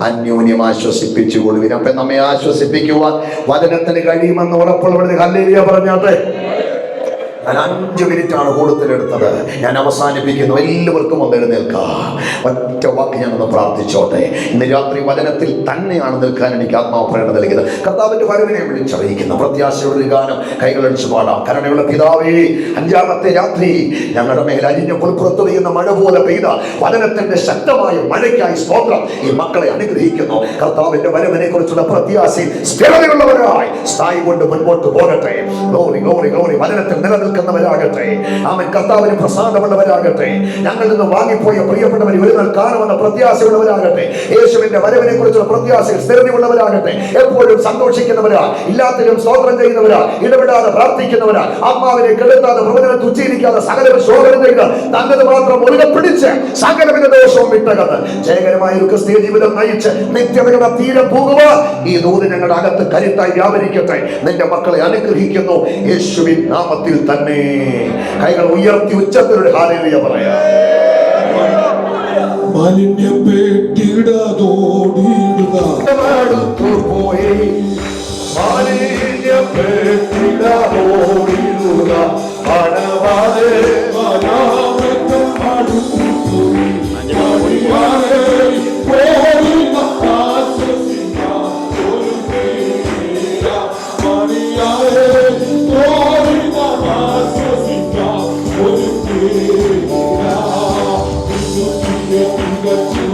അന്യോന്യം ആശ്വസിപ്പിച്ചുകൊള്ളുവിൻ. അപ്പൊ നമ്മെ ആശ്വസിപ്പിക്കുവാൻ വചനത്തിന് കഴിയുമെന്ന് ഉറപ്പുള്ളവരുടെ ഹല്ലേലൂയ പറഞ്ഞാട്ടെ. ഞാൻ 5 മിനിറ്റാണ് കൂടുതലെടുത്തത്. ഞാൻ അവസാനിപ്പിക്കുന്നു. എല്ലാവർക്കും ഒന്ന് എഴുന്നേൽക്കാം. ഒറ്റ വാക്ക് ഞാനൊന്ന് പ്രാർത്ഥിച്ചോട്ടെ. ഇന്ന് രാത്രി വചനത്തിൽ തന്നെയാണ് നിൽക്കാൻ എനിക്ക് ആത്മാവ് പ്രേരണ നൽകിയത്. കർത്താവിന്റെ വരവിനെ വിളിച്ചറിയിക്കുന്ന പ്രത്യാശയുടെ ഗാനം കൈകളടിച്ചു പാടാം. കരുണയുള്ള പിതാവേ, 5-ാമത്തെ രാത്രി ഞങ്ങളുടെ മേൽ അരിഞ്ഞ പുൽപ്പുറത്ത് പെയ്യുന്ന മഴ പോലെ പെയ്ത വചനത്തിന്റെ ശക്തമായ മഴയ്ക്കായി സ്തോത്രം. ഈ മക്കളെ അനുഗ്രഹിക്കുന്നു. കർത്താവിന്റെ വരവിനെ കുറിച്ചുള്ള പ്രത്യാശയിൽ സ്ഥിരതയുള്ളവരായി സ്ഥായി കൊണ്ട് മുൻപോട്ട് പോകട്ടെ. Glory glory glory. വചനത്തിൽ നിലനിൽക്കുന്നവരാകട്ടെ. ആമേൻ. കർത്താവിന് പ്രസാദമുള്ളവരാകട്ടെ. ഞങ്ങളിൽ നിന്ന് വാങ്ങിപ്പോയ പ്രിയപ്പെട്ടവർ വരുന്ന കാണുമെന്ന പ്രത്യാശയുള്ളവരാകട്ടെ. യേശുവിന്റെ വരവിനെ കുറിച്ചുള്ള പ്രത്യാശയിൽ സ്ഥിരതയുള്ളവരാകട്ടെ. എപ്പോഴും സന്തോഷിക്കുന്നവരാ, ഇല്ലാത്തതിലും സ്തോത്രം ചെയ്യുന്നവരാ, ഇടപെടാതെ പ്രാർത്ഥിക്കുന്നവരാ, ആത്മാവിനെ കെടുത്താതെ പ്രവചനം തുച്ഛീകരിക്കാതെ സകലവും ശോധന ചെയ്ത് തന്നത് മാത്രം മുറുകെ പിടിച്ച് സകലവിധ ദോഷവും വിട്ടകന്ന് ജയകരമായ ഒരു ക്രിസ്തീയ ജീവിതം നയിച്ച് നിത്യതയുടെ തീരെ പോകുക. ഈ ദൂത് ഞങ്ങളുടെ അകത്ത് കരുത്തായി വ്യാപരിക്കട്ടെ. നിന്റെ മക്കളെ അനുഗ്രഹിക്കുന്നു യേശുവിൻ നാമത്തിൽ തന്നെ. കൈകൾ ഉയർത്തി ഉച്ചത്തിലൊരു ഹല്ലേലൂയ പറയാം. Good.